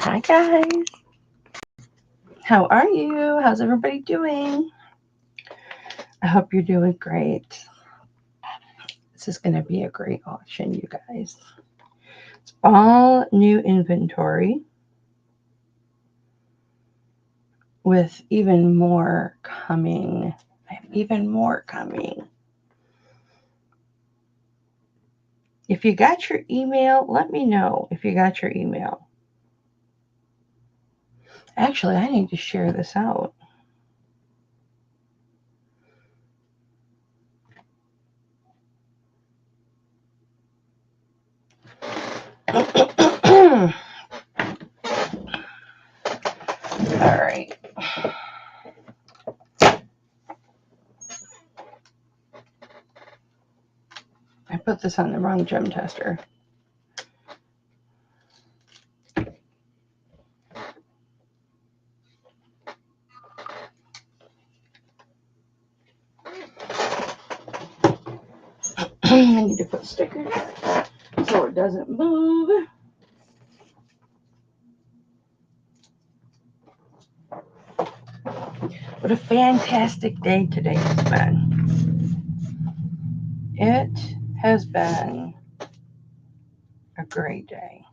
Hi guys, how are you? How's everybody doing? I hope you're doing great. This is going to be a great auction, you guys. It's all new inventory with even more coming. I have even more coming. If you got your email, let me know if you got your email. Actually, I need to share this out. All right. I put this on the wrong gem tester. I need to put stickers so it doesn't move. What a fantastic day today has been. It has been a great day.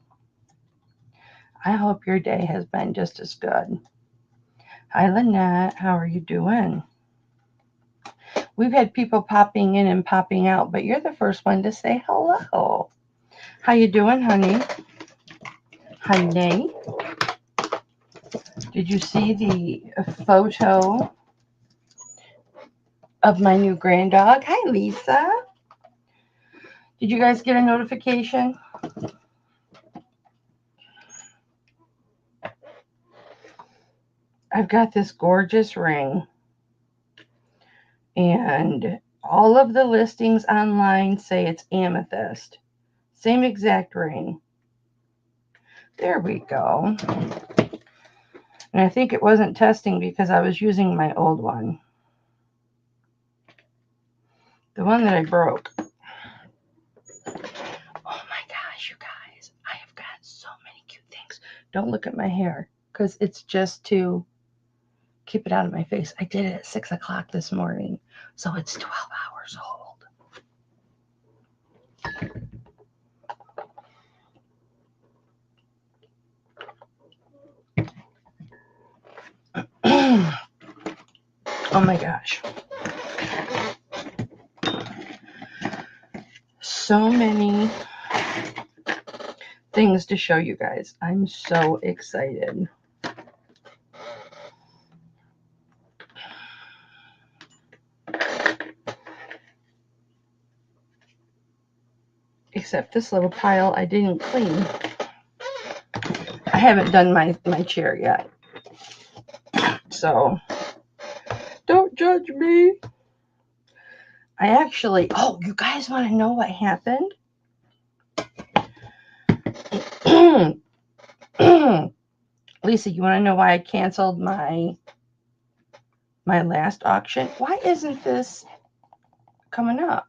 I hope your day has been just as good. Hi, Lynette. How are you doing? We've had people popping in and popping out, but you're the first one to say hello. How you doing, honey? Honey? Did you see the photo of my new grand dog? Hi, Lisa. Did you guys get a notification? I've got this gorgeous ring, and all of the listings online say it's amethyst. Same exact ring. There we go. And I think it wasn't testing because I was using my old one. The one that I broke. Oh my gosh, you guys. I have got so many cute things. Don't look at my hair because it's just to keep it out of my face. I did it at 6 o'clock this morning. So it's 12 hours old. Oh my gosh. So many things to show you guys. I'm so excited. Except this little pile I didn't clean. I haven't done my chair yet. So don't judge me. I actually, oh, you guys want to know what happened? Lisa, you want to know why I canceled my last auction? Why isn't this coming up?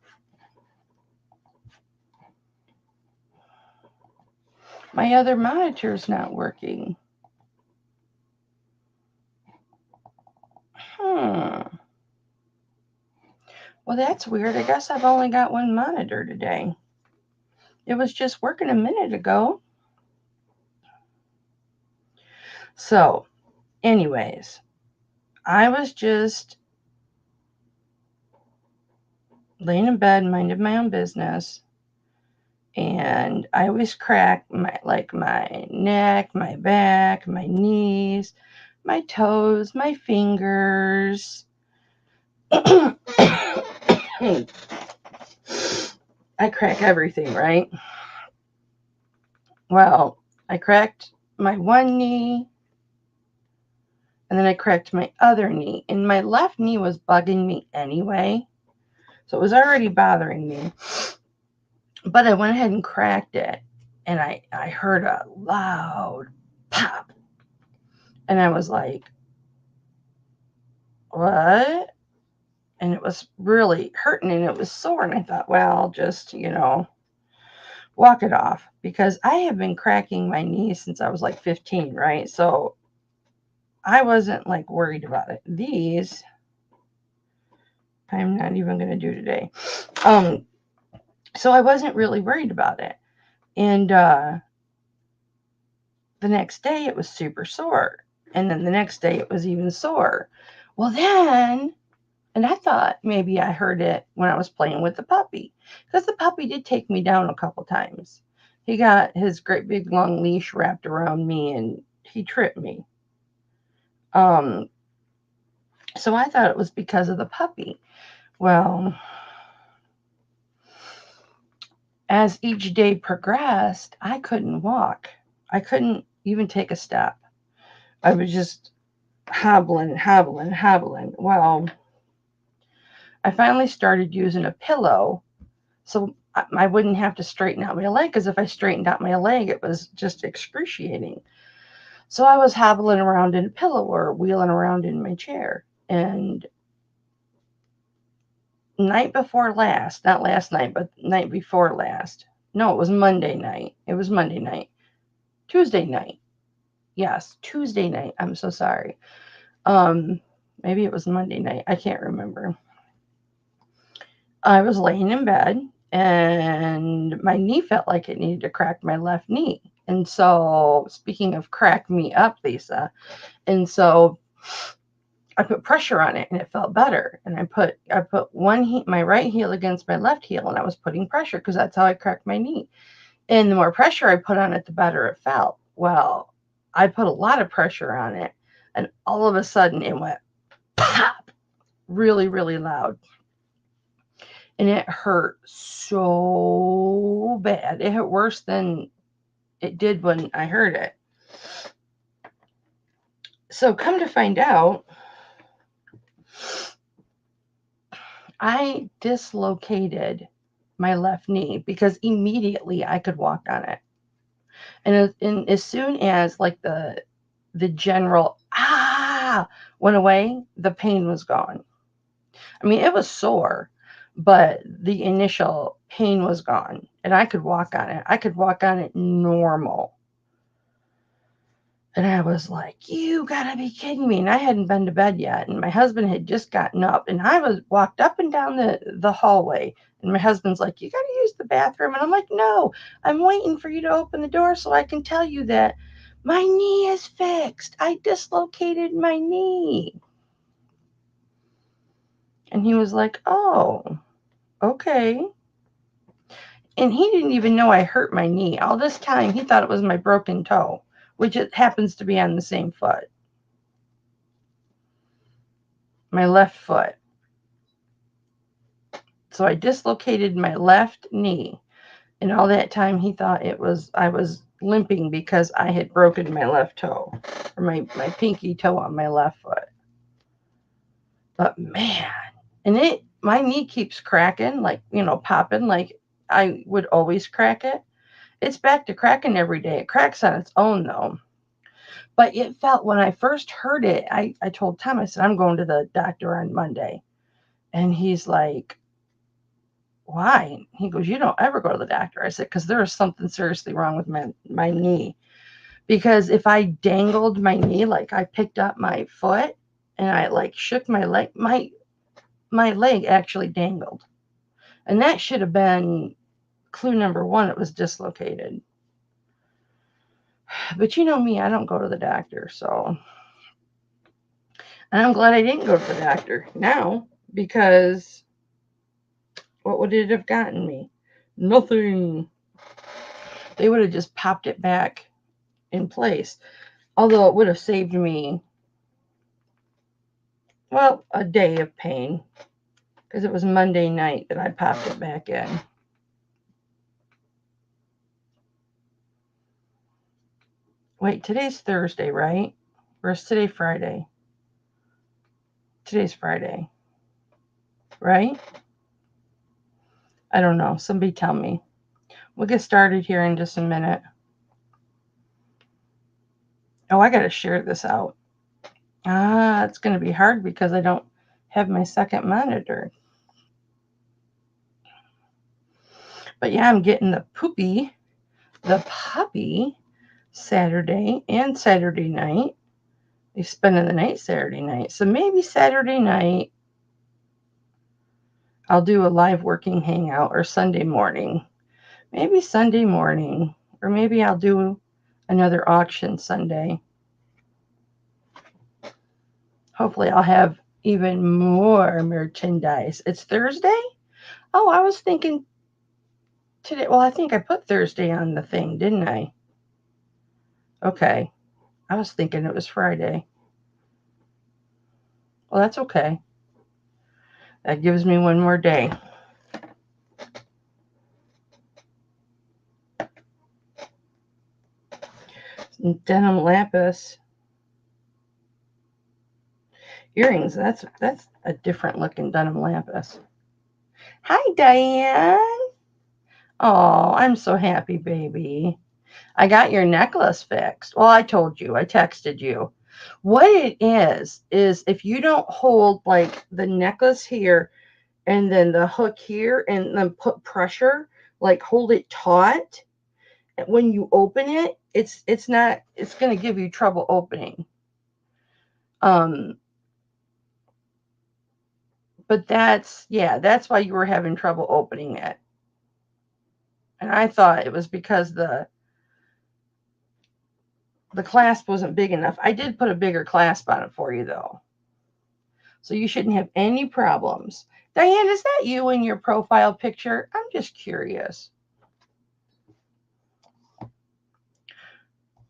My other monitor's not working. Well, that's weird. I guess I've only got one monitor today. It was just working a minute ago. So, anyways, I was just laying in bed, minding my own business, and I always crack my neck, my back, my knees, my toes, my fingers. I crack everything, right? Well, I cracked my one knee, and then I cracked my other knee, and my left knee was bugging me anyway, so it was already bothering me. But I went ahead and cracked it, and I heard a loud pop, and I was like, what? And it was really hurting, and it was sore, and I thought, well, I'll just, walk it off, because I have been cracking my knees since I was like 15, right? So I wasn't like worried about it. These I'm not even going to do today. So I wasn't really worried about it. And the next day it was super sore. And then the next day it was even sore. Well, then, and I thought maybe I heard it when I was playing with the puppy, because the puppy did take me down a couple times. He got his great big long leash wrapped around me and he tripped me. Um, so I thought it was because of the puppy. Well, as each day progressed, I couldn't walk. I couldn't even take a step. I was just hobbling, hobbling, hobbling. Well, I finally started using a pillow so I wouldn't have to straighten out my leg, because if I straightened out my leg, it was just excruciating. So I was hobbling around in a pillow or wheeling around in my chair. And night before last, not last night, but night before last. No, it was Monday night. It was Monday night. Tuesday night. Yes, Tuesday night. I'm so sorry. Maybe it was Monday night. I can't remember. I was laying in bed and my knee felt like it needed to crack my left knee. And so, speaking of crack me up, Lisa, and so I put pressure on it and it felt better. And I put my right heel against my left heel, and I was putting pressure because that's how I cracked my knee. And the more pressure I put on it, the better it felt. Well, I put a lot of pressure on it, and all of a sudden it went pop really, really loud. And it hurt so bad. It hurt worse than it did when I heard it. So, come to find out, I dislocated my left knee because immediately I could walk on it. And as soon as like the general went away, the pain was gone. I mean, it was sore, but the initial pain was gone and I could walk on it. I could walk on it normal. And I was like, you gotta be kidding me. And I hadn't been to bed yet. And my husband had just gotten up and I was walked up and down the hallway. And my husband's like, you gotta use the bathroom. And I'm like, no, I'm waiting for you to open the door so I can tell you that my knee is fixed. I dislocated my knee. And he was like, oh, okay. And he didn't even know I hurt my knee. All this time, he thought it was my broken toe, which it happens to be on the same foot. My left foot. So I dislocated my left knee. And all that time he thought I was limping because I had broken my left toe, or my pinky toe on my left foot. But man, and my knee keeps cracking, like, popping like I would always crack it. It's back to cracking every day. It cracks on its own though. But it felt, when I first heard it, I told Tom, I said, I'm going to the doctor on Monday. And he's like, why? He goes, you don't ever go to the doctor. I said, because there is something seriously wrong with my knee. Because if I dangled my knee, like I picked up my foot and I like shook my leg, my leg actually dangled. And that should have been clue number one. It was dislocated. But you know me, I don't go to the doctor. So, and I'm glad I didn't go to the doctor now, because what would it have gotten me? Nothing. They would have just popped it back in place. Although it would have saved me, well, a day of pain, because it was Monday night that I popped it back in. Wait, today's Thursday, right? Or is today Friday? Today's Friday, right? I don't know. Somebody tell me. We'll get started here in just a minute. Oh, I got to share this out. It's going to be hard because I don't have my second monitor. But yeah, I'm getting the puppy Saturday and Saturday night. He's spending the night Saturday night. So maybe Saturday night I'll do a live working hangout, or Sunday morning. Maybe Sunday morning. Or maybe I'll do another auction Sunday. Hopefully I'll have even more merchandise. It's Thursday? Oh, I was thinking today. Well, I think I put Thursday on the thing, didn't I? Okay. I was thinking it was Friday. Well, that's okay. That gives me one more day. Denim lapis earrings. That's a different looking denim lapis. Hi, Diane. Oh, I'm so happy, baby. I got your necklace fixed. Well, I told you. I texted you. What it is if you don't hold like the necklace here and then the hook here and then put pressure, like hold it taut, when you open it, it's going to give you trouble opening. But that's why you were having trouble opening it. And I thought it was because the clasp wasn't big enough. I did put a bigger clasp on it for you though. So you shouldn't have any problems. Diane, is that you in your profile picture? I'm just curious.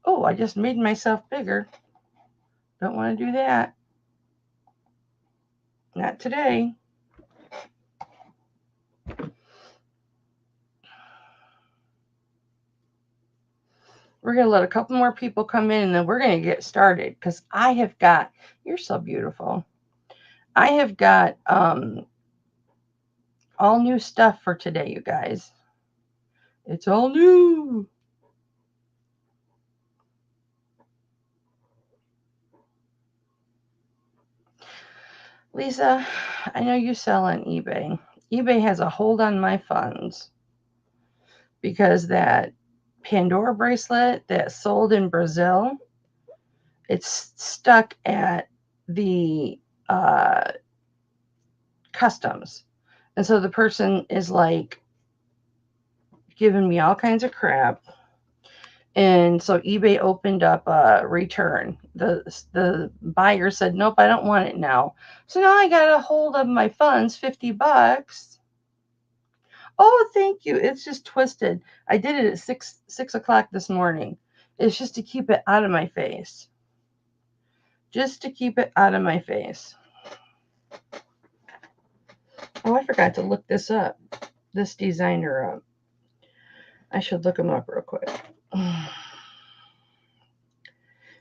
Oh, I just made myself bigger. Don't want to do that. Not today. We're going to let a couple more people come in and then we're going to get started because I have got, you're so beautiful. I have got all new stuff for today, you guys. It's all new. Lisa, I know you sell on eBay. eBay has a hold on my funds because that Pandora bracelet that sold in Brazil, it's stuck at the customs. And so the person is like giving me all kinds of crap. And so eBay opened up a return. The buyer said, nope, I don't want it now. So now I got a hold of my funds, $50. Oh, thank you. It's just twisted. I did it at 6 o'clock this morning. It's just to keep it out of my face. Just to keep it out of my face. Oh, I forgot to look this up. This designer up. I should look him up real quick.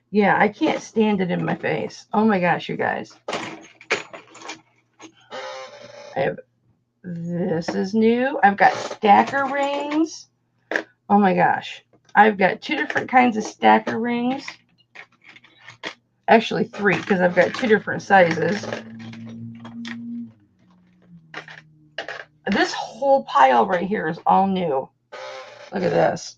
Yeah, I can't stand it in my face. Oh my gosh, you guys. This is new. I've got stacker rings. Oh my gosh. I've got 2 different kinds of stacker rings. Actually 3, because I've got 2 different sizes. This whole pile right here is all new. Look at this.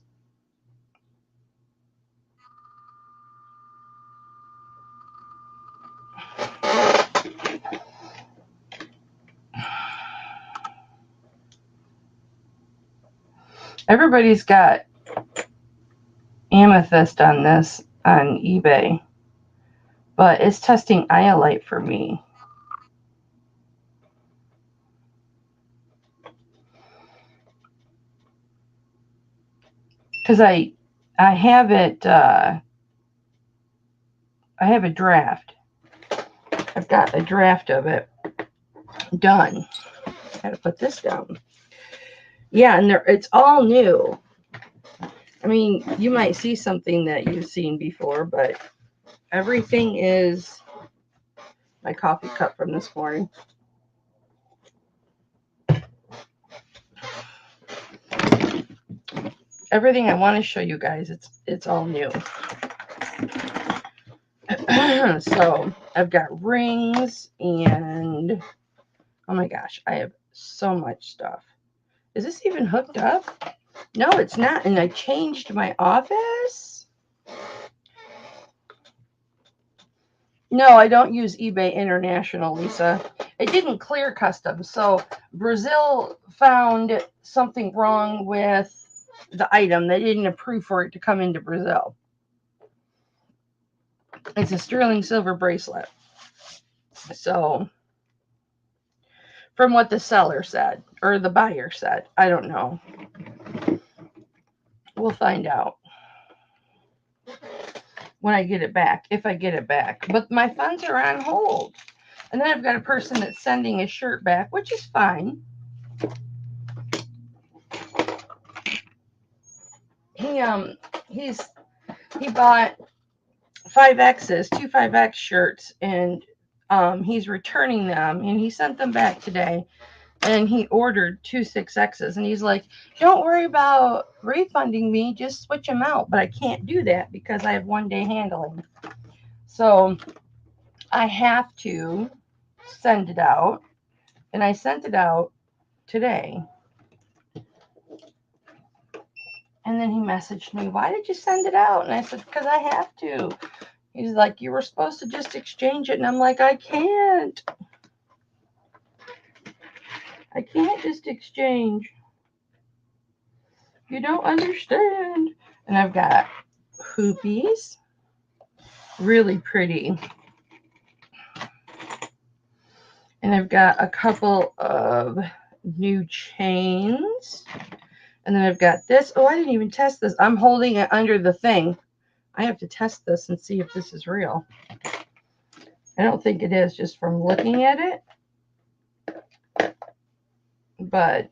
Everybody's got amethyst on this on eBay, but it's testing iolite for me. Because I have it, I have a draft. I've got a draft of it done. Got to put this down. Yeah, and it's all new. I mean, you might see something that you've seen before, but everything is my coffee cup from this morning. Everything I want to show you guys, it's all new. So I've got rings and oh my gosh, I have so much stuff. Is this even hooked up? No, it's not. And I changed my office. No, I don't use eBay International, Lisa. It didn't clear customs. So Brazil found something wrong with the item. They didn't approve for it to come into Brazil. It's a sterling silver bracelet. So, from what the seller said, or the buyer said, I don't know. We'll find out when I get it back, if I get it back. But my funds are on hold. And then I've got a person that's sending a shirt back, which is fine. He bought 5Xs, 2 5X shirts, and he's returning them, and he sent them back today. And he ordered 2 6Xs, and he's like, don't worry about refunding me, just switch them out. But I can't do that because I have 1-day handling. So I have to send it out, and I sent it out today. And then he messaged me, why did you send it out? And I said, because I have to. He's like, you were supposed to just exchange it. And I'm like, I can't. I can't just exchange. You don't understand. And I've got hoopies. Really pretty. And I've got a couple of new chains. And then I've got this. Oh, I didn't even test this. I'm holding it under the thing. I have to test this and see if this is real. I don't think it is, just from looking at it. But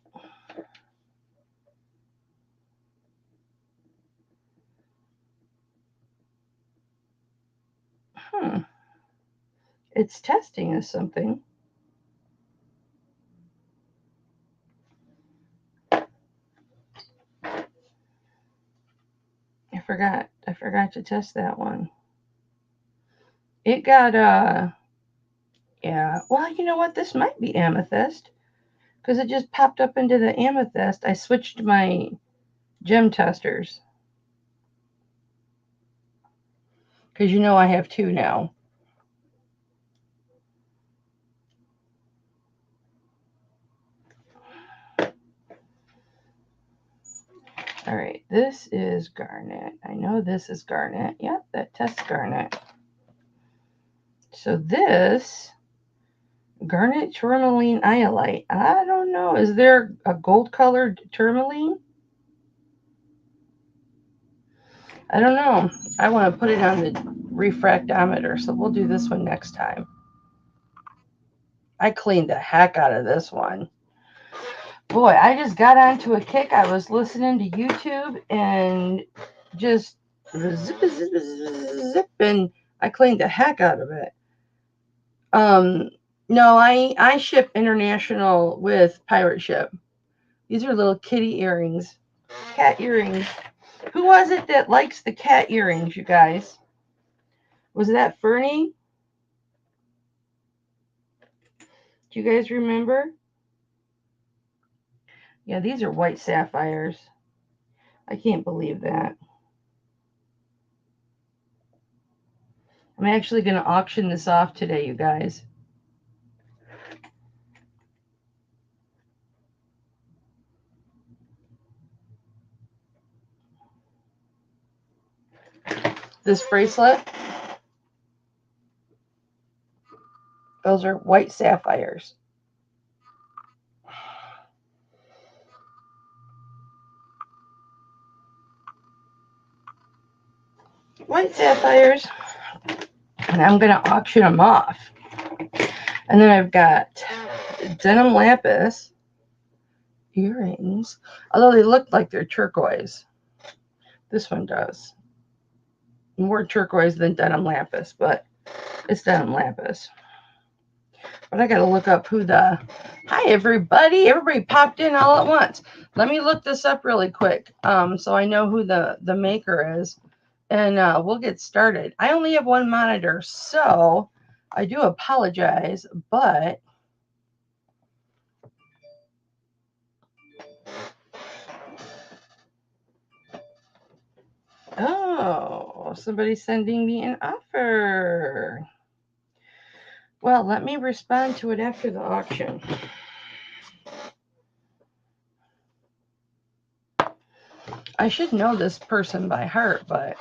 it's testing us something. I forgot to test that one. It got yeah. Well, you know what? This might be amethyst because it just popped up into the amethyst. I switched my gem testers because you know I have 2 now. All right, this is garnet. I know this is garnet. Yep, that tests garnet. So this garnet tourmaline iolite. I don't know. Is there a gold colored tourmaline? I don't know. I want to put it on the refractometer, so we'll do this one next time. I cleaned the heck out of this one. Boy, I just got onto a kick. I was listening to YouTube and just zip, zip, zip, and I cleaned the heck out of it. No, I ship international with pirate ship. These are little kitty earrings, cat earrings. Who was it that likes the cat earrings, you guys? Was that Fernie? Do you guys remember? Yeah, these are white sapphires. I can't believe that. I'm actually going to auction this off today, you guys. This bracelet, those are white sapphires. White sapphires. And I'm going to auction them off. And then I've got denim lapis earrings, although they look like they're turquoise. This one does. More turquoise than denim lapis, but it's denim lapis. But I got to look up who the... Hi, everybody. Everybody popped in all at once. Let me look this up really quick so I know who the maker is. And we'll get started. I only have one monitor, so I do apologize, but Oh, somebody's sending me an offer. Well, let me respond to it after the auction. I should know this person by heart, but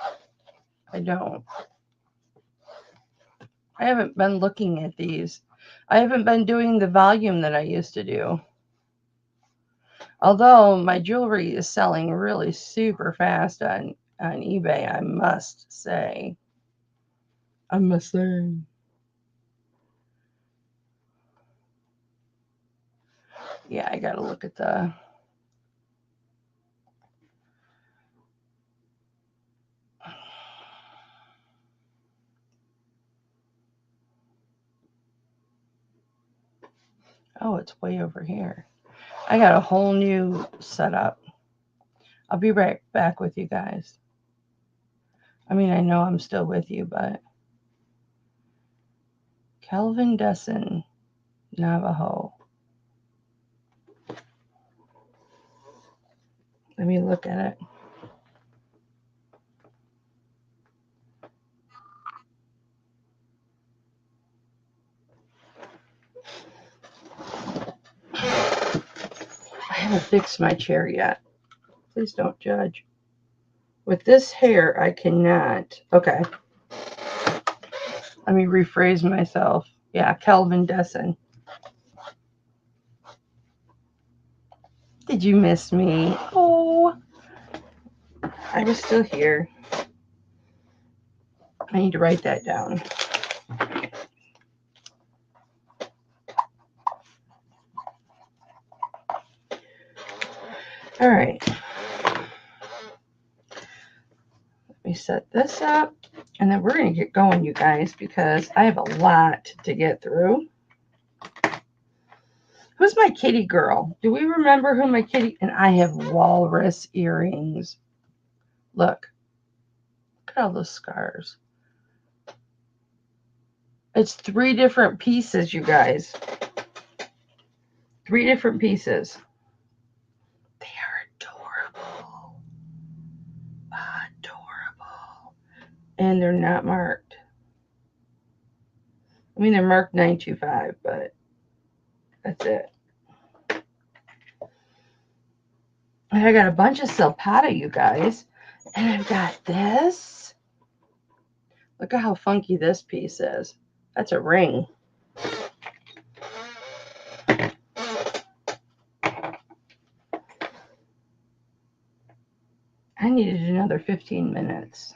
I don't. I haven't been looking at these. I haven't been doing the volume that I used to do. Although my jewelry is selling really super fast on eBay, I must say. Yeah, I gotta look at the... Oh, it's way over here. I got a whole new setup. I'll be right back with you guys. I mean, I know I'm still with you, but... Kelvin Desson, Navajo. Let me look at it. I haven't fixed my chair yet. Please don't judge. With this hair, I cannot. Okay. Let me rephrase myself. Yeah, Kelvin Desson. Did you miss me? Oh, I was still here. I need to write that down. All right. Let me set this up, and then we're going to get going, you guys, because I have a lot to get through. Who's my kitty girl? Do we remember who my kitty... And I have walrus earrings. Look. Look at all those scars. It's 3 different pieces, you guys. 3 different pieces. They are adorable. Adorable. And they're not marked. I mean, they're marked 925, but that's it. And I got a bunch of Silpata, you guys. And I've got this. Look at how funky this piece is. That's a ring. I needed another 15 minutes.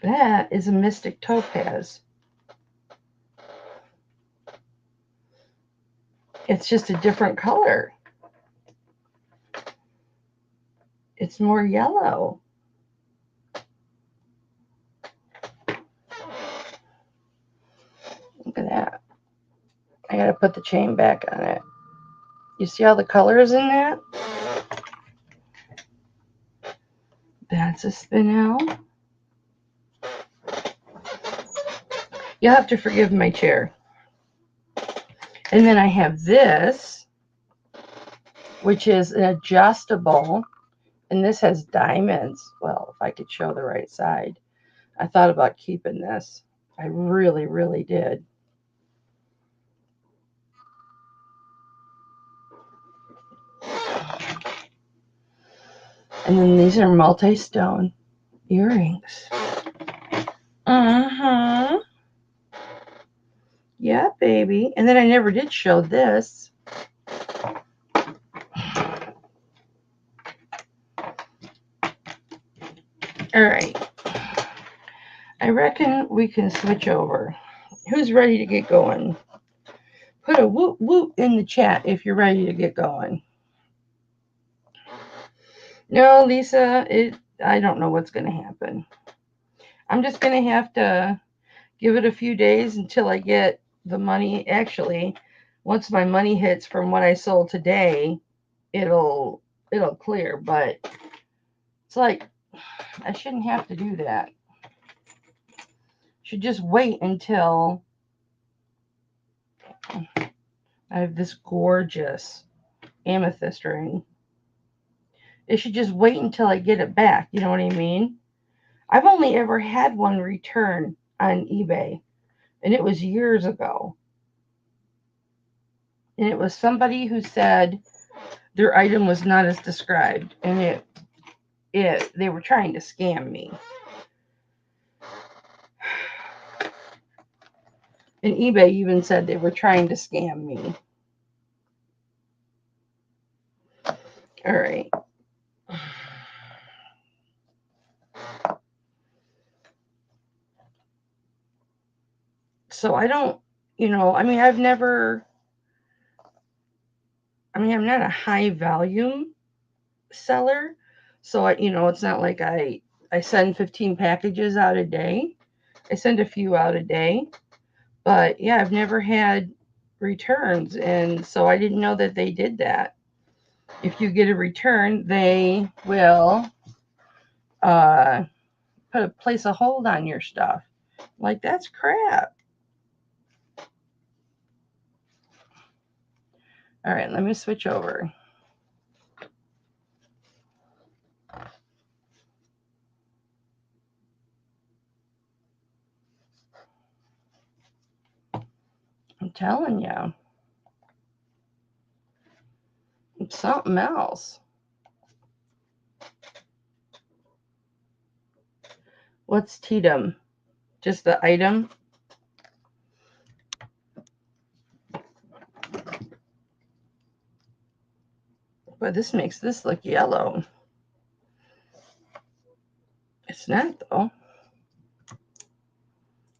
That is a Mystic Topaz. It's just a different color. It's more yellow. Look at that. I gotta put the chain back on it. You see all the colors in that? That's a spinel. You'll have to forgive my chair. And then I have this, which is an adjustable, and this has diamonds. Well, if I could show the right side. I thought about keeping this. I really, really did. And then these are multi-stone earrings. Yeah, baby. And then I never did show this. All right. I reckon we can switch over. Who's ready to get going? Put a whoop whoop in the chat if you're ready to get going. No, Lisa, I don't know what's going to happen. I'm just going to have to give it a few days until I get the money. Actually, once my money hits from what I sold today, it'll clear. But it's like I shouldn't have to do that. Should just wait until I have this gorgeous amethyst ring. It should just wait until I get it back. You know what I mean? I've only ever had one return on eBay, and it was years ago. And it was somebody who said their item was not as described, and they were trying to scam me. And eBay even said they were trying to scam me. All right. So I don't, I'm not a high volume seller. So it's not like I send 15 packages out a day. I send a few out a day. But yeah, I've never had returns. And so I didn't know that they did that. If you get a return, they will place a hold on your stuff. Like, that's crap. All right, let me switch over. I'm telling you. It's something else. What's Tatum? Just the item? But this makes this look yellow. It's not, though.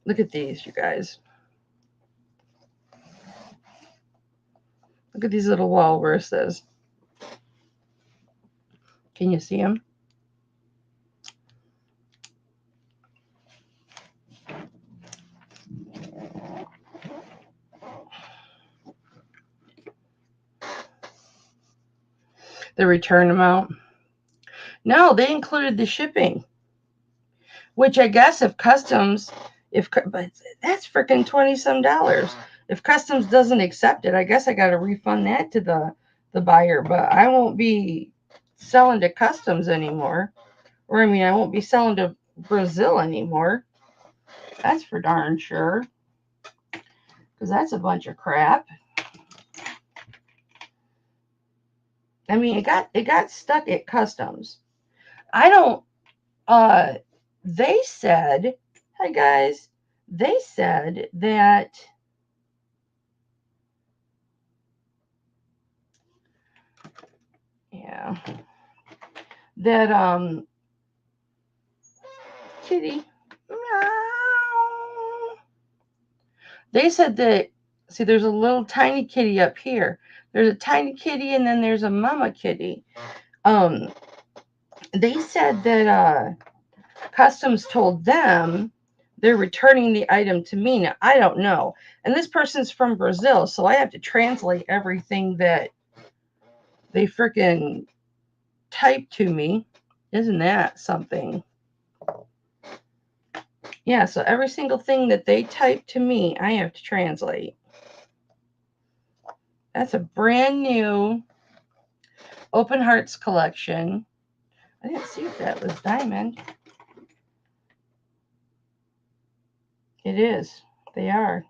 Look at these, you guys. Look at these little walruses. Can you see them? The return amount? No, they included the shipping. Which I guess but that's freaking $20-some. If customs doesn't accept it, I guess I got to refund that to the buyer. But I won't be selling to customs anymore. Or, I won't be selling to Brazil anymore. That's for darn sure. Because that's a bunch of crap. It got stuck at customs. They said, hi guys, they said that kitty, meow. They said that, see, there's a little tiny kitty up here. There's a tiny kitty, and then there's a mama kitty. They said that customs told them they're returning the item to me. Now, I don't know. And this person's from Brazil, so I have to translate everything that they freaking typed to me. Isn't that something? Yeah, so every single thing that they type to me, I have to translate. That's a brand new Open Hearts collection. I didn't see if that was diamond. It is. They are.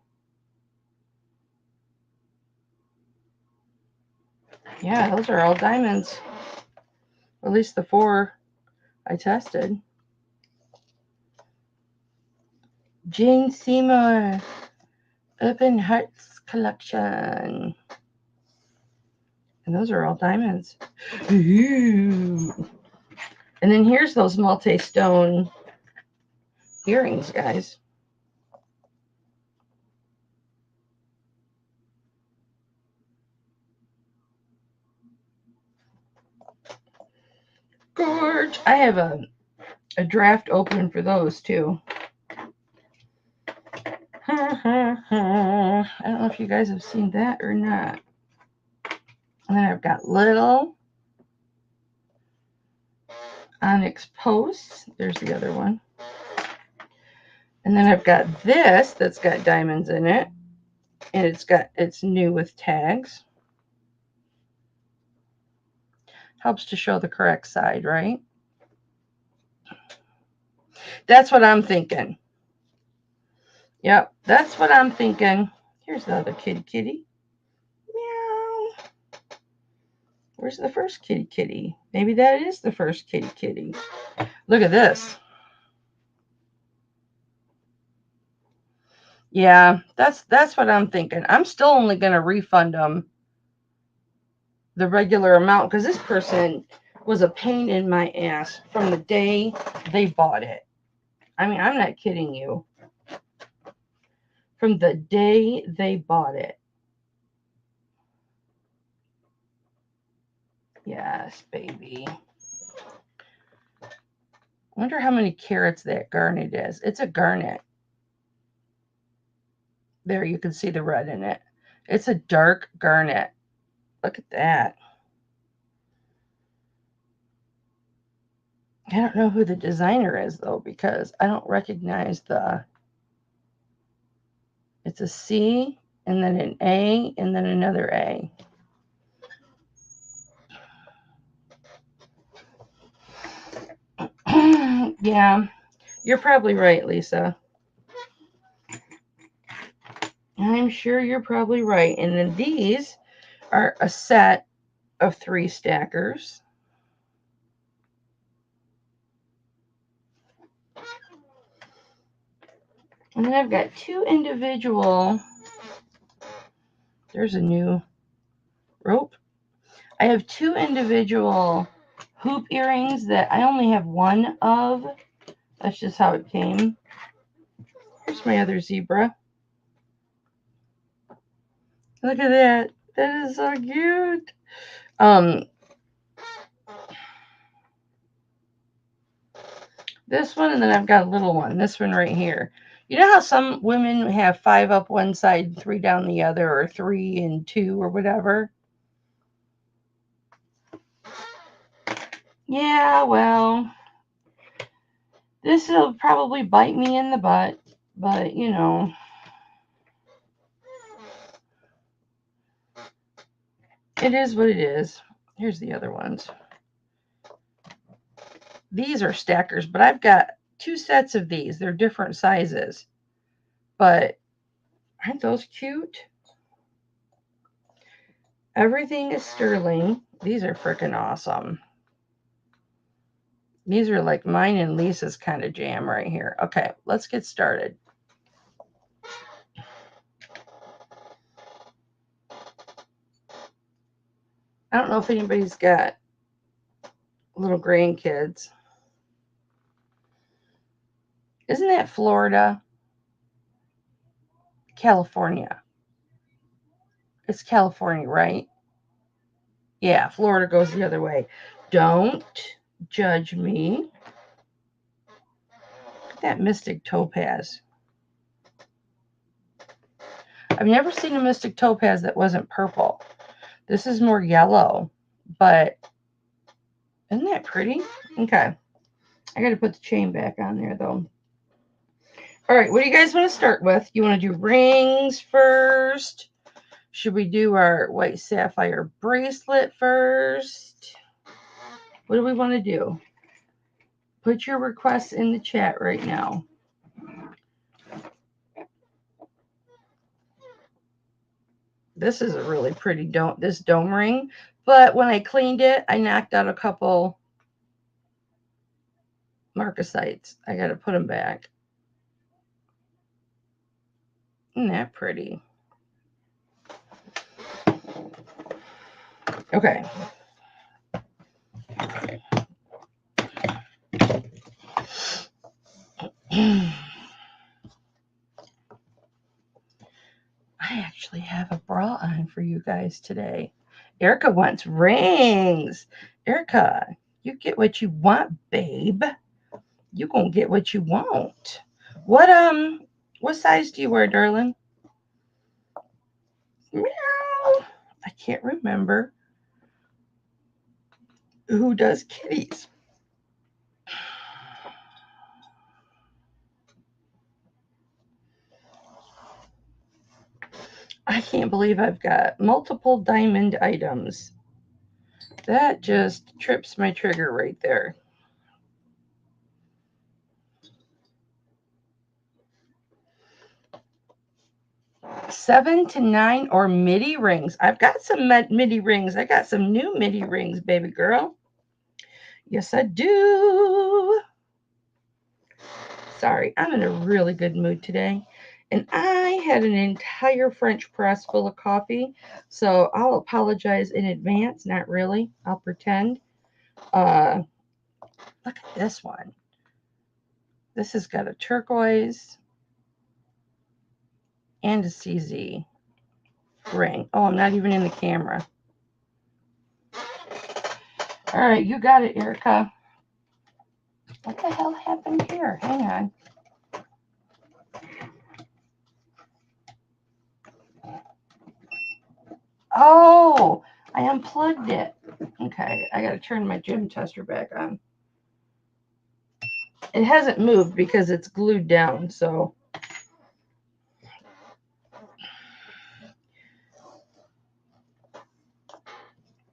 Yeah, those are all diamonds. Or at least the 4 I tested. Jane Seymour Open Hearts collection. And those are all diamonds. Ooh. And then here's those multi-stone earrings, guys. Gorge. I have a draft open for those too. I don't know if you guys have seen that or not. And then I've got little onyx posts. There's the other one. And then I've got this that's got diamonds in it. And it's new with tags. Helps to show the correct side, right? That's what I'm thinking. Yep, that's what I'm thinking. Here's the other kitty. Meow. Where's the first kitty? Maybe that is the first kitty. Look at this. Yeah, that's what I'm thinking. I'm still only going to refund them the regular amount because this person was a pain in my ass from the day they bought it. I mean, I'm not kidding you. From the day they bought it. Yes, baby. I wonder how many carats that garnet is. It's a garnet. There, you can see the red in it. It's a dark garnet. Look at that. I don't know who the designer is, though, because I don't recognize the... It's a C, and then an A, and then another A. Yeah, you're probably right, Lisa. I'm sure you're probably right. And then these are a set of 3 stackers. And then I've got 2 individual... There's a new rope. I have 2 individual hoop earrings that I only have 1 of. That's just how it came. Here's my other zebra. Look at that. That is so cute. This one, and then I've got a little one. This one right here. You know how some women have 5 up one side, 3 down the other, or 3 and 2, or whatever? Yeah, well, this will probably bite me in the butt, but you know. It is what it is. Here's the other ones. These are stackers, but I've got 2 sets of these. They're different sizes. But aren't those cute? Everything is sterling. These are freaking awesome. These are like mine and Lisa's kind of jam right here. Okay, let's get started. I don't know if anybody's got little grandkids. Isn't that Florida? California. It's California, right? Yeah, Florida goes the other way. Don't judge me. Look at that mystic topaz. I've never seen a mystic topaz that wasn't purple. This is more yellow, but isn't that pretty? Okay. I got to put the chain back on there, though. All right, what do you guys want to start with? You want to do rings first? Should we do our white sapphire bracelet first? What do we want to do? Put your requests in the chat right now. This is a really pretty dome ring, but when I cleaned it, I knocked out a couple marcasites. I got to put them back. Isn't that pretty? Okay. I actually have a bra on for you guys today. Erica wants rings. Erica, you get what you want, babe. You gonna get what you want. What size do you wear, darling? Meow. I can't remember who does kitties. I can't believe I've got multiple diamond items. That just trips my trigger right there. Seven to nine or midi rings. I've got some midi rings. I got some new midi rings, baby girl. Yes, I do. Sorry, I'm in a really good mood today. And I had an entire French press full of coffee, so I'll apologize in advance. Not really. I'll pretend. Look at this one. This has got a turquoise and a CZ ring. Oh, I'm not even in the camera. All right, you got it, Erica. What the hell happened here? Hang on. Oh, I unplugged it. Okay, I got to turn my gem tester back on. It hasn't moved because it's glued down, so.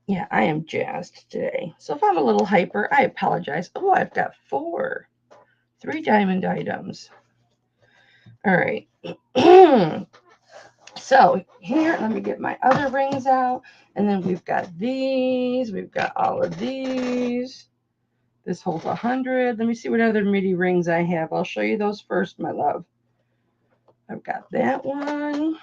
Yeah, I am jazzed today. So if I'm a little hyper, I apologize. Oh, I've got 3 diamond items. All right. So here, let me get my other rings out. And then we've got these. We've got all of these. This holds 100. Let me see what other midi rings I have. I'll show you those first, my love. I've got that one.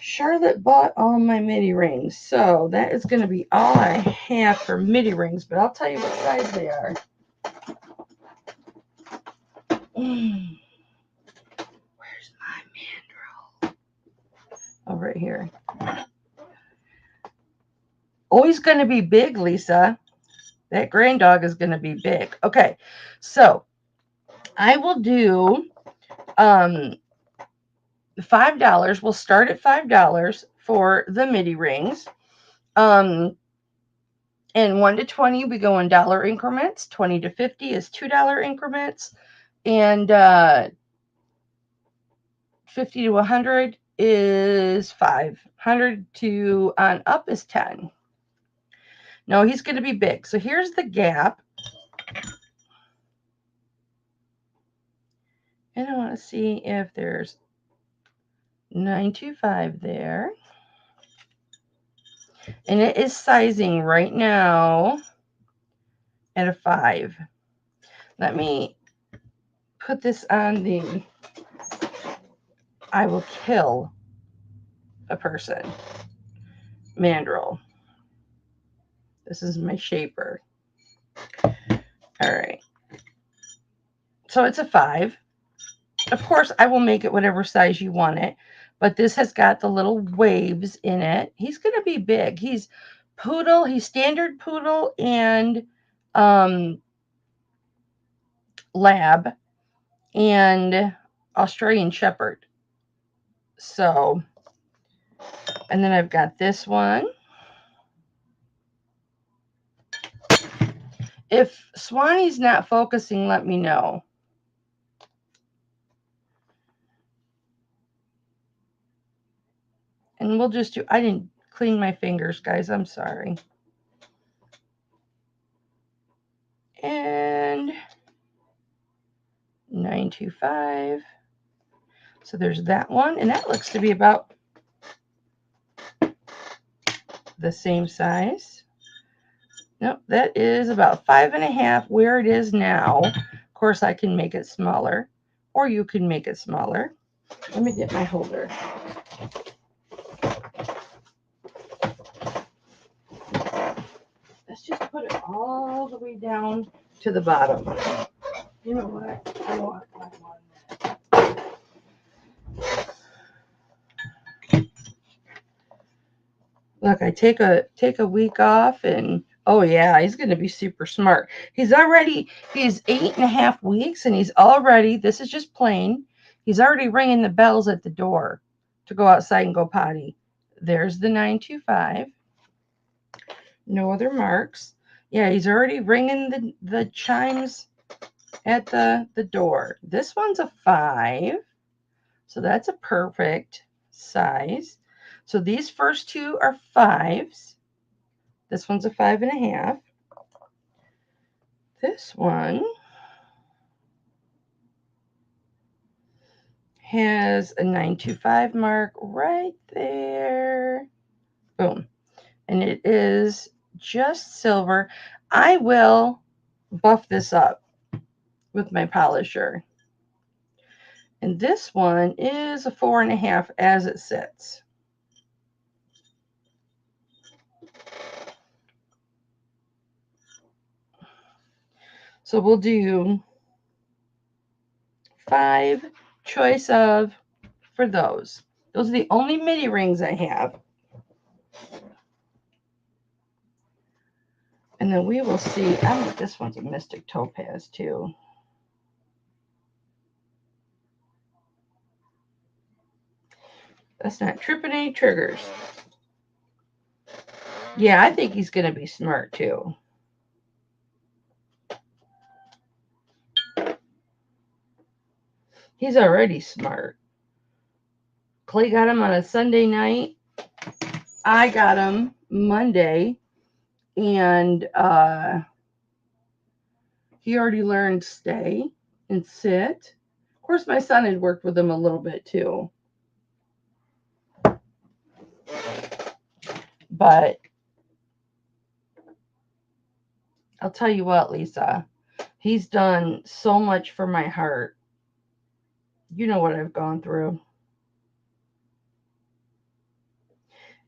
Charlotte bought all my midi rings. So that is going to be all I have for midi rings. But I'll tell you what size they are. Where's my mandrel? Oh, right here. Oh, he's going to be big, Lisa. That grand dog is going to be big. Okay, so I will do $5. We'll start at $5 for the midi rings. And 1 to 20, we go in dollar increments. 20 to 50 is $2 increments. And 50 to 100 is 5. 100 to on up is 10. No, he's going to be big. So here's the gap. And I want to see if there's 925 there. And it is sizing right now at a 5. Let me put this on the I will kill a person mandrel. This is my shaper. All right. So it's a 5. Of course, I will make it whatever size you want it. But this has got the little waves in it. He's going to be big. He's poodle. He's standard poodle and lab and Australian shepherd. So, and then I've got this one. If Swanee's not focusing, let me know. And we'll just do, I didn't clean my fingers, guys. I'm sorry. And 925. So there's that one. And that looks to be about the same size. Nope, that is about 5.5 where it is now. Of course, I can make it smaller, or you can make it smaller. Let me get my holder. Let's just put it all the way down to the bottom. You know what? I want that. Look, I take a week off, and oh yeah, he's going to be super smart. He's 8.5 weeks, and he's already, this is just plain, he's already ringing the bells at the door to go outside and go potty. There's the 925. No other marks. Yeah, he's already ringing the chimes at the door. This one's a 5, so that's a perfect size. So these first two are 5s. This one's a 5.5. This one has a 925 mark right there. Boom. And it is just silver. I will buff this up with my polisher. And this one is a 4.5 as it sits. So we'll do 5 choice of for those. Those are the only mini rings I have. And then we will see. I think this one's a Mystic Topaz too. That's not tripping any triggers. Yeah, I think he's going to be smart too. He's already smart. Clay got him on a Sunday night. I got him Monday. And he already learned stay and sit. Of course, my son had worked with him a little bit too. But I'll tell you what, Lisa, he's done so much for my heart. You know what I've gone through.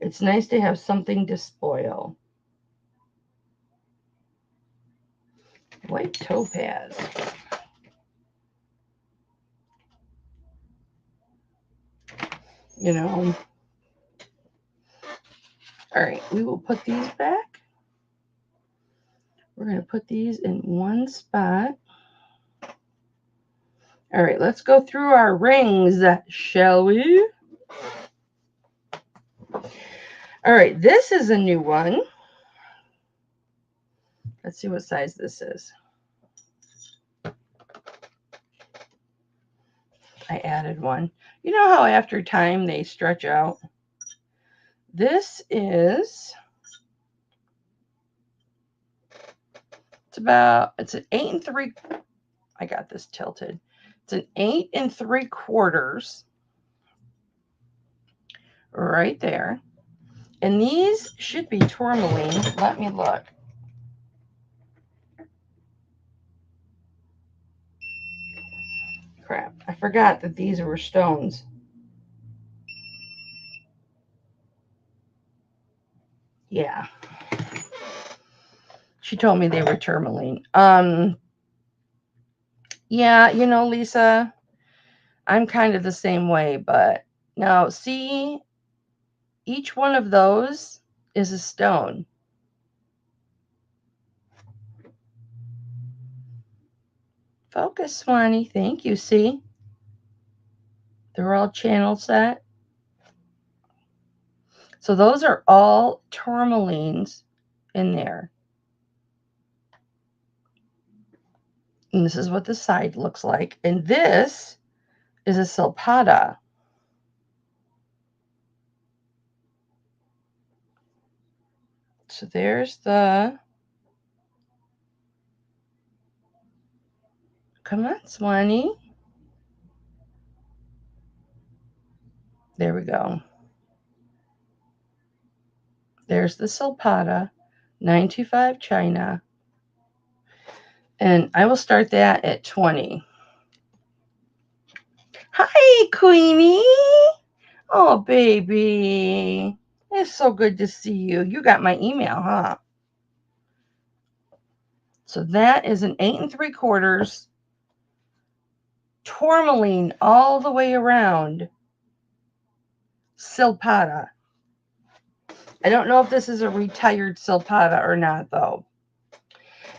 It's nice to have something to spoil. White topaz. You know. All right, we will put these back. We're going to put these in one spot. All right, let's go through our rings, shall we? All right, this is a new one. Let's see what size this is. I added one. You know how after time they stretch out? This is, it's an 8 3. I got this tilted. It's an 8 3/4 right there. And these should be tourmaline. Let me look. Crap, I forgot that these were stones. Yeah. She told me they were tourmaline. Yeah, you know, Lisa, I'm kind of the same way, but now see, each one of those is a stone. Focus, Swanee. Thank you. See? They're all channel set. So those are all tourmalines in there. And this is what the side looks like. And this is a silpada. So there's the... Come on, Swanee. There we go. There's the silpada, 925 China. And I will start that at 20. Hi, Queenie. Oh, baby. It's so good to see you. You got my email, huh? So that is an 8 3/4 tourmaline all the way around silpada. I don't know if this is a retired silpada or not, though.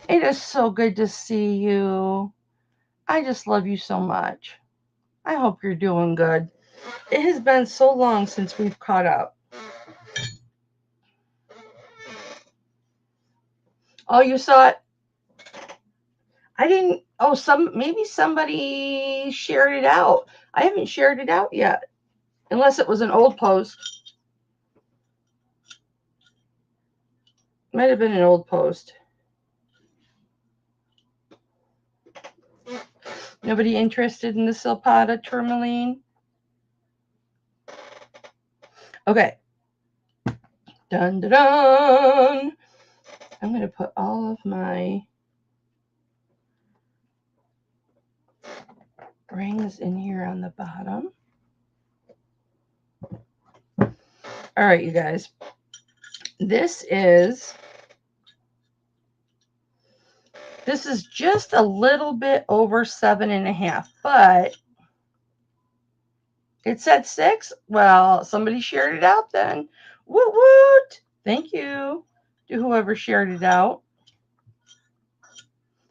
It is so good to see you. I just love you so much. I hope you're doing good. It has been so long since we've caught up. Oh, you saw it? I didn't. Oh, maybe somebody shared it out. I haven't shared it out yet. Unless it was an old post. Might have been an old post. Nobody interested in the Silpada tourmaline? Okay. Dun dun dun. I'm going to put all of my rings in here on the bottom. All right, you guys. This is just a little bit over 7.5, but it said 6. Well, somebody shared it out then. Woot woot! Thank you to whoever shared it out.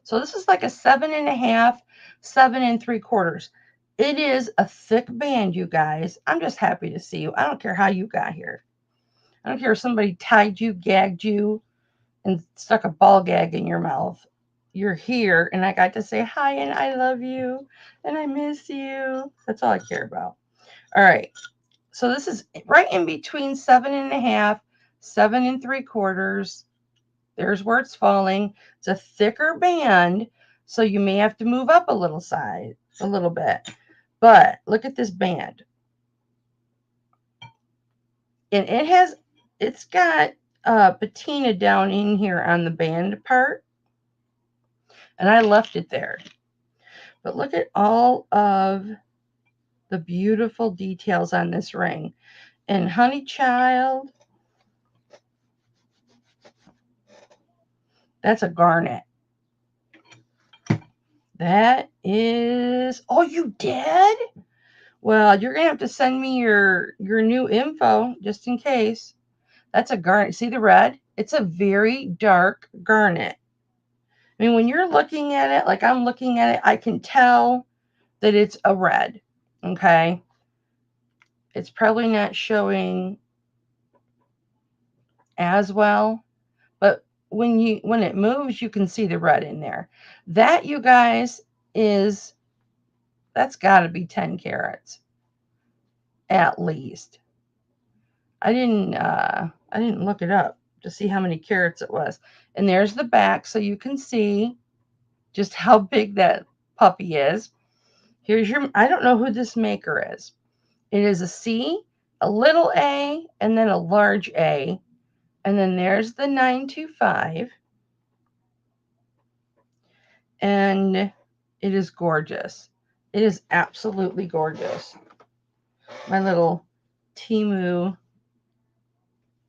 So this is like a 7.5, 7 3/4. It is a thick band, you guys. I'm just happy to see you. I don't care how you got here. I don't care if somebody tied you, gagged you, and stuck a ball gag in your mouth. You're here, and I got to say hi, and I love you, and I miss you. That's all I care about. All right. So this is right in between 7.5, 7 3/4. There's where it's falling. It's a thicker band, so you may have to move up a little bit. But look at this band. And it's got patina down in here on the band part. And I left it there. But look at all of the beautiful details on this ring. And honey child, that's a garnet. That is, oh, you did? Well, you're going to have to send me your new info just in case. That's a garnet. See the red? It's a very dark garnet. I mean, when you're looking at it, like I'm looking at it, I can tell that it's a red. Okay? It's probably not showing as well, but when it moves, you can see the red in there. That, you guys, that's got to be 10 carats at least. I didn't look it up to see how many carats it was. And there's the back, so you can see just how big that puppy is. Here's I don't know who this maker is. It is a C, a little a, and then a large A. And then there's the 925. And it is gorgeous. It is absolutely gorgeous. My little Temu.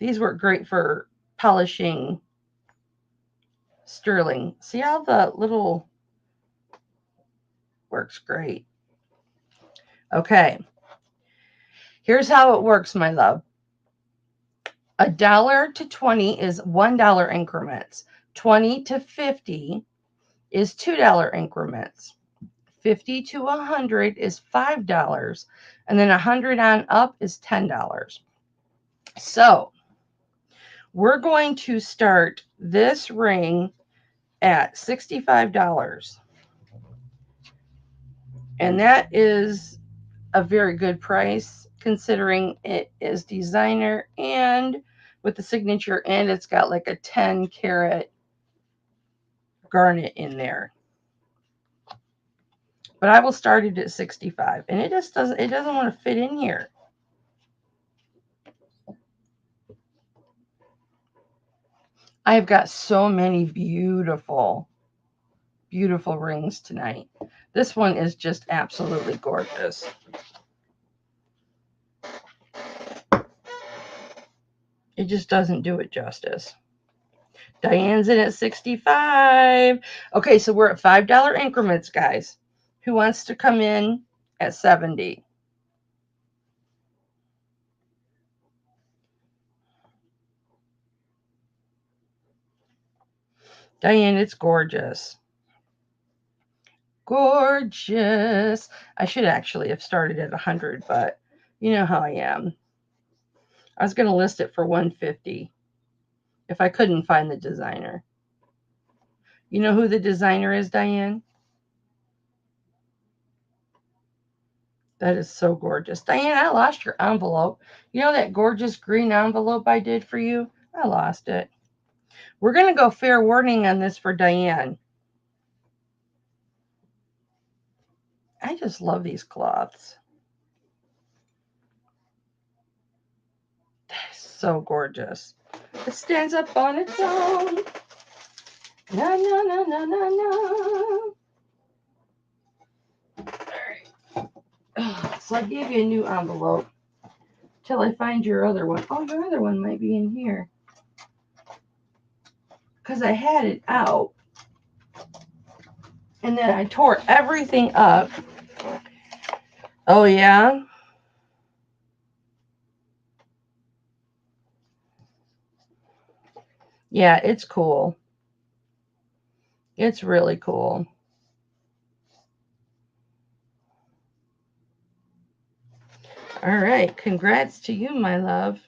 These work great for polishing sterling. See how the little works great. Okay. Here's how it works, my love. $1 to 20 is $1 increments. 20 to 50 is $2 increments. 50 to 100 is $5. And then 100 on up is $10. So we're going to start this ring at $65. And that is a very good price considering it is designer and with the signature, and it's got like a 10 carat garnet in there. But I will start it at 65, and it doesn't want to fit in here. I've got so many beautiful, beautiful rings tonight. This one is just absolutely gorgeous. It just doesn't do it justice. Diane's in at 65. Okay, so we're at $5 increments, guys. Who wants to come in at 70? Diane, it's gorgeous. Gorgeous. I should actually have started at 100, but you know how I am. I was going to list it for 150 if I couldn't find the designer. You know who the designer is, Diane? That is so gorgeous. Diane, I lost your envelope. You know that gorgeous green envelope I did for you? I lost it. We're going to go fair warning on this for Diane. I just love these cloths. That's so gorgeous. It stands up on its own. Na, na, na, na, na, na. Alright. So I gave you a new envelope till I find your other one. Oh, your other one might be in here. Because I had it out. And then I tore everything up. Oh, yeah? Yeah, it's cool. It's really cool. All right. Congrats to you, my love.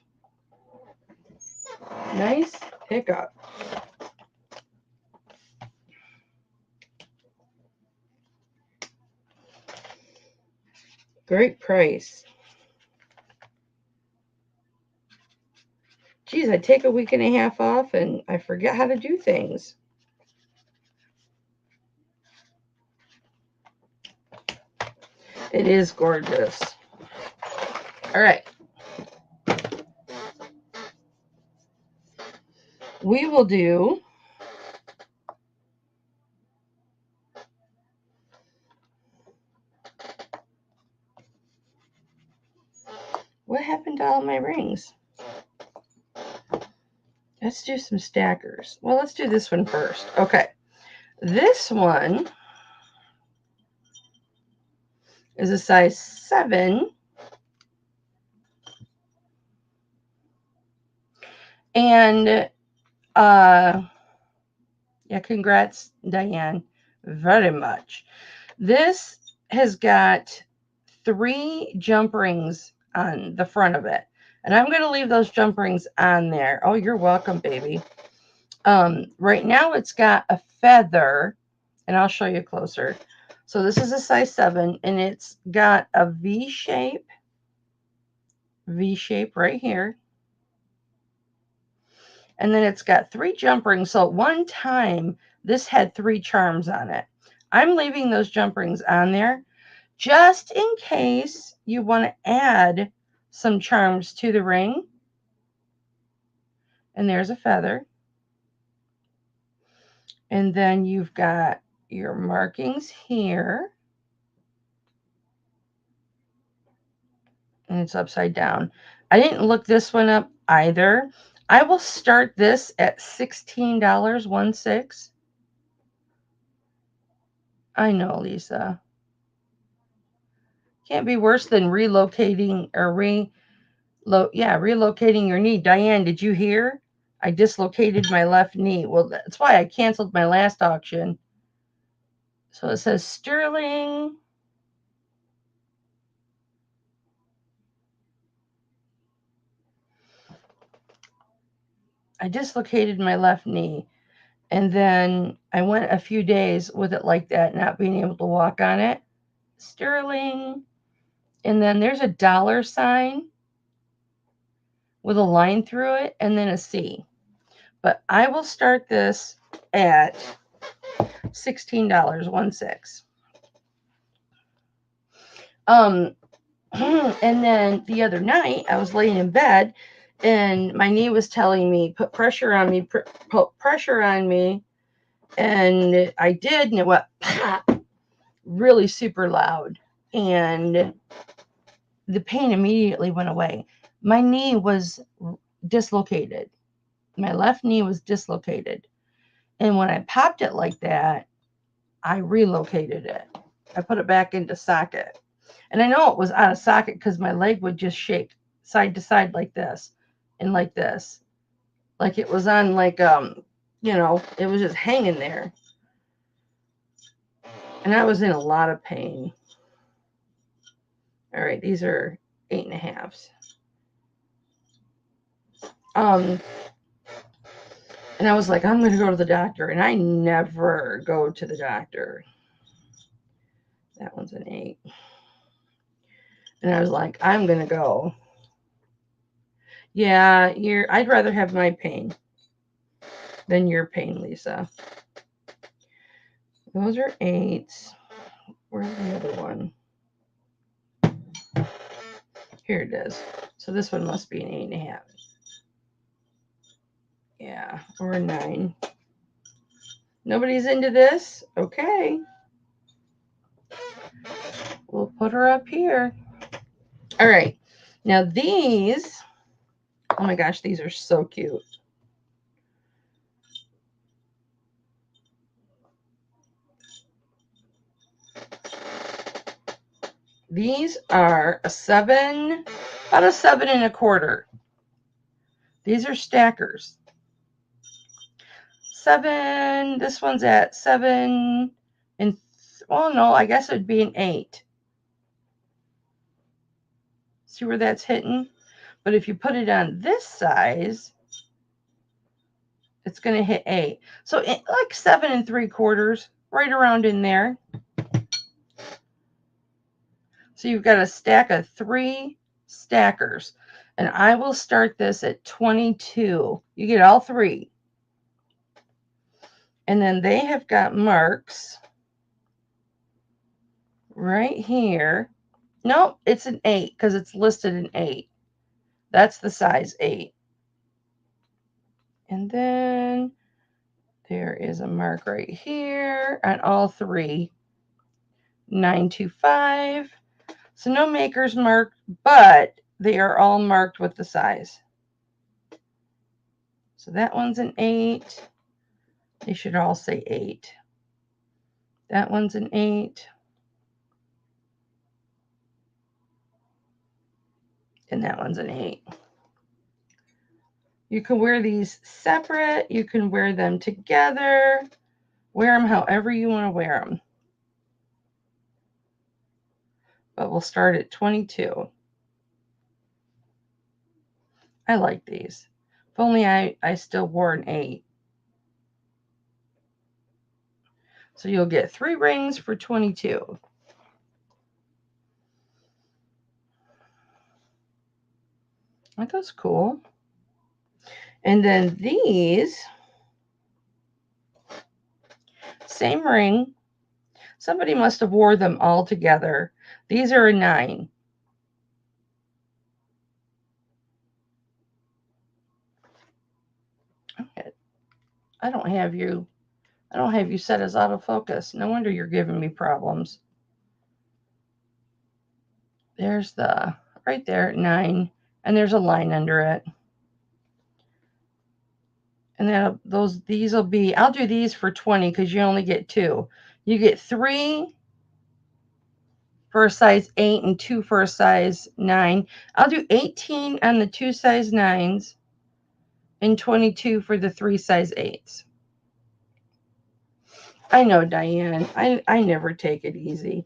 Nice pickup. Great price. Geez, I take a week and a half off and I forget how to do things. It is gorgeous. All right. We will do what happened to all my rings? Let's do some stackers. Well, let's do this one first. Okay. This one is a size 7. And yeah, congrats, Diane, very much. This has got 3 jump rings on the front of it. And I'm going to leave those jump rings on there. Oh, you're welcome, baby. Right now it's got a feather, and I'll show you closer. So this is a size 7, and it's got a V shape right here. And then it's got 3 jump rings. So at one time, this had 3 charms on it. I'm leaving those jump rings on there just in case you want to add some charms to the ring. And there's a feather. And then you've got your markings here. And it's upside down. I didn't look this one up either. I will start this at $16.16. I know, Lisa. Can't be worse than relocating or relocating your knee. Diane, did you hear? I dislocated my left knee. Well, that's why I canceled my last auction. So it says sterling. I dislocated my left knee. And then I went a few days with it like that, not being able to walk on it. Sterling. And then there's a dollar sign with a line through it and then a C. But I will start this at $16.16. And then the other night I was laying in bed and my knee was telling me, put pressure on me, put pressure on me. And I did, and it went pop, really super loud. And the pain immediately went away. My knee was dislocated. My left knee was dislocated. And when I popped it like that, I relocated it. I put it back into socket. And I know it was out of socket because my leg would just shake side to side like this and like this. Like it was on like, it was just hanging there. And I was in a lot of pain. All right, these are 8.5s. And I was like, I'm going to go to the doctor. And I never go to the doctor. That one's an 8. And I was like, I'm going to go. Yeah, I'd rather have my pain than your pain, Lisa. Those are 8s. Where's the other one? Here it is. So this one must be an 8.5. Yeah, or a 9. Nobody's into this? Okay. We'll put her up here. All right. Now these, oh my gosh, these are so cute. These are a 7, about a 7.25. These are stackers. 7, this one's at 7, and well, no, I guess it'd be an 8. See where that's hitting? But if you put it on this size, it's going to hit 8. So like 7.75, right around in there. So you've got a stack of 3 stackers. And I will start this at 22. You get all 3. And then they have got marks right here. Nope, it's an 8 because it's listed an 8. That's the size 8. And then there is a mark right here on all 3. 925. So no maker's mark, but they are all marked with the size. So that one's an 8. They should all say 8. That one's an 8. And that one's an 8. You can wear these separate. You can wear them together. Wear them however you want to wear them. But we'll start at 22. I like these. If only I still wore an 8. So you'll get 3 rings for 22. Aren't those cool? And then these, same ring. Somebody must have wore them all together. These are a 9. Okay. I don't have you set as autofocus. No wonder you're giving me problems. There's the, right there, 9. And there's a line under it. And then these will be, I'll do these for 20 because you only get 2. You get 3 for a size 8 and 2 for a size 9. I'll do 18 on the 2 size 9s and 22 for the 3 size 8s. I know, Diane. I never take it easy.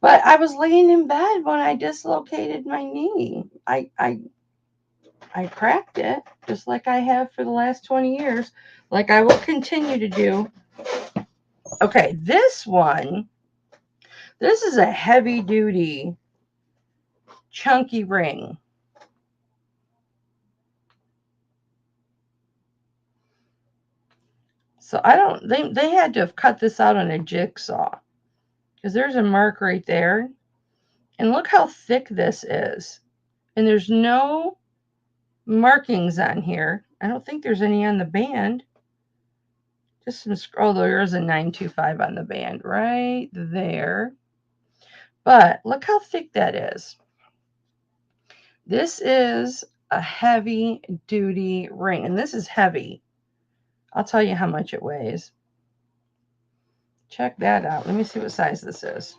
But I was laying in bed when I dislocated my knee. I cracked it just like I have for the last 20 years, like I will continue to do. Okay, this one, this is a heavy duty, chunky ring. So they had to have cut this out on a jigsaw because there's a mark right there. And look how thick this is. And there's no markings on here. I don't think there's any on the band. Just some scroll. There is a 925 on the band right there. But look how thick that is. This is a heavy duty ring. And this is heavy. I'll tell you how much it weighs. Check that out. Let me see what size this is.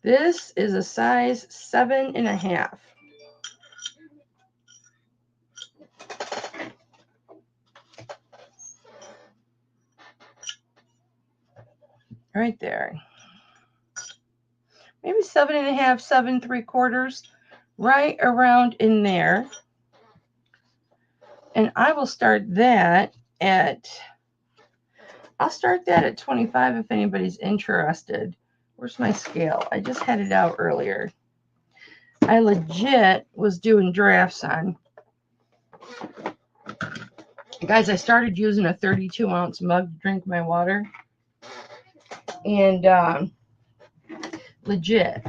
This is a size 7.5. Right there. Maybe 7.5, 7.75, right around in there. And I will start that at I'll start that at 25 if anybody's interested. Where's my scale? I just had it out earlier. I legit was doing drafts on. Guys, I started using a 32-ounce mug to drink my water. And legit,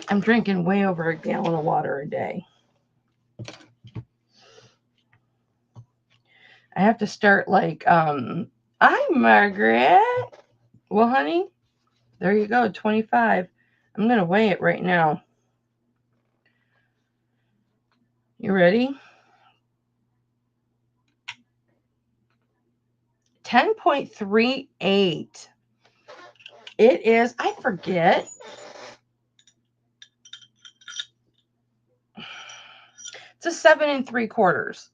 I'm drinking way over a gallon of water a day. I have to start like, I'm Margaret. Well, honey, there you go, 25. I'm going to weigh it right now. You ready? 10.38. It is, I forget. It's a 7 3/4.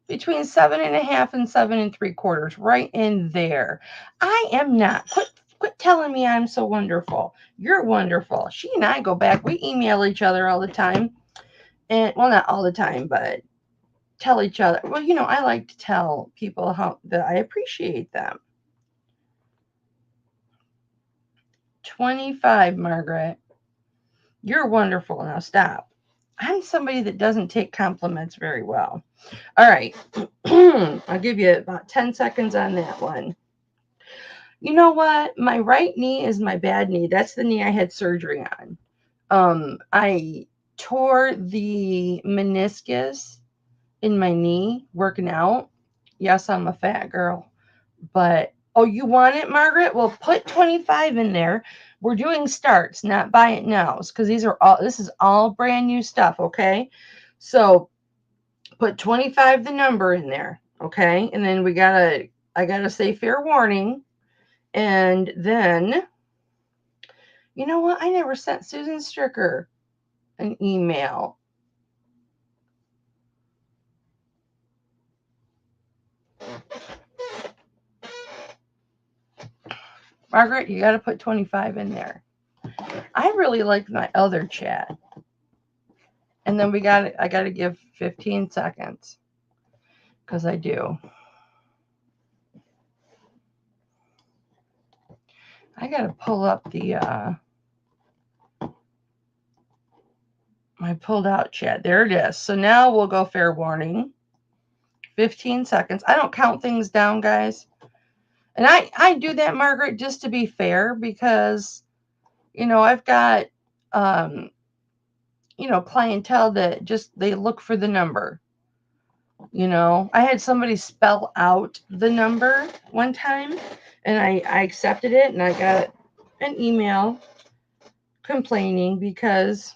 Between 7.5 and 7 3/4, right in there. I am not. Quit telling me I'm so wonderful. You're wonderful. She and I go back. We email each other all the time. And, well, not all the time, but tell each other. Well, you know, I like to tell people that I appreciate them. 25, Margaret. You're wonderful. Now stop. I'm somebody that doesn't take compliments very well. All right. I'll give you about 10 seconds on that one. You know what? My right knee is my bad knee. That's the knee I had surgery on. I tore the meniscus in my knee working out. Yes, I'm a fat girl. But, oh, you want it, Margaret? Well, put 25 in there. We're doing starts, not buy it nows, because this is all brand new stuff, okay? So put 25, the number, in there, okay? And then I gotta say fair warning. And then, you know what? I never sent Susan Stricker an email. Margaret, you got to put 25 in there. I really like my other chat. And then I got to give 15 seconds. Because I do. I got to pull up my pulled out chat. There it is. So now we'll go fair warning. 15 seconds. I don't count things down, guys. And I do that, Margaret, just to be fair, because, you know, I've got, you know, clientele that just, they look for the number. You know, I had somebody spell out the number one time, and I accepted it, and I got an email complaining because,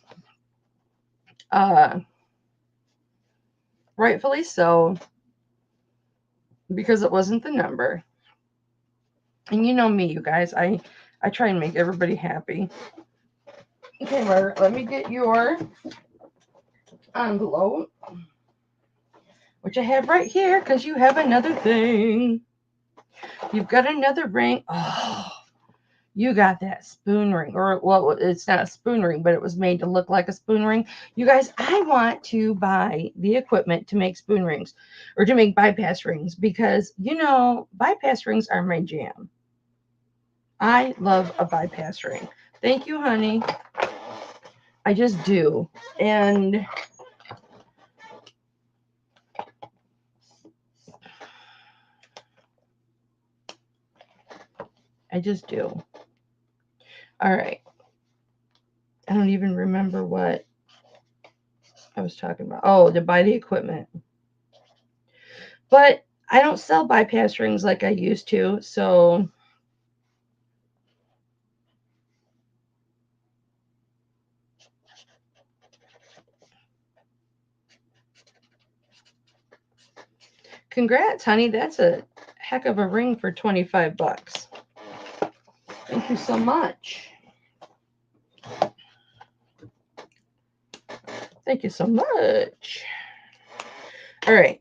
rightfully so, because it wasn't the number. And you know me, you guys, I try and make everybody happy. Okay, Margaret, let me get your envelope, which I have right here, because you have another thing. You've got another ring. Oh, you got that spoon ring. Or, well, it's not a spoon ring, but it was made to look like a spoon ring. You guys, I want to buy the equipment to make spoon rings, or to make bypass rings, because, you know, bypass rings are my jam. I love a bypass ring. Thank you, honey. I just do. And I just do. All right. I don't even remember what I was talking about. Oh, to buy the equipment. But I don't sell bypass rings like I used to, so congrats, honey. That's a heck of a ring for 25 bucks. Thank you so much. Thank you so much. All right.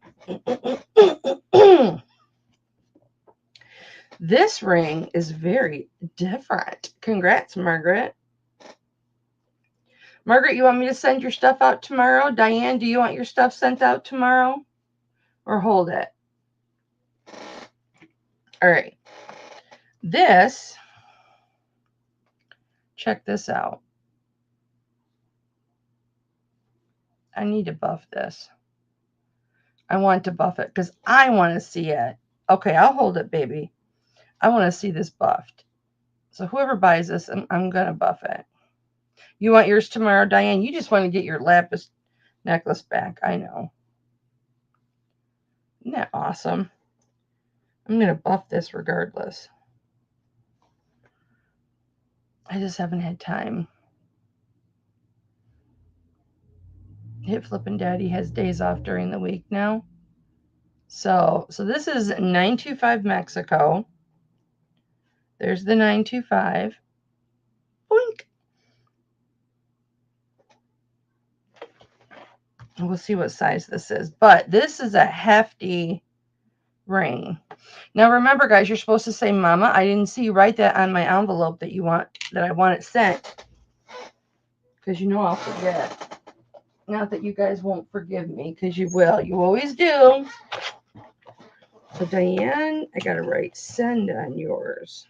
This ring is very different. Congrats, Margaret. Margaret, you want me to send your stuff out tomorrow? Diane, do you want your stuff sent out tomorrow? Or hold it? All right. This, check this out. I need to buff this. I want to buff it because I want to see it. Okay, I'll hold it, baby. I want to see this buffed. So whoever buys this, I'm going to buff it. You want yours tomorrow, Diane? You just want to get your lapis necklace back. I know. Isn't that awesome? I'm going to buff this regardless. I just haven't had time. Hipflippin Daddy has days off during the week now. So this is 925 Mexico. There's the 925. Boink. We'll see what size this is. But this is a hefty ring. Now remember, guys, you're supposed to say Mama. I didn't see you write that on my envelope that I want it sent. Because you know I'll forget. Not that you guys won't forgive me, because you will. You always do. So Diane, I gotta write send on yours.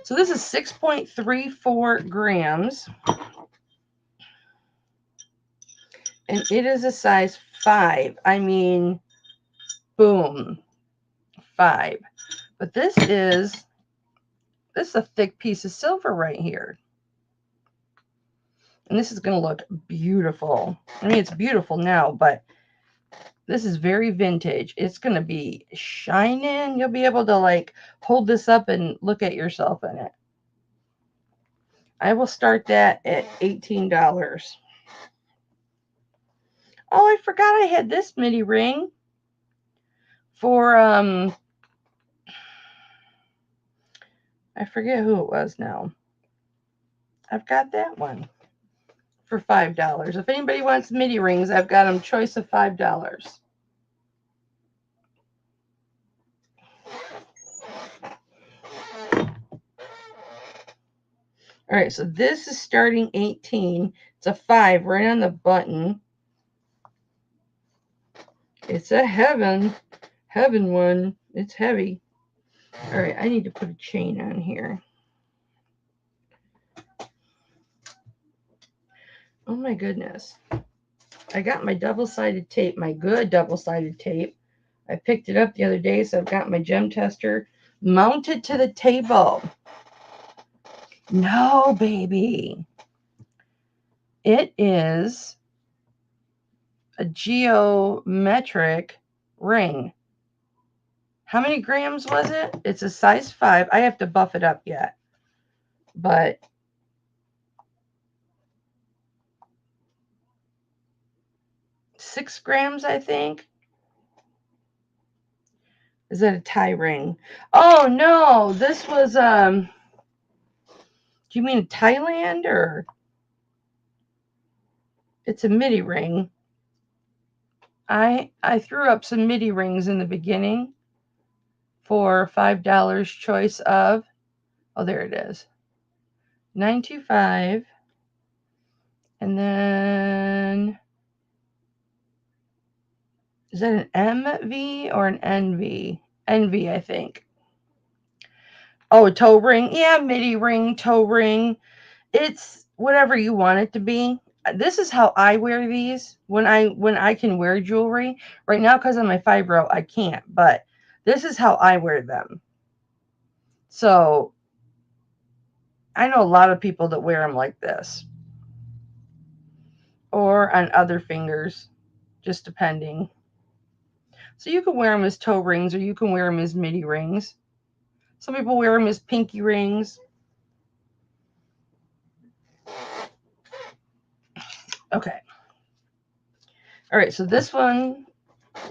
So this is 6.34 grams. And it is a size 5. I mean, boom, 5. But this is a thick piece of silver right here. And this is going to look beautiful. I mean, it's beautiful now, but this is very vintage. It's going to be shining. You'll be able to like hold this up and look at yourself in it. I will start that at $18. Oh, I forgot I had this midi ring for I forget who it was now. I've got that one for $5. If anybody wants midi rings, I've got them choice of $5. All right, so this is starting 18. It's a 5 right on the button. It's a heaven one. It's heavy. All right, I need to put a chain on here. Oh my goodness. I got my double-sided tape, my good double-sided tape. I picked it up the other day, so I've got my gem tester mounted to the table. No, baby. It is a geometric ring. How many grams was it? It's a size 5. I have to buff it up yet. But $6 grams, I think. Is that a tie ring? Oh no, this was do you mean Thailand or? It's a midi ring. I threw up some midi rings in the beginning for $5 choice of. Oh, there it is. 925. And then is that an MV or an NV? NV, I think. Oh, a toe ring. Yeah, midi ring, toe ring. It's whatever you want it to be. This is how I wear these when I can wear jewelry. Right now, because of my fibro, I can't. But this is how I wear them. So I know a lot of people that wear them like this. Or on other fingers, just depending. So you can wear them as toe rings or you can wear them as midi rings. Some people wear them as pinky rings. Okay. All right, so this one,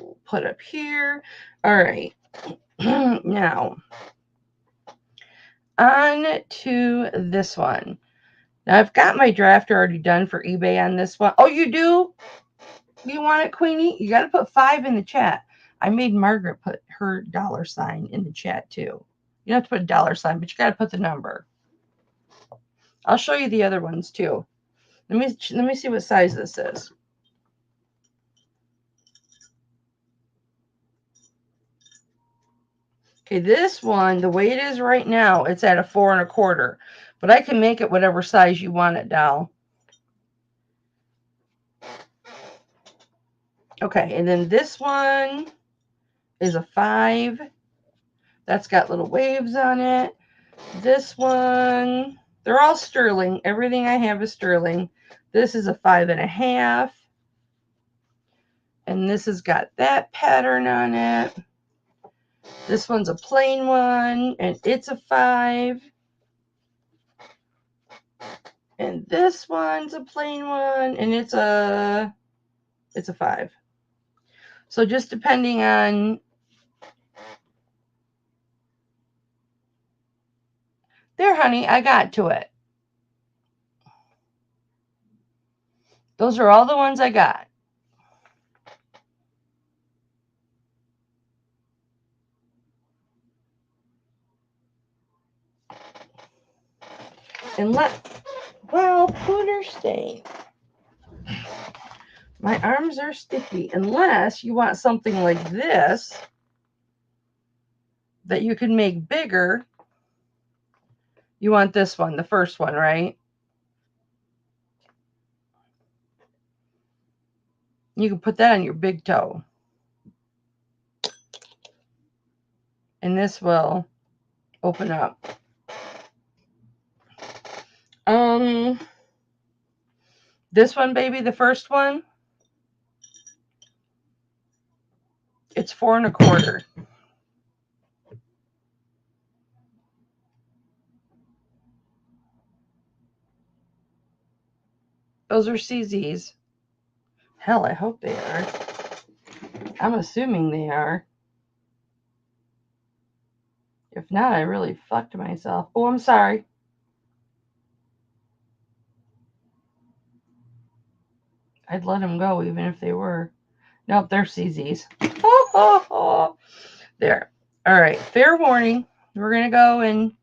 we'll put up here. All right. Now, on to this one. Now, I've got my draft already done for eBay on this one. Oh, you do? You want it, Queenie? You got to put 5 in the chat. I made Margaret put her $sign in the chat, too. You don't have to put a $sign, but you got to put the number. I'll show you the other ones, too. Let me see what size this is. Okay, this one, the way it is right now, it's at a 4 1/4. But I can make it whatever size you want it, doll. Okay, and then this one is a 5. That's got little waves on it. This one, they're all sterling. Everything I have is sterling. This is a 5 1/2. And this has got that pattern on it. This one's a plain one, and it's a 5. And this one's a plain one, and it's a 5. So just depending on, there, honey, I got to it. Those are all the ones I got. And well, pooter stain. My arms are sticky. Unless you want something like this that you can make bigger. You want this one, the first one, right? You can put that on your big toe. And this will open up. This one, baby, the first one, it's 4 1/4. Those are CZs. Hell, I hope they are. I'm assuming they are. If not, I really fucked myself. Oh, I'm sorry. I'd let them go even if they were. Nope, they're CZs. There. All right, fair warning. We're going to go in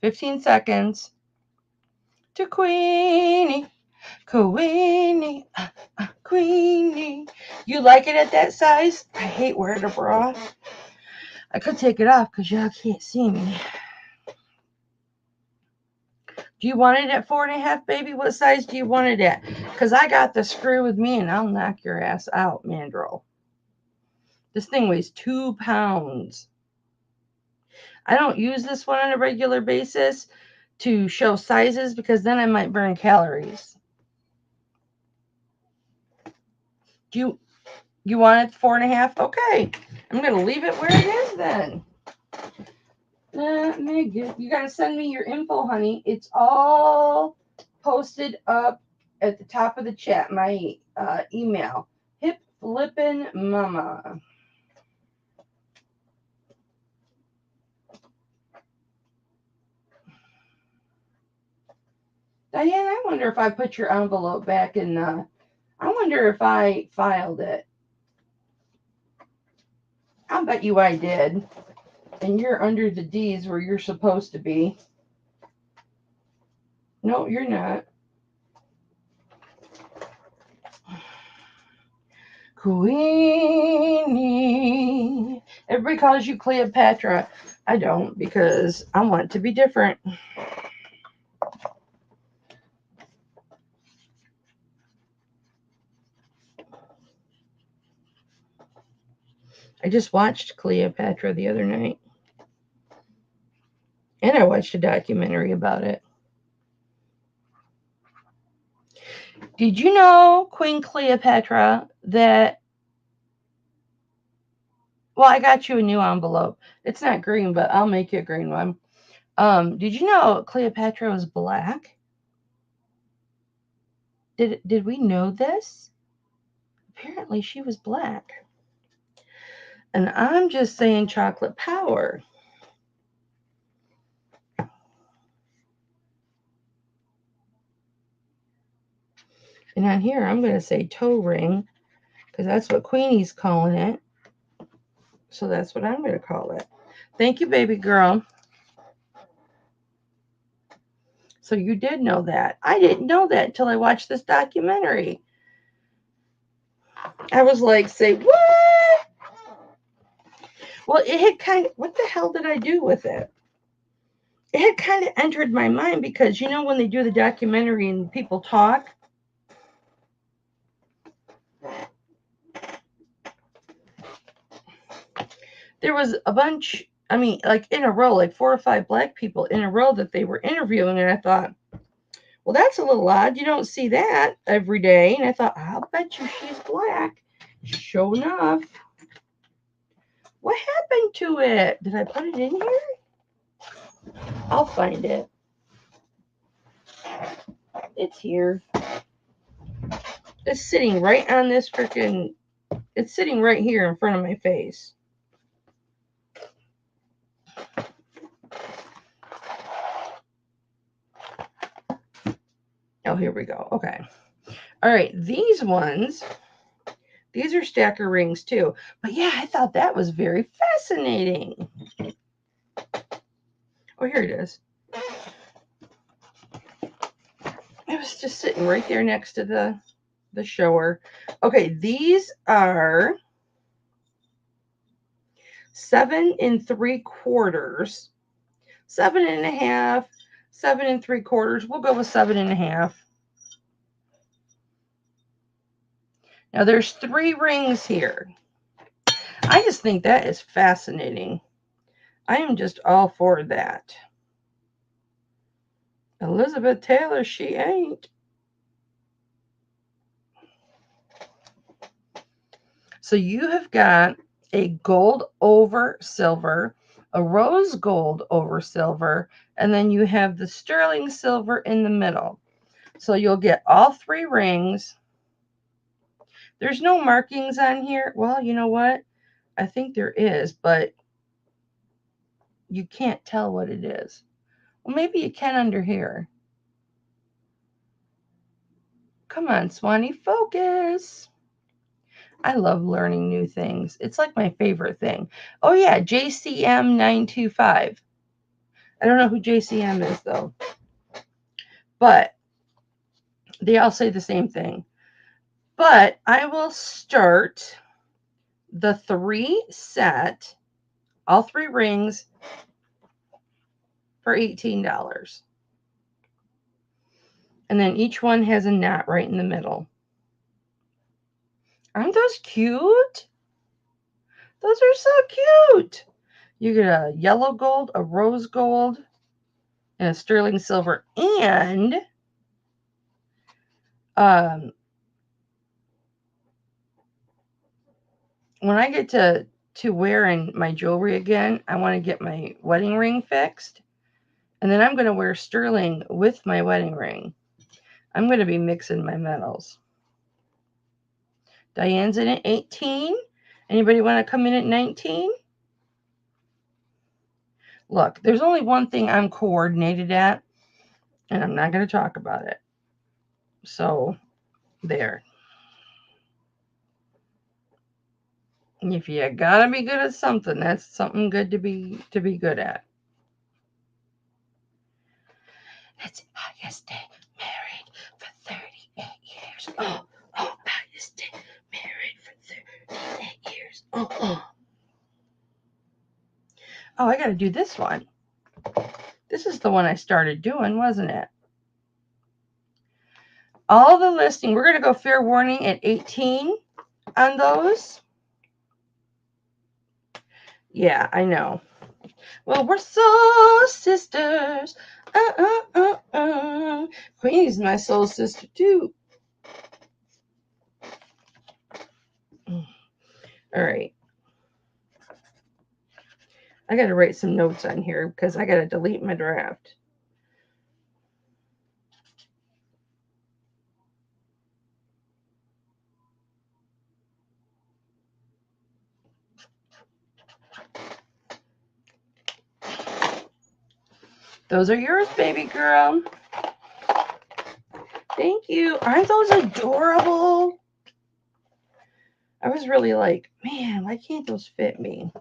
15 seconds to Queenie. Queenie. Queenie. You like it at that size? I hate wearing a bra. I could take it off because y'all can't see me. Do you want it at 4 1/2, baby? What size do you want it at? Because I got the screw with me and I'll knock your ass out, mandrel. This thing weighs 2 pounds. I don't use this one on a regular basis to show sizes because then I might burn calories. Do you want it 4 1/2? Okay. I'm going to leave it where it is then. You got to send me your info, honey. It's all posted up at the top of the chat. My email. Hipflippinmamma. Diane, I wonder if I put your envelope back in the... I wonder if I filed it. I bet you I did. And you're under the D's where you're supposed to be. No, you're not. Queenie. Everybody calls you Cleopatra. I don't, because I want to be different. I just watched Cleopatra the other night. And I watched a documentary about it. Did you know, Queen Cleopatra, that... Well, I got you a new envelope. It's not green, but I'll make you a green one. Did you know Cleopatra was black? Did we know this? Apparently she was black. And I'm just saying chocolate power. And on here, I'm going to say toe ring, because that's what Queenie's calling it. So that's what I'm going to call it. Thank you, baby girl. So you did know that. I didn't know that until I watched this documentary. I was like, say what? Well, it had kind of, what the hell did I do with it? It had kind of entered my mind because, you know, when they do the documentary and people talk, there was a bunch, I mean, like in a row, like 4 or 5 black people in a row that they were interviewing. And I thought, well, that's a little odd. You don't see that every day. And I thought, I'll bet you she's black. Sure enough. What happened to it? Did I put it in here? I'll find it. It's here. It's sitting right on this freaking, it's sitting right here in front of my face. Oh, here we go. Okay. All right. These ones, these are stacker rings too. But yeah, I thought that was very fascinating. Oh, here it is. It was just sitting right there next to the shower. Okay, these are 7 3/4, 7.5, 7 3/4. We'll go with 7.5. Now there's 3 rings here. I just think that is fascinating. I am just all for that. Elizabeth Taylor, she ain't. So you have got a gold over silver, a rose gold over silver, and then you have the sterling silver in the middle. So you'll get all 3 rings. There's no markings on here. Well, you know what? I think there is, but you can't tell what it is. Well, maybe you can under here. Come on, Swanee, focus. I love learning new things. It's like my favorite thing. Oh, yeah, JCM 925. I don't know who JCM is, though. But they all say the same thing. But I will start the 3 set, all 3 rings, for $18. And then each one has a knot right in the middle. Aren't those cute? Those are so cute. You get a yellow gold, a rose gold, and a sterling silver. And when I get to wearing my jewelry again, I want to get my wedding ring fixed. And then I'm going to wear sterling with my wedding ring. I'm going to be mixing my metals. Diane's in at 18. Anybody want to come in at 19? Look, there's only one thing I'm coordinated at, and I'm not going to talk about it. So, there. If you gotta be good at something, that's something good to be good at. That's highest day married for 38 years. Oh, highest day married for 38 years. Oh, I gotta do this one. This is the one I started doing, wasn't it? All the listing, we're gonna go fair warning at 18 on those. Yeah, I know. Well, we're soul sisters. Queenie's my soul sister too. All right. I got to write some notes on here because I got to delete my draft. Those are yours, baby girl. Thank you. Aren't those adorable? I was really like, man, why can't those fit me?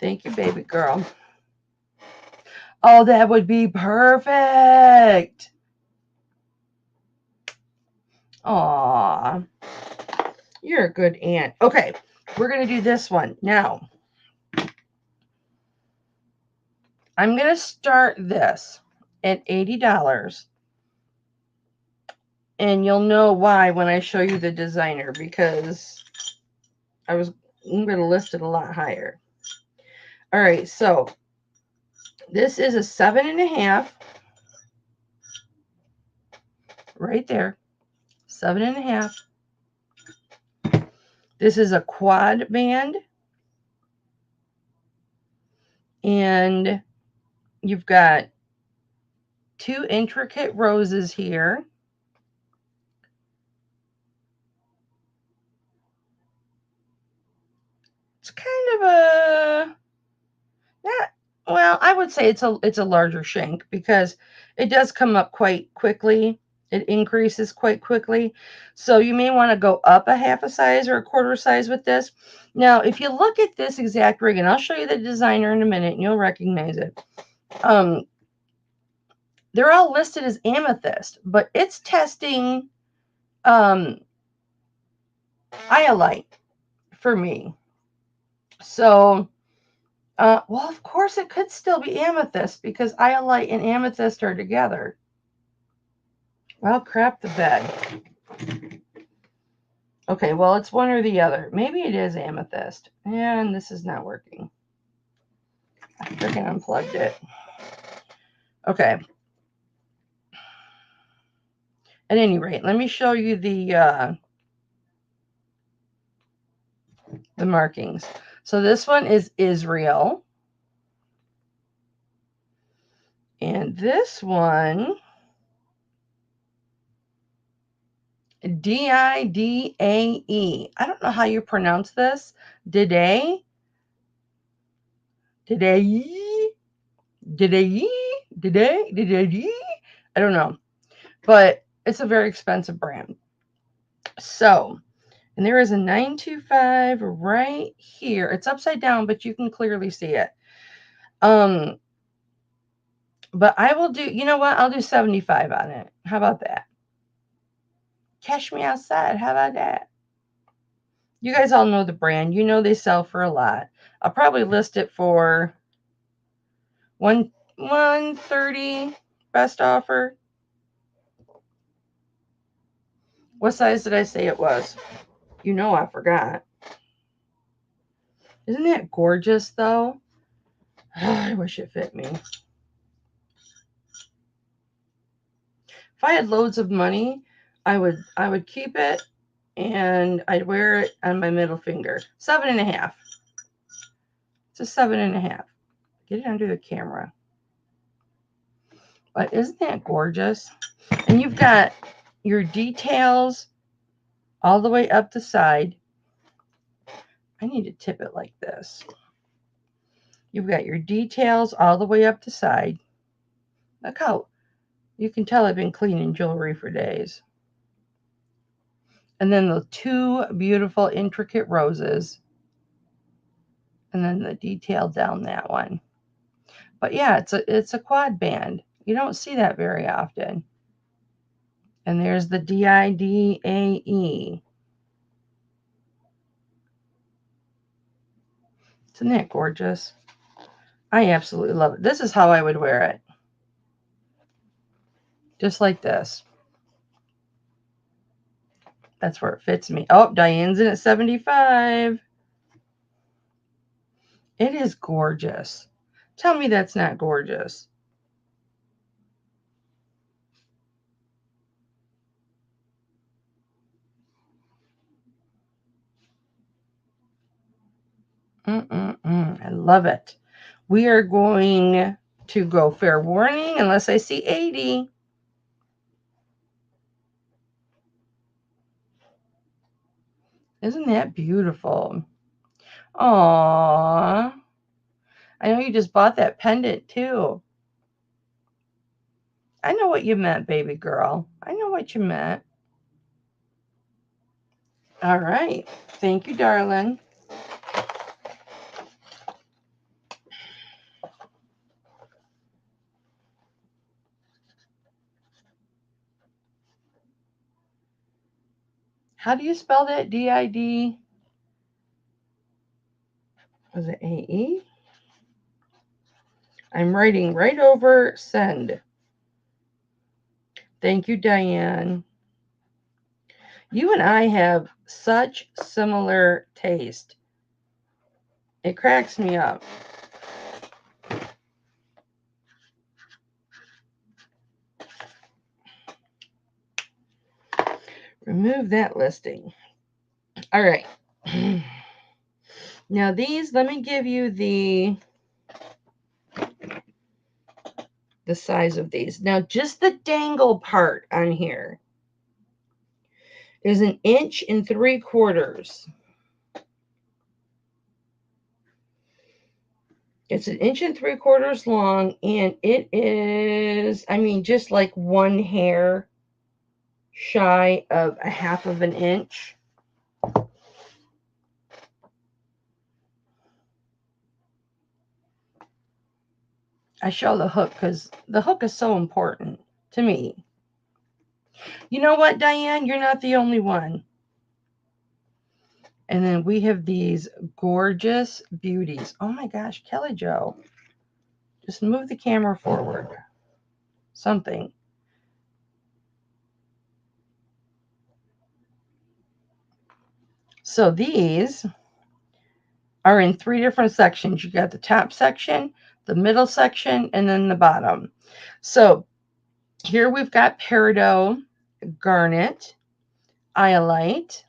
Thank you, baby girl. Oh, that would be perfect. Aw, you're a good aunt. Okay, we're going to do this one. Now, I'm going to start this at $80. And you'll know why when I show you the designer, because I'm going to list it a lot higher. All right, so this is a 7.5. Right there. 7.5. This is a quad band. And you've got 2 intricate roses here. It's kind of a, not, well, I would say it's a larger shank because it does come up quite quickly. It increases quite quickly. So you may want to go up a half a size or a quarter size with this. Now, if you look at this exact ring, and I'll show you the designer in a minute and you'll recognize it. They're all listed as amethyst, but it's testing iolite for me. So, well, of course it could still be amethyst because iolite and amethyst are together. Well, crap the bed. Okay, well, it's one or the other. Maybe it is amethyst. And this is not working. I freaking unplugged it. Okay. At any rate, let me show you the markings. So this one is Israel. And this one, Didae. I don't know how you pronounce this. Didae. Didae. Didae. Didae. Didae. I don't know. But it's a very expensive brand. So, and there is a 925 right here. It's upside down, but you can clearly see it. But I will do, you know what? I'll do 75 on it. How about that? Cash me outside. How about that? You guys all know the brand. You know they sell for a lot. I'll probably list it for 130 best offer. What size did I say it was? You know I forgot. Isn't that gorgeous though? I wish it fit me. If I had loads of money, I would keep it and I'd wear it on my middle finger. 7.5. It's a 7.5. Get it under the camera. But isn't that gorgeous? And you've got your details all the way up the side. I need to tip it like this. You've got your details all the way up the side. Look how you can tell I've been cleaning jewelry for days. And then the 2 beautiful intricate roses. And then the detail down that one. But yeah, it's a quad band. You don't see that very often. And there's the Didae. Isn't that gorgeous? I absolutely love it. This is how I would wear it. Just like this. That's where it fits me. Oh, Diane's in at 75. It is gorgeous. Tell me that's not gorgeous. I love it. We are going to go fair warning unless I see 80. Isn't that beautiful? Aww. I know you just bought that pendant too. I know what you meant, baby girl. I know what you meant. All right. Thank you, darling. How do you spell that? D-I-D? Was it A-E? I'm writing right over send. Thank you, Diane. You and I have such similar taste. It cracks me up. Remove that listing. All right. Now these, let me give you the size of these. Now just the dangle part on here is 1 3/4 inches. It's 1 3/4 inches long, and it is, I mean, just like one hair shy of 1/2 of an inch. I show the hook because the hook is so important to me. You know what, Diane? You're not the only one. And then we have these gorgeous beauties. Oh my gosh, Kelly Jo. Just move the camera forward. Something. So these are in 3 different sections. You got the top section, the middle section, and then the bottom. So here we've got peridot, garnet, iolite.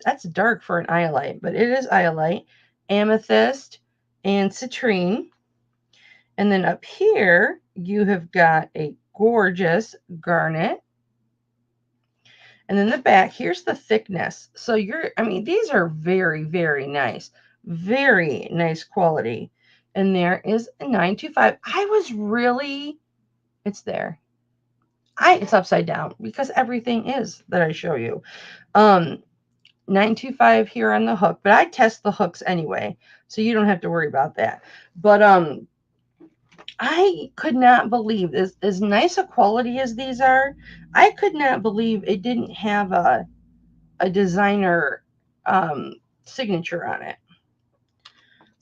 That's dark for an iolite, but it is iolite, amethyst, and citrine. And then up here, you have got a gorgeous garnet. And then the back, here's the thickness. So these are very, very nice. Very nice quality. And there is a 925. It's there. It's upside down because everything is that I show you. 925 here on the hook, but I test the hooks anyway, so you don't have to worry about that. But I could not believe, as nice a quality as these are, I could not believe it didn't have a designer signature on it.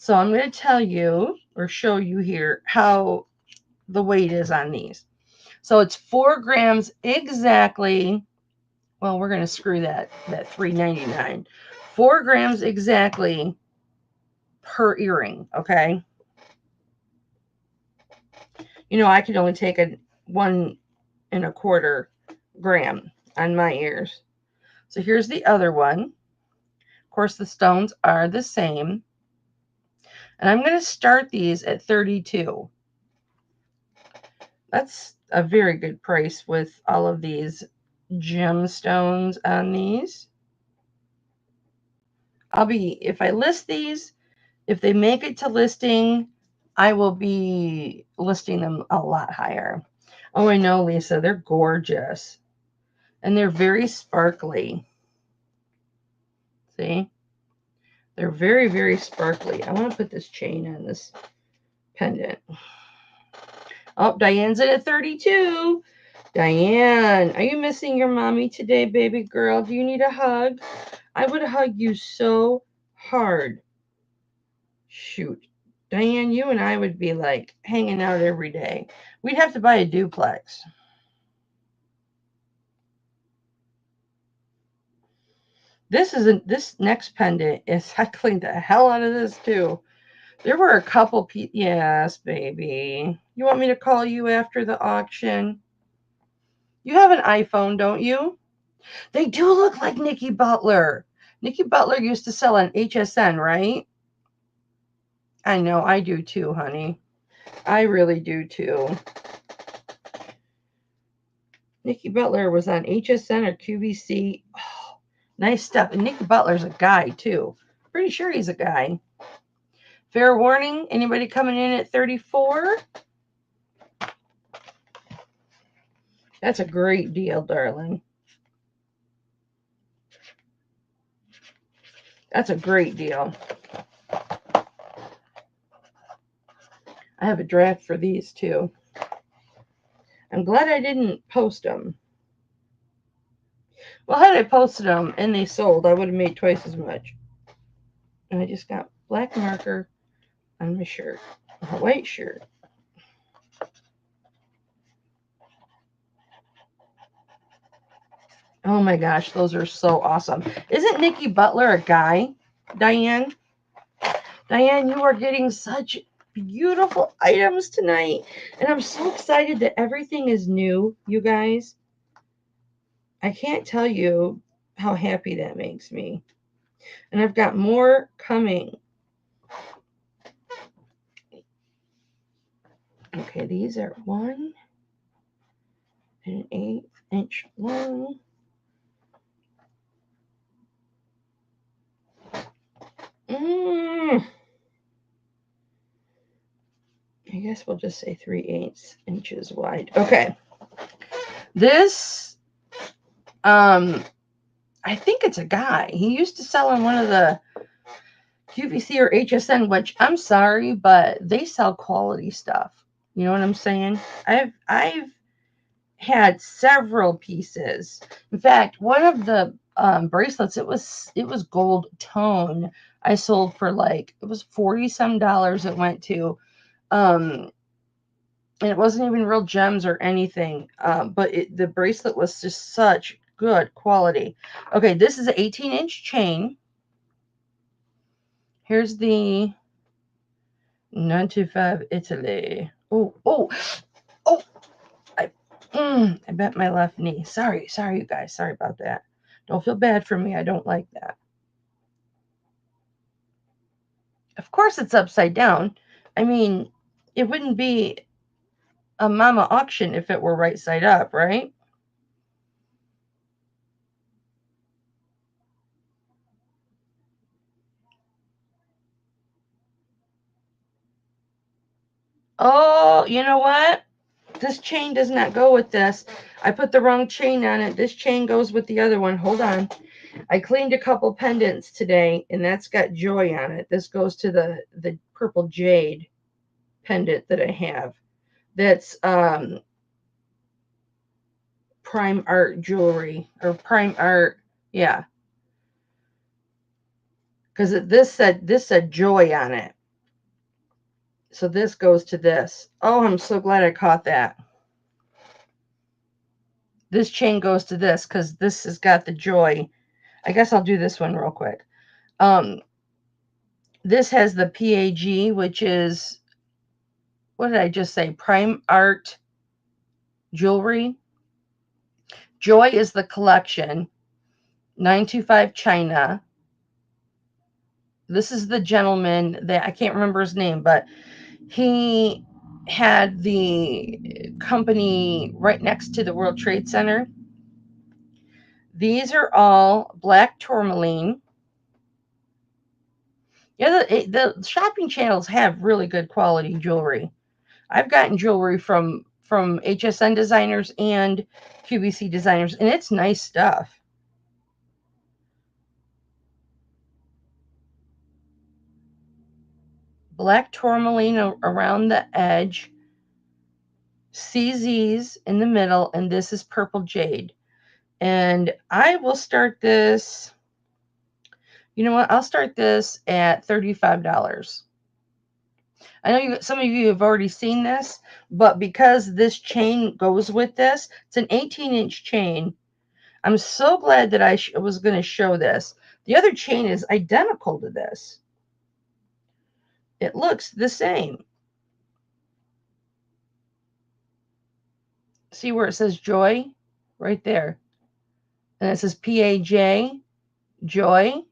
So I'm going to tell you or show you here how the weight is on these. So it's 4 grams exactly. Well, we're going to screw that $3.99. 4 grams exactly per earring, okay? You know, I could only take 1 1/4 gram on my ears. So here's the other one. Of course, the stones are the same. And I'm going to start these at 32. That's a very good price with all of these gemstones on these. If I list these, if they make it to listing, I will be listing them a lot higher. Oh, I know, Lisa, they're gorgeous. And they're very sparkly. See? They're very, very sparkly. I want to put this chain on this pendant. Oh, Diane's in at 32. Diane, are you missing your mommy today, baby girl? Do you need a hug? I would hug you so hard. Shoot. Diane, you and I would be like hanging out every day. We'd have to buy a duplex. This next pendant is, I cleaned the hell out of this too. There were a couple people. Yes, baby. You want me to call you after the auction? You have an iPhone, don't you? They do look like Nikki Butler. Nikki Butler used to sell on HSN, right? I know, I do too, honey. I really do too. Nikki Butler was on HSN or QVC. Oh, nice stuff. And Nikki Butler's a guy too. Pretty sure he's a guy. Fair warning, anybody coming in at 34? That's a great deal, darling. That's a great deal. I have a draft for these too. I'm glad I didn't post them. Well, had I posted them and they sold, I would have made twice as much. And I just got black marker on my shirt, a white shirt. Oh my gosh, those are so awesome. Isn't Nikki Butler a guy, Diane? Diane, you are getting such beautiful items tonight. And I'm so excited that everything is new, you guys. I can't tell you how happy that makes me. And I've got more coming. Okay, these are 1 1/8 inch long. I guess we'll just say 3/8 inches wide. Okay. This, I think it's a guy. He used to sell on one of the QVC or HSN, which I'm sorry, but they sell quality stuff. You know what I'm saying? I've had several pieces. In fact, one of the bracelets, it was gold tone. I sold for like, it was $40 some it went to. And it wasn't even real gems or anything. But the bracelet was just such good quality. Okay, this is an 18-inch chain. Here's the 925 Italy. Oh, I bent my left knee. Sorry, you guys. Sorry about that. Don't feel bad for me. I don't like that. Of course it's upside down. I mean, it wouldn't be a mama auction if it were right side up, right? Oh, you know what? This chain does not go with this. I put the wrong chain on it. This chain goes with the other one. Hold on. I cleaned a couple pendants today, and that's got joy on it. This goes to the purple jade pendant that I have. That's Prime Art jewelry, or Prime Art, yeah. Because this said joy on it. So this goes to this. Oh, I'm so glad I caught that. This chain goes to this because this has got the joy. I guess I'll do this one real quick. This has the PAG, which is, what did I just say? Prime Art jewelry. Joy is the collection. 925 China. This is the gentleman that I can't remember his name, but he had the company right next to the World Trade Center. These are all black tourmaline. Yeah, the shopping channels have really good quality jewelry. I've gotten jewelry from HSN designers and QVC designers, and it's nice stuff. Black tourmaline around the edge, CZ's in the middle, and this is purple jade. And I will start this, you know what? I'll start this at $35. I know some of you have already seen this, but because this chain goes with this, it's an 18-inch chain. I'm so glad that I was going to show this. The other chain is identical to this. It looks the same. See where it says joy? Right there. And it says PAJ, joy,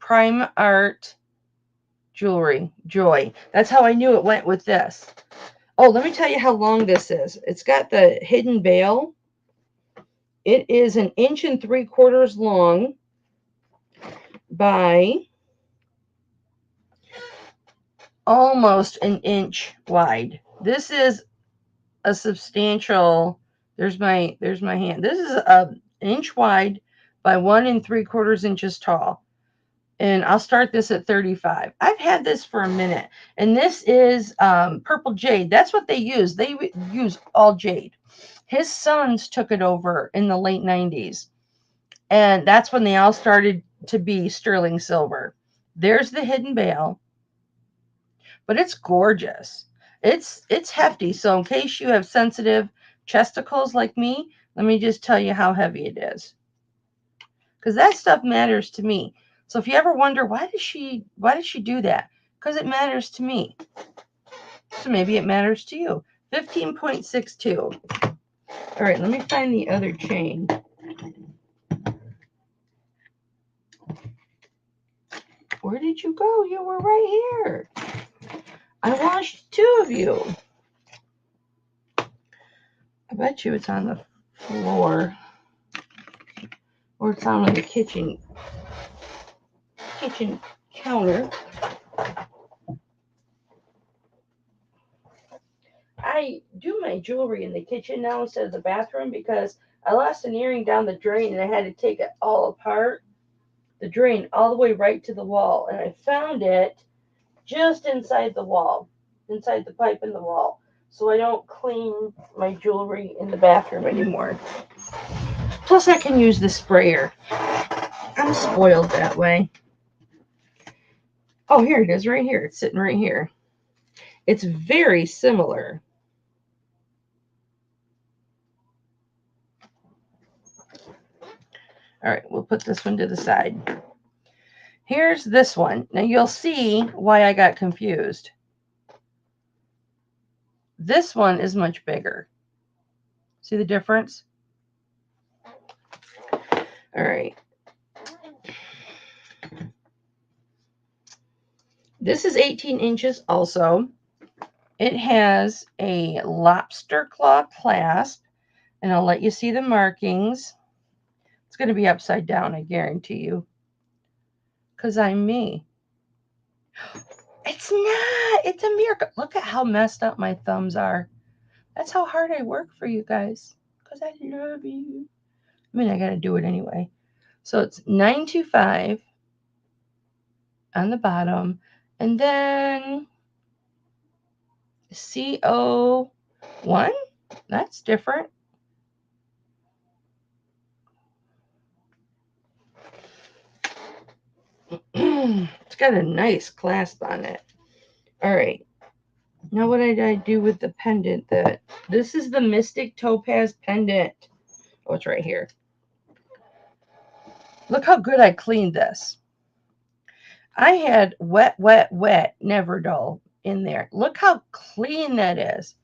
Prime Art jewelry, joy. That's how I knew it went with this. Oh, let me tell you how long this is. It's got the hidden veil. It is 1 3/4 inches long by almost 1 inch wide. This is a substantial, there's my hand. This is an inch wide by 1 3/4 inches tall. And I'll start this at 35. I've had this for a minute. And this is purple jade. That's what they use. They use all jade. His sons took it over in the late 90s. And that's when they all started to be sterling silver. There's the hidden bail, but it's gorgeous. It's hefty. So in case you have sensitive chesticles like me, let me just tell you how heavy it is. Because that stuff matters to me. So if you ever wonder why did she do that? Because it matters to me. So maybe it matters to you. 15.62. All right, let me find the other chain. Where did you go? You were right here. I washed two of you. I bet you it's on the floor. Or it's on the kitchen counter. I do my jewelry in the kitchen now instead of the bathroom because I lost an earring down the drain and I had to take it all apart, the drain all the way right to the wall. And I found it just inside the wall, inside the pipe in the wall. So I don't clean my jewelry in the bathroom anymore. Plus I can use the sprayer. I'm spoiled that way. Oh, here it is right here. It's sitting right here. It's very similar. All right, we'll put this one to the side. Here's this one. Now you'll see why I got confused. This one is much bigger. See the difference? All right. This is 18 inches also. It has a lobster claw clasp, and I'll let you see the markings. It's going to be upside down, I guarantee you, because I'm me. It's not. It's a miracle. Look at how messed up my thumbs are. That's how hard I work for you guys, because I love you. I mean, I got to do it anyway. So it's 925 on the bottom, and then CO1. That's different. It's got a nice clasp on it. All right. Now what did I do with the pendant? This is the Mystic Topaz pendant. Oh, it's right here. Look how good I cleaned this. I had wet, never dull in there. Look how clean that is.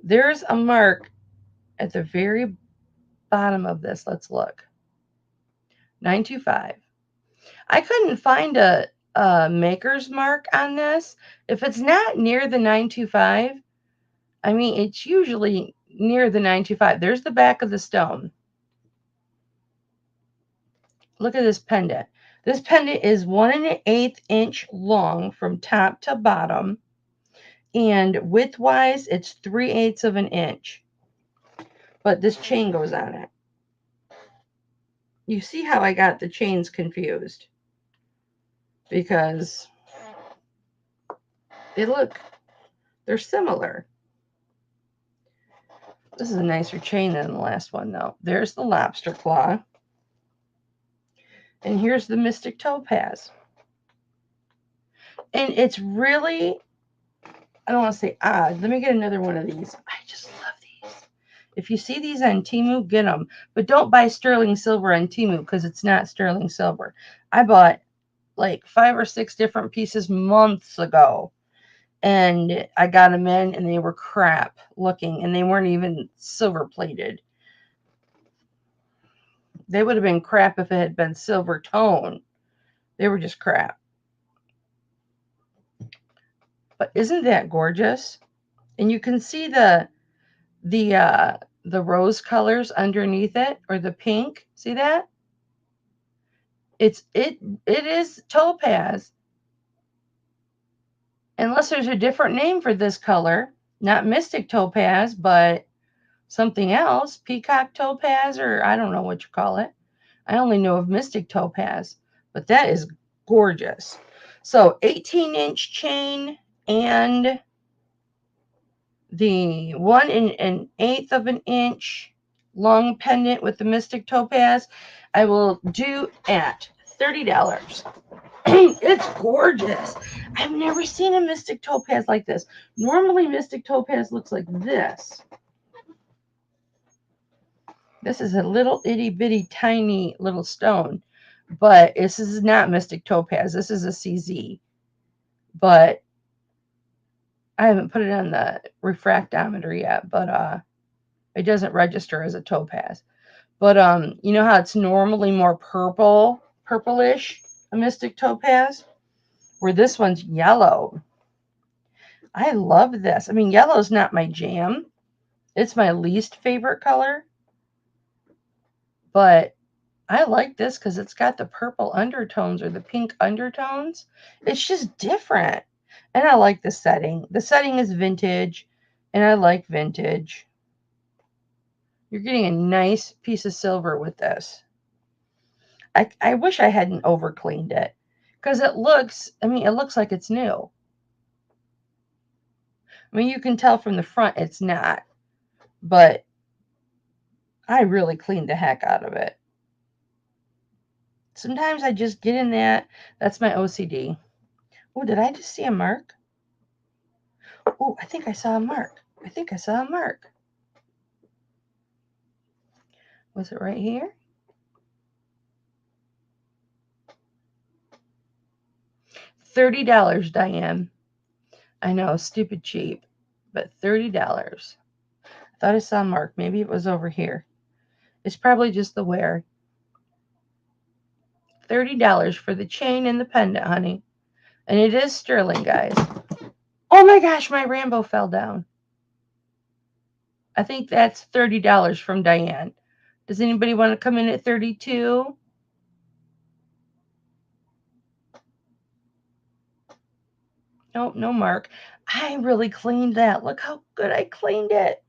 There's a mark at the very bottom of this. Let's look. 925. I couldn't find a maker's mark on this. If it's not near the 925, I mean, it's usually near the 925. There's the back of the stone. Look at this pendant. This pendant is 1 1/8 inch long from top to bottom, and width-wise, it's 3/8 of an inch. But this chain goes on it. You see how I got the chains confused? Because they're similar. This is a nicer chain than the last one, though. There's the lobster claw. And here's the Mystic Topaz. And it's really, I don't want to say odd. Let me get another one of these. I just love these. If you see these on Temu, get them. But don't buy sterling silver on Temu because it's not sterling silver. I bought like 5 or 6 different pieces months ago. And I got them in and they were crap looking. And they weren't even silver plated. They would have been crap if it had been silver tone. They were just crap. But isn't that gorgeous? And you can see the rose colors underneath it, or the pink. See that? It is topaz. Unless there's a different name for this color, not Mystic Topaz, but something else, peacock topaz, or I don't know what you call it. I only know of Mystic Topaz, but that is gorgeous. So 18-inch chain and the 1 1/8 of an inch long pendant with the Mystic Topaz, I will do at $30. It's gorgeous. I've never seen a Mystic Topaz like this. Normally, Mystic Topaz looks like this. This is a little itty bitty tiny little stone, but this is not Mystic Topaz. This is a CZ, but I haven't put it on the refractometer yet, but it doesn't register as a topaz. But you know how it's normally more purplish, a Mystic Topaz, where this one's yellow. I love this. I mean, yellow's not my jam. It's my least favorite color, but I like this because it's got the purple undertones or the pink undertones. It's just different. And I like the setting. The setting is vintage, and I like vintage. You're getting a nice piece of silver with this. I wish I hadn't over cleaned it because it looks like it's new. I mean, you can tell from the front it's not, but I really cleaned the heck out of it. Sometimes I just get in that. That's my OCD. Oh, did I just see a mark? Oh, I think I saw a mark. Was it right here? $30, Diane. I know, stupid cheap, but $30. I thought I saw a mark. Maybe it was over here. It's probably just the wear. $30 for the chain and the pendant, honey. And it is sterling, guys. Oh my gosh, my Rambo fell down. I think that's $30 from Diane. Does anybody want to come in at 32? Nope, no mark. I really cleaned that. Look how good I cleaned it.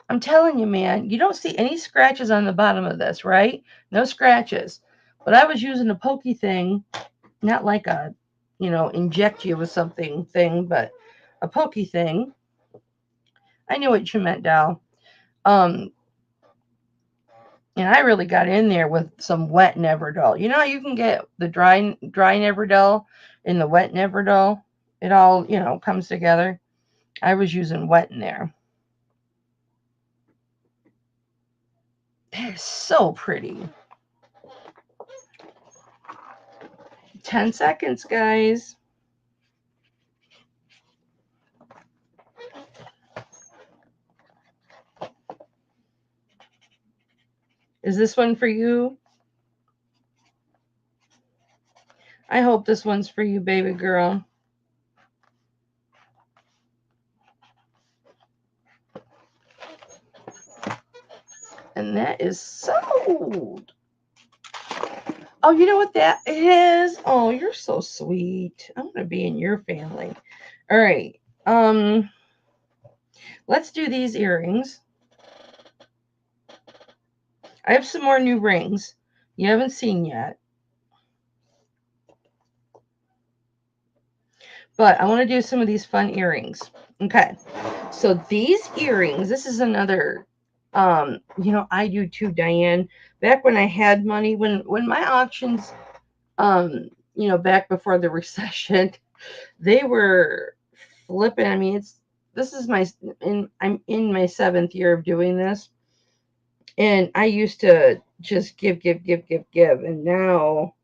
I'm telling you, man, you don't see any scratches on the bottom of this, right? No scratches. But I was using a pokey thing, not like a, inject you with something thing, but a pokey thing. I knew what you meant, doll. And I really got in there with some wet Neverdull. You know how you can get the dry Neverdull and the wet Neverdull? It all, comes together. I was using wet in there. They're so pretty. 10 seconds, guys. Is this one for you? I hope this one's for you, baby girl. And that is sold. Oh, you know what that is? Oh, you're so sweet. I'm going to be in your family. All right. Let's do these earrings. I have some more new rings you haven't seen yet. But I want to do some of these fun earrings. Okay. So these earrings, this is another, I do too, Diane. Back when I had money, when my auctions, back before the recession, they were flipping. I mean, I'm in my 7th year of doing this. And I used to just give. And now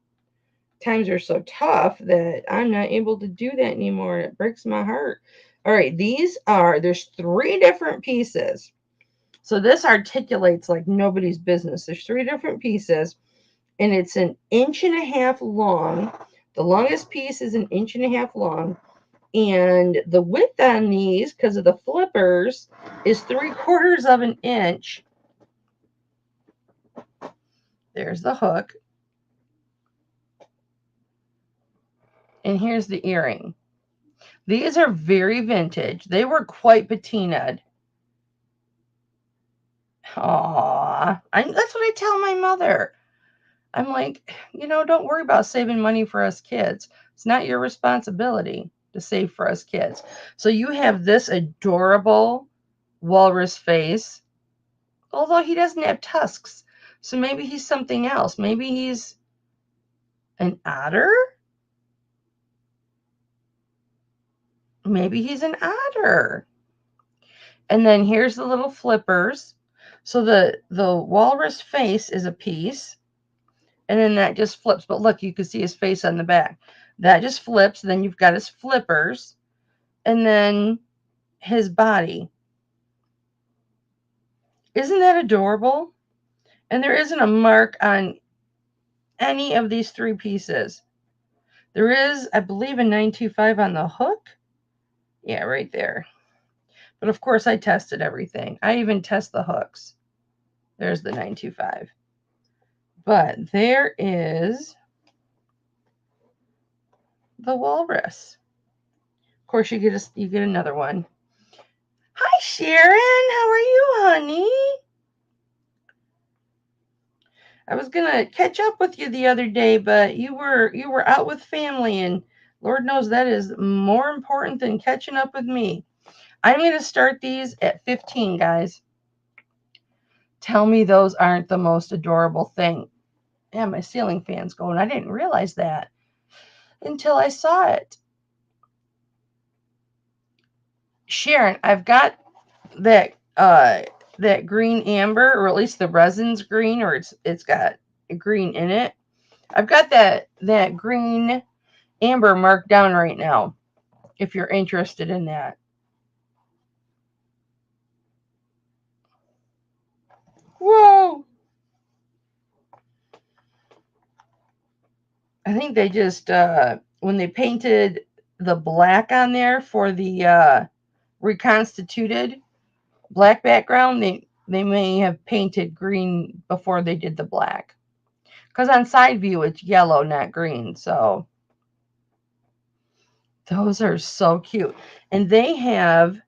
times are so tough that I'm not able to do that anymore. It breaks my heart. All right, there's 3 different pieces. So this articulates like nobody's business. There's 3 different pieces, and it's 1.5 inches long. The longest piece is 1.5 inches long. And the width on these, because of the flippers, is 3/4 of an inch. There's the hook. And here's the earring. These are very vintage. They were quite patinaed. Aww. That's what I tell my mother. I'm like, don't worry about saving money for us kids. It's not your responsibility to save for us kids. So you have this adorable walrus face. Although he doesn't have tusks. So maybe he's something else. Maybe he's an otter? Maybe he's an otter. And then here's the little flippers. So the walrus face is a piece. And then that just flips. But look, you can see his face on the back. That just flips. Then you've got his flippers. And then his body. Isn't that adorable? And there isn't a mark on any of these three pieces. There is, I believe, a 925 on the hook. Yeah, right there. But of course, I tested everything. I even test the hooks. There's the 925. But there is the walrus. Of course, you get another one. Hi, Sharon. How are you, honey? I was gonna catch up with you the other day, but you were out with family, and Lord knows that is more important than catching up with me. I'm gonna start these at 15, guys. Tell me those aren't the most adorable thing. Yeah, my ceiling fan's going. I didn't realize that until I saw it. Sharon, I've got that that green amber, or at least the resin's green, or it's got green in it. I've got that green amber marked down right now, if you're interested in that. Whoa! I think they just when they painted the black on there for the reconstituted black background, they may have painted green before they did the black. Because on side view, it's yellow, not green. So those are so cute. And they have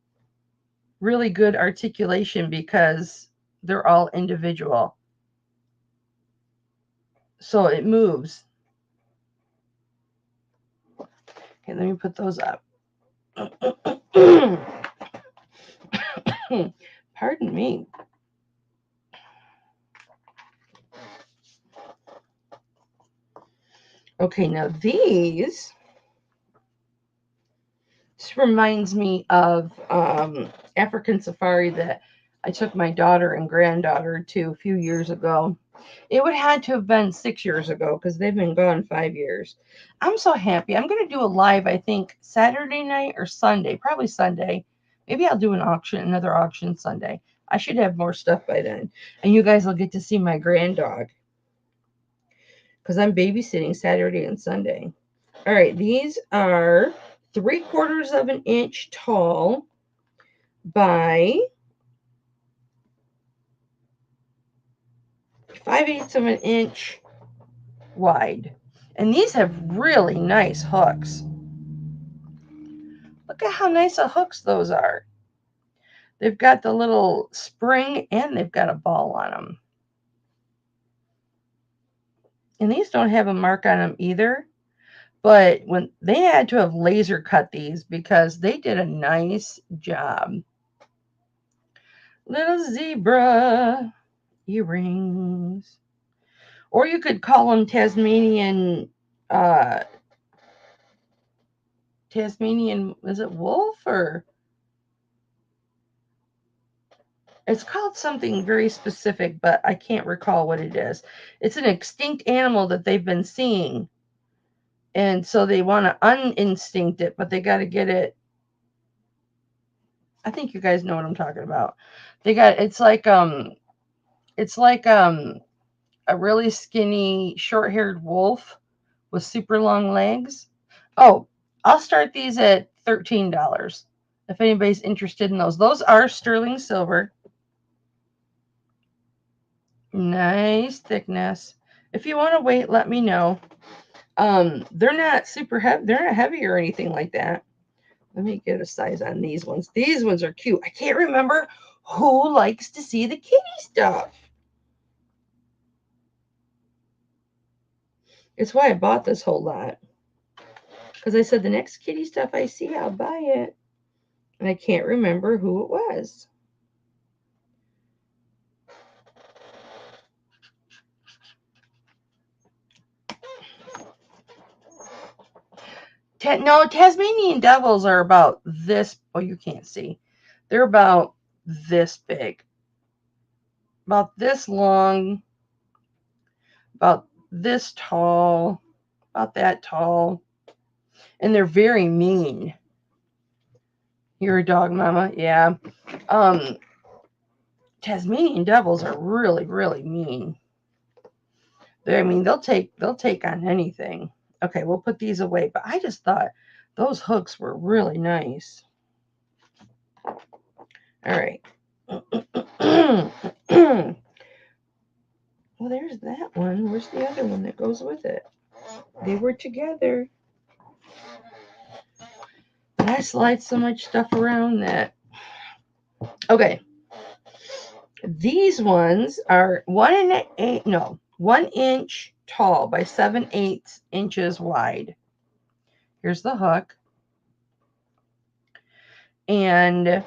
really good articulation because they're all individual. So it moves. Okay, let me put those up. Pardon me. Okay, now this reminds me of African safari that I took my daughter and granddaughter to a few years ago. It would have had to have been 6 years ago because they've been gone 5 years. I'm so happy. I'm going to do a live, I think, Saturday night or Sunday, probably Sunday. Maybe I'll do another auction Sunday. I should have more stuff by then. And you guys will get to see my granddog because I'm babysitting Saturday and Sunday. All right, these are 3/4 of an inch tall by 5/8 of an inch wide. And these have really nice hooks. Look at how nice of hooks those are. They've got the little spring and they've got a ball on them. And these don't have a mark on them either. But when they had to have laser cut these because they did a nice job. Little zebra earrings. Or you could call them Tasmanian, is it wolf or? It's called something very specific, but I can't recall what it is. It's an extinct animal that they've been seeing. And so they want to uninstinct it, but they got to get it. I think you guys know what I'm talking about. It's like a really skinny short-haired wolf with super long legs. Oh, I'll start these at $13 if anybody's interested in those. Those are sterling silver. Nice thickness. If you want to wait, let me know. They're not super heavy. They're not heavy or anything like that. Let me get a size on these ones. These ones are cute. I can't remember who likes to see the kitty stuff. It's why I bought this whole lot. Because I said the next kitty stuff I see, I'll buy it. And I can't remember who it was. No, Tasmanian devils are about this. Oh, you can't see. They're about this big. About this long. About this tall. About that tall. And they're very mean. You're a dog, Mama? Yeah. Tasmanian devils are really, really mean. They'll take on anything. Okay, we'll put these away. But I just thought those hooks were really nice. All right. Well, there's that one. Where's the other one that goes with it? They were together. But I slide so much stuff around that. Okay. These ones are 1 inch tall by 7/8 inches wide. Here's the hook. And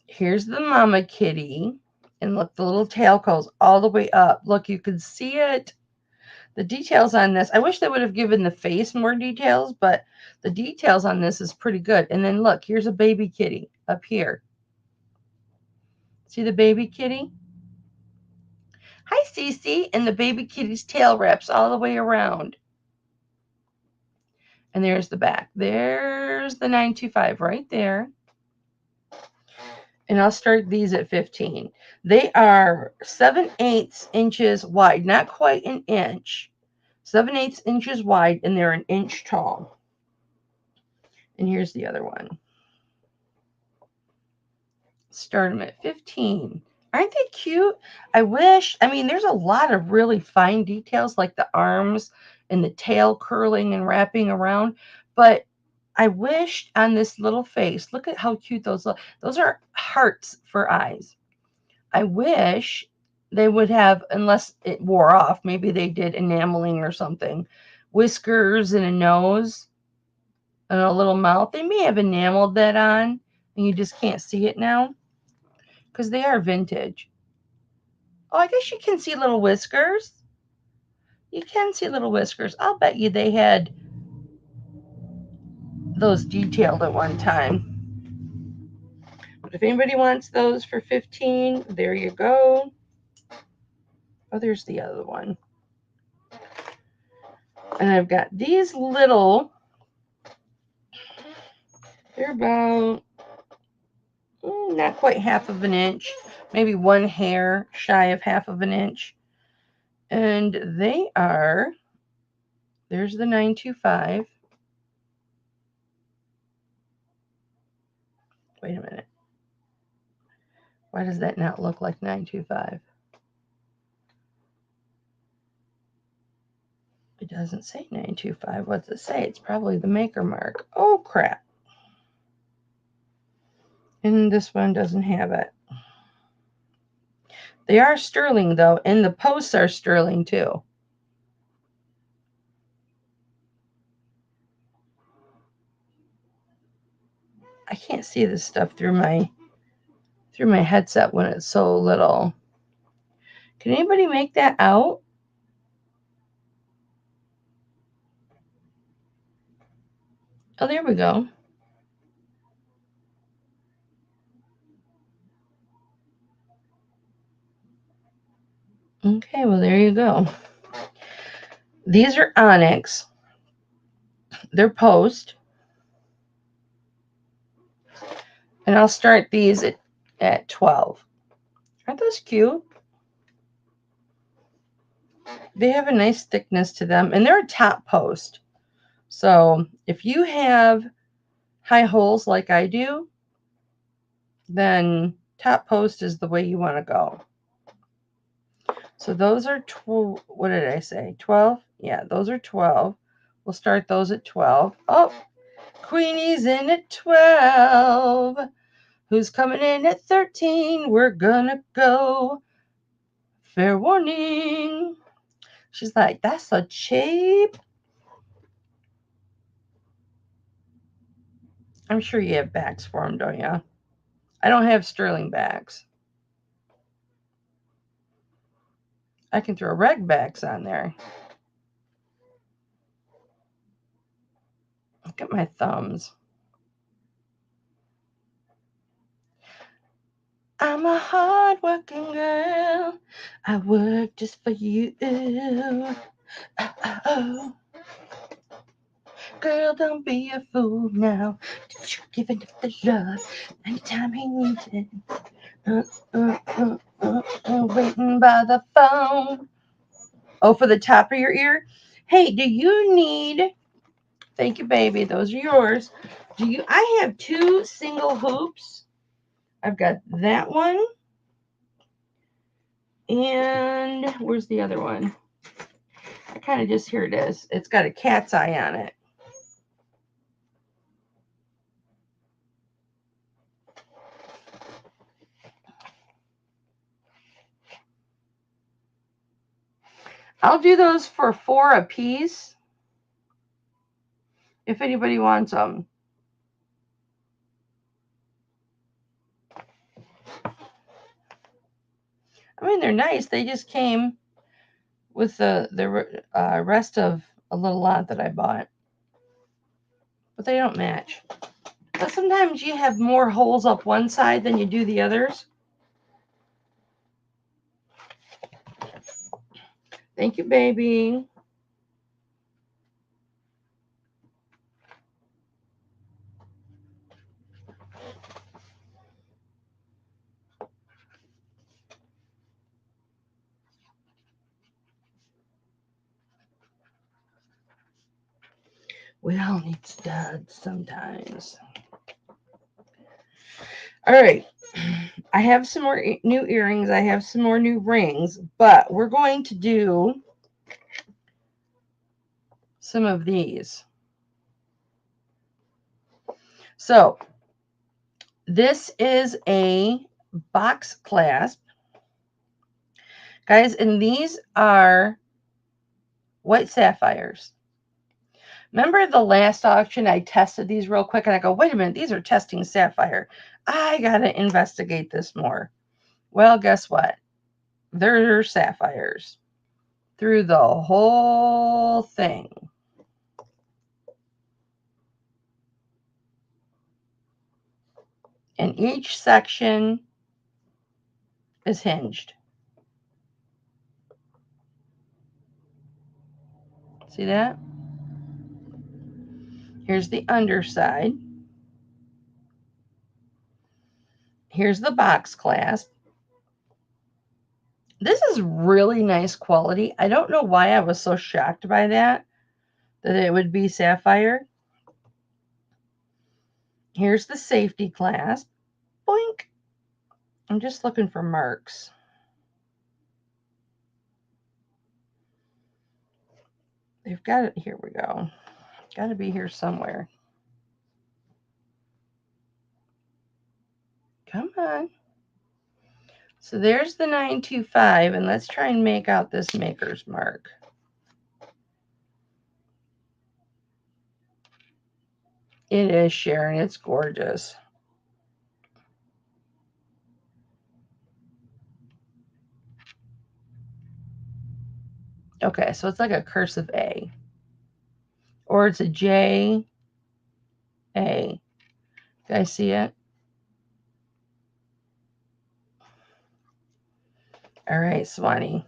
here's the mama kitty. And look, the little tail goes all the way up. Look, you can see it. The details on this, I wish they would have given the face more details, but the details on this is pretty good. And then look, here's a baby kitty up here. See the baby kitty? Hi, Cece. And the baby kitty's tail wraps all the way around. And there's the back. There's the 925 right there. And I'll start these at 15. They are 7/8 inches wide, not quite an inch. 7/8 inches wide, and they're an inch tall. And here's the other one. Start them at 15. Aren't they cute? There's a lot of really fine details like the arms and the tail curling and wrapping around, but I wished on this little face, look at how cute those look. Those are hearts for eyes. I wish they would have, unless it wore off, maybe they did enameling or something, whiskers and a nose and a little mouth. They may have enameled that on and you just can't see it now because they are vintage. Oh, I guess you can see little whiskers. You can see little whiskers. I'll bet you they had those detailed at one time. But if anybody wants those for 15, there you go. Oh, there's the other one. And I've got these little, they're about not quite half of an inch, maybe one hair shy of half of an inch. And they are, there's the 925. Wait a minute. Why does that not look like 925? It doesn't say 925. What's it say? It's probably the maker mark. Oh, crap. And this one doesn't have it. They are sterling, though, and the posts are sterling, too. I can't see this stuff through my headset when it's so little. Can anybody make that out? Oh, there we go. Okay, well, there you go. These are onyx. They're post. And I'll start these at 12. Aren't those cute? They have a nice thickness to them, and they're a top post. So if you have high holes like I do, then top post is the way you want to go. So those are, what did I say, 12? Yeah, those are 12. We'll start those at 12. Oh, Queenie's in at 12. Who's coming in at 13? We're gonna go. Fair warning. She's like, that's so cheap. I'm sure you have backs for them, don't you? I don't have sterling backs. I can throw reg backs on there. Look at my thumbs. I'm a hard-working girl. I work just for you. Oh. Girl, don't be a fool now. Giving up the love anytime he needs it. Waiting by the phone. Oh, for the top of your ear? Hey, do you need... Thank you, baby. Those are yours. I have 2 single hoops. I've got that one. And where's the other one? I kind of just... Here it is. It's got a cat's eye on it. I'll do those for $4 a piece. If anybody wants them. I mean, they're nice. They just came with the rest of a little lot that I bought. But they don't match. But sometimes you have more holes up one side than you do the others. Thank you, baby. We all need studs sometimes. All right. I have some more new earrings. I have some more new rings. But we're going to do some of these. So this is a box clasp. Guys, and these are white sapphires. Remember the last auction, I tested these real quick, and I go, wait a minute, these are testing sapphire. I got to investigate this more. Well, guess what? They're sapphires through the whole thing. And each section is hinged. See that? Here's the underside. Here's the box clasp. This is really nice quality. I don't know why I was so shocked by that it would be sapphire. Here's the safety clasp. Boink. I'm just looking for marks. They've got it. Here we go. Got to be here somewhere. Come on. So there's the 925, and let's try and make out this maker's mark. It is, Sharon. It's gorgeous. Okay, so it's like a cursive A. Or it's a J, A. You guys see it? All right, Swanee.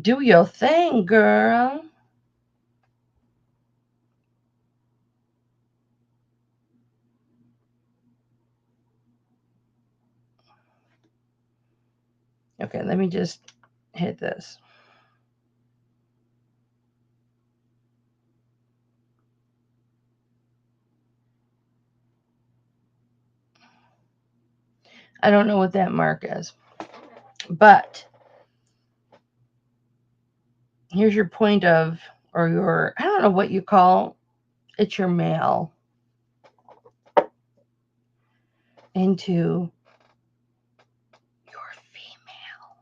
Do your thing, girl. Okay, let me just hit this. I don't know what that mark is, but here's your point of, or your, I don't know what you call, it's your male into your female.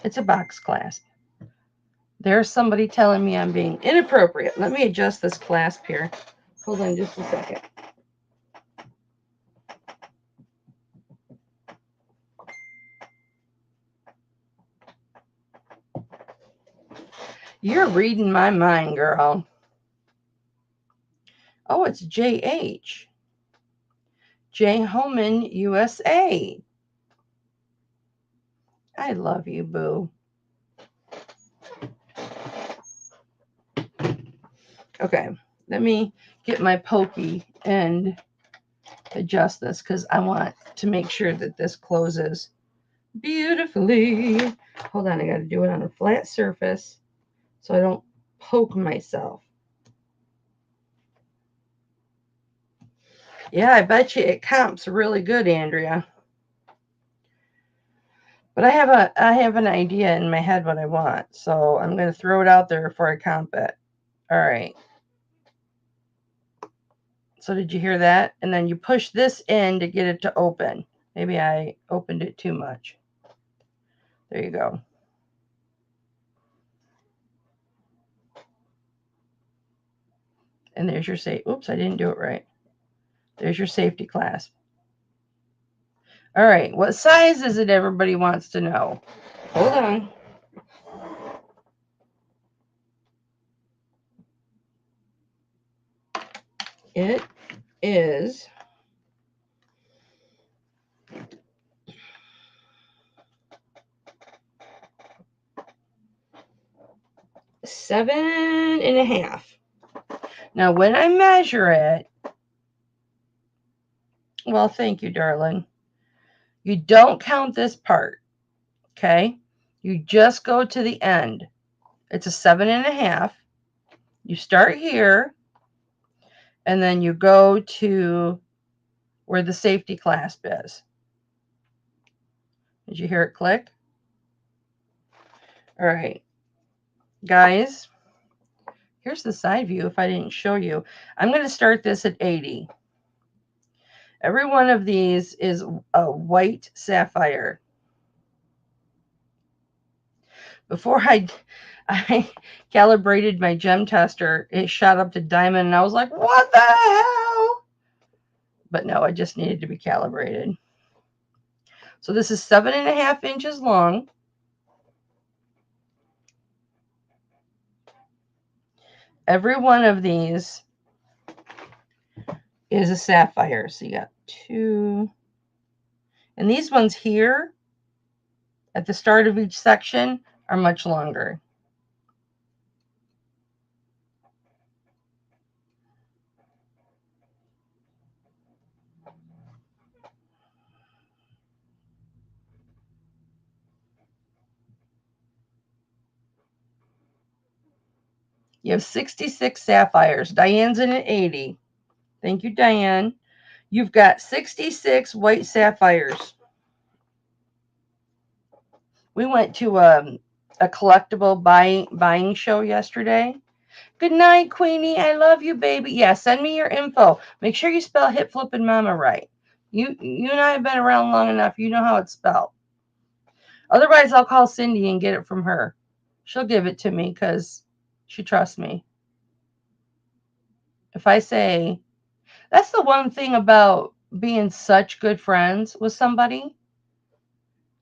It's a box clasp. There's somebody telling me I'm being inappropriate. Let me adjust this clasp here. Hold on just a second. You're reading my mind, girl. Oh, it's JH. J. Holman, USA. I love you, boo. Okay, let me get my pokey and adjust this because I want to make sure that this closes beautifully. Hold on, I got to do it on a flat surface so I don't poke myself. Yeah, I bet you it comps really good, Andrea. But I have an idea in my head what I want, so I'm going to throw it out there before I comp it. All right. So did you hear that? And then you push this in to get it to open. Maybe I opened it too much. There you go. And there's your safe. Oops, I didn't do it right. There's your safety clasp. All right, what size is it everybody wants to know? Hold on. It is 7.5. Now, when I measure it, well, thank you, darling. You don't count this part, okay? You just go to the end. It's a 7.5. You start here, and then you go to where the safety clasp is. Did you hear it click? All right, guys, here's the side view if I didn't show you. I'm going to start this at 80. Every one of these is a white sapphire. Before I calibrated my gem tester, it shot up to diamond, and I was like, what the hell? But no, it just needed to be calibrated. So this is 7.5 inches long. Every one of these is a sapphire. So you got 2. And these ones here at the start of each section are much longer. You have 66 sapphires. Diane's in at 80. Thank you, Diane. You've got 66 white sapphires. We went to a collectible buying show yesterday. Good night, Queenie. I love you, baby. Yeah, send me your info. Make sure you spell Hipflippinmamma right. You and I have been around long enough. You know how it's spelled. Otherwise, I'll call Cindy and get it from her. She'll give it to me because she trusts me. If I say, that's the one thing about being such good friends with somebody,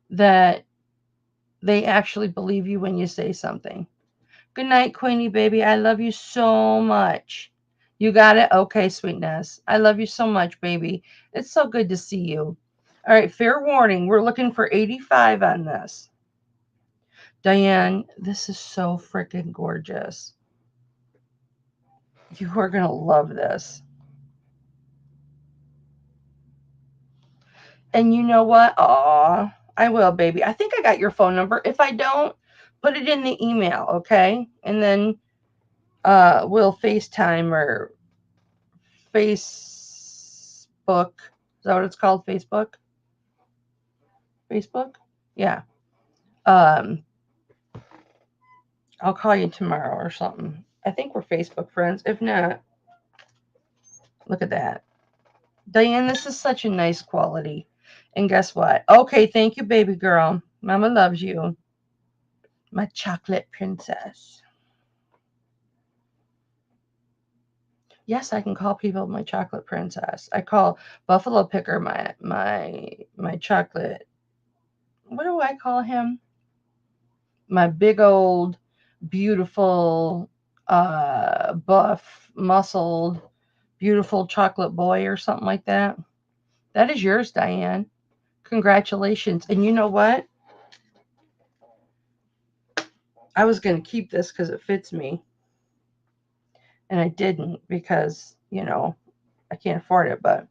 that they actually believe you when you say something. Good night, Queenie, baby. I love you so much. You got it? Okay, sweetness. I love you so much, baby. It's so good to see you. All right, fair warning. We're looking for 85 on this. Diane, this is so freaking gorgeous. You are going to love this. And you know what? Aw, I will, baby. I think I got your phone number. If I don't, put it in the email, okay? And then we'll FaceTime or Facebook. Is that what it's called? Facebook? Facebook? Yeah. I'll call you tomorrow or something. I think we're Facebook friends. If not, look at that. Diane, this is such a nice quality. And guess what? Okay, thank you, baby girl. Mama loves you. My chocolate princess. Yes, I can call people my chocolate princess. I call Buffalo Picker my chocolate. What do I call him? My big old, beautiful, buff, muscled, beautiful chocolate boy or something like that. That is yours, Diane. Congratulations. And you know what? I was going to keep this because it fits me. And I didn't because, I can't afford it. But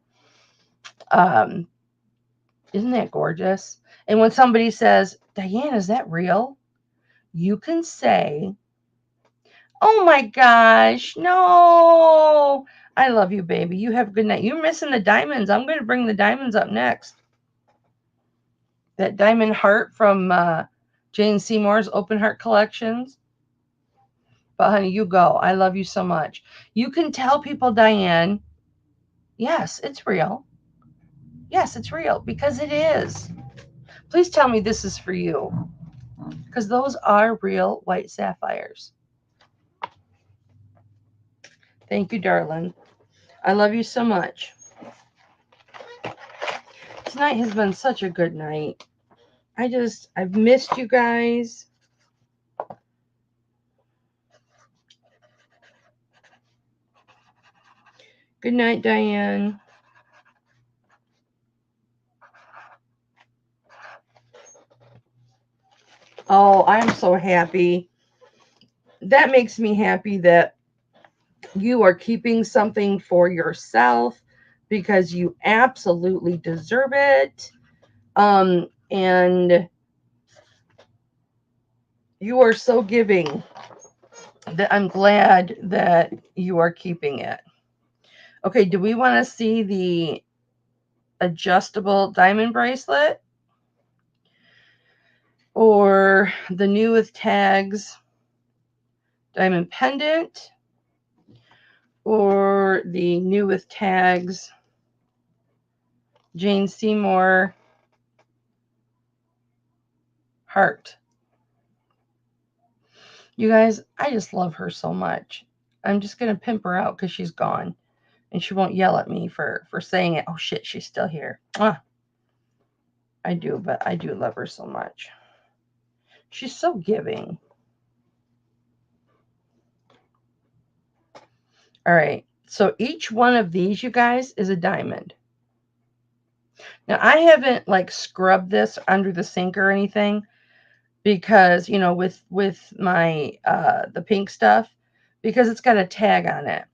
isn't that gorgeous? And when somebody says, Diane, is that real? You can say, oh my gosh, no. I love you, baby. You have a good night. You're missing the diamonds. I'm going to bring the diamonds up next. That diamond heart from Jane Seymour's Open Heart Collections. But honey, you go. I love you so much. You can tell people, Diane, yes, it's real. Yes, it's real because it is. Please tell me this is for you because those are real white sapphires. Thank you, darling. I love you so much. Tonight has been such a good night. I've missed you guys. Good night, Diane. Oh, I'm so happy. That makes me happy that you are keeping something for yourself because you absolutely deserve it. And you are so giving that I'm glad that you are keeping it. Okay, do we want to see the adjustable diamond bracelet or the new with tags diamond pendant or the new with tags Jane Seymour heart? You guys, I just love her so much. I'm just going to pimp her out because she's gone. And she won't yell at me for saying it. Oh, shit, she's still here. I do, but I do love her so much. She's so giving. All right. So each one of these, you guys, is a diamond. Now, I haven't, scrubbed this under the sink or anything because, with my, the pink stuff, because it's got a tag on it.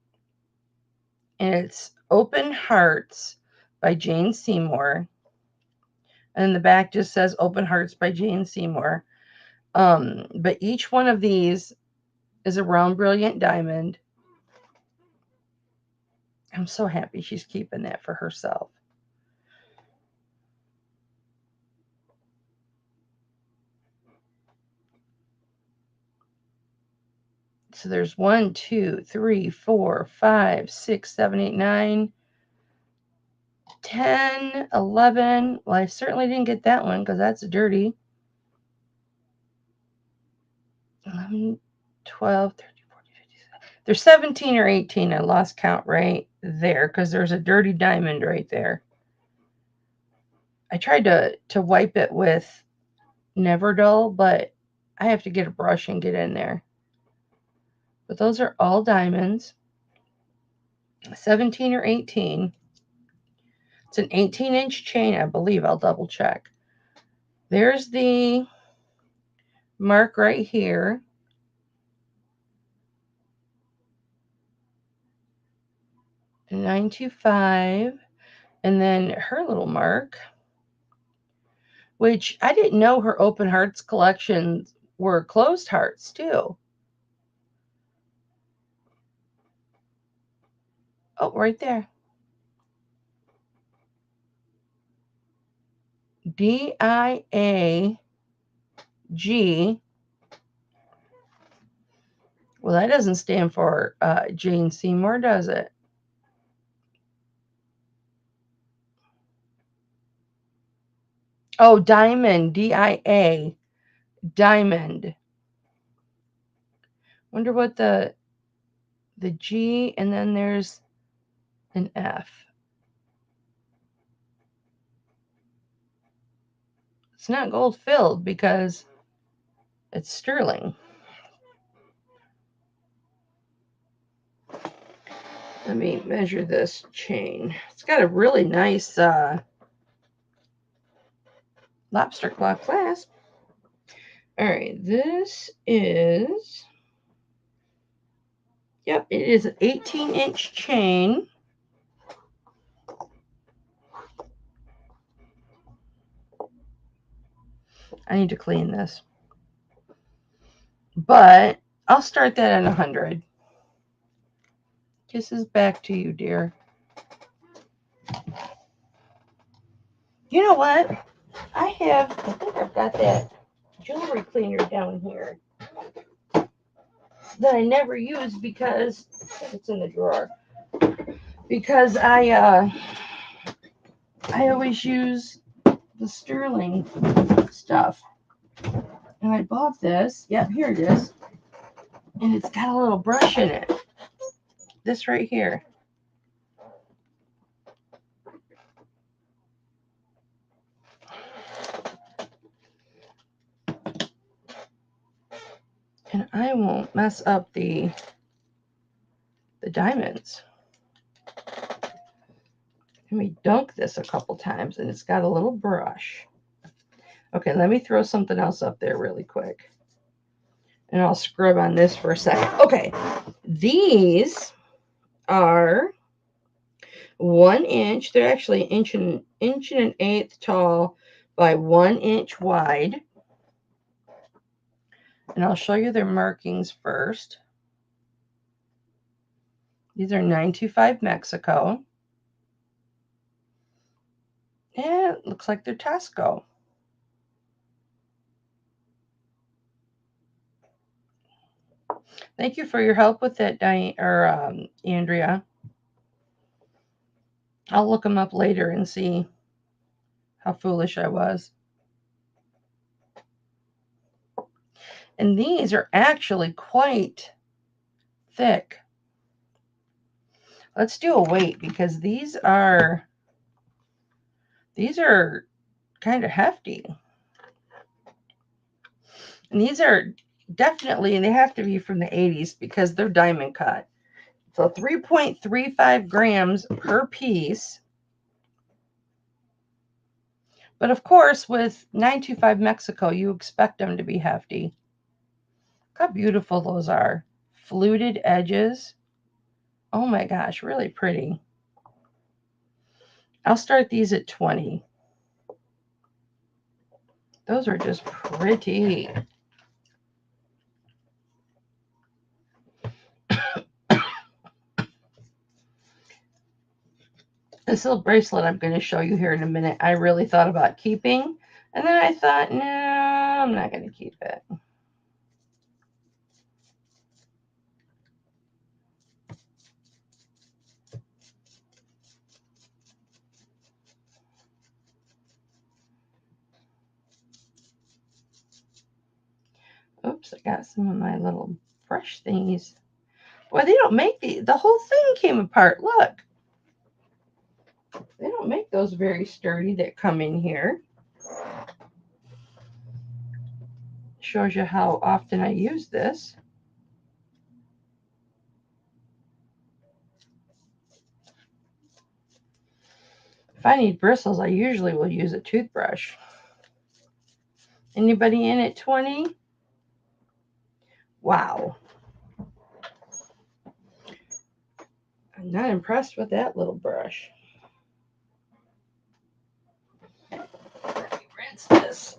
And it's Open Hearts by Jane Seymour. And the back just says Open Hearts by Jane Seymour. But each one of these is a round brilliant diamond. I'm so happy she's keeping that for herself. So there's 1, 2, 3, 4, 5, 6, 7, 8, 9, 10, 11. Well, I certainly didn't get that one because that's dirty. 11, 12, 13, 14, 15. There's 17 or 18. I lost count right there because there's a dirty diamond right there. I tried to wipe it with Never Dull, but I have to get a brush and get in there. But those are all diamonds. 17 or 18. It's an 18-inch chain, I believe. I'll double check. There's the mark right here. The 925. And then her little mark, which I didn't know her open hearts collections were closed hearts too. Oh, right there. DIAG. Well, that doesn't stand for Jane Seymour, does it? Oh, diamond. DIA. Diamond. Wonder what the G, and then there's an F. It's not gold filled because it's sterling. Let me measure this chain. It's got a really nice lobster claw clasp. All right, this is, yep, it is an 18-inch chain. I need to clean this. But I'll start that at 100. Kisses back to you, dear. You know what? I think I've got that jewelry cleaner down here that I never use because it's in the drawer. Because I always use the sterling stuff. And I bought this. Yep, here it is. And it's got a little brush in it. This right here. And I won't mess up the diamonds. Let me dunk this a couple times, and it's got a little brush. Okay, let me throw something else up there really quick. And I'll scrub on this for a second. Okay, these are 1 inch. They're actually an inch and an eighth tall by 1 inch wide. And I'll show you their markings first. These are 925 Mexico. And it looks like they're Tesco. Thank you for your help with that, Andrea. I'll look them up later and see how foolish I was. And these are actually quite thick. Let's do a weight because these are kind of hefty. And these are definitely, and they have to be from the 80s because they're diamond cut. So 3.35 grams per piece. But of course, with 925 Mexico, you expect them to be hefty. Look how beautiful those are. Fluted edges. Oh my gosh, really pretty. I'll start these at 20. Those are just pretty. This little bracelet I'm going to show you here in a minute, I really thought about keeping. And then I thought, no, I'm not going to keep it. Oops, I got some of my little brush thingies. Boy, they don't make the whole thing came apart. Look. They don't make those very sturdy that come in here. Shows you how often I use this. If I need bristles, I usually will use a toothbrush. Anybody in at 20? Wow. I'm not impressed with that little brush. Let me rinse this.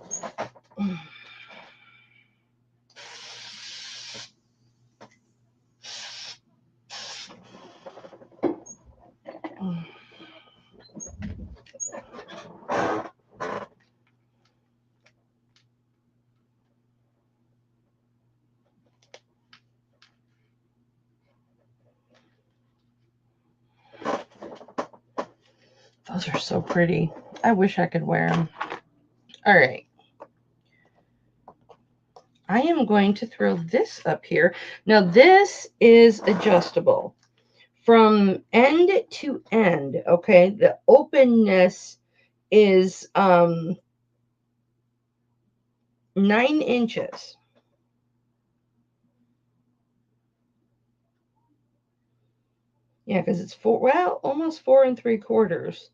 Those are so pretty. I wish I could wear them. All right. I am going to throw this up here. Now this is adjustable from end to end, okay? The openness is 9 inches. Yeah, because it's almost 4 3/4.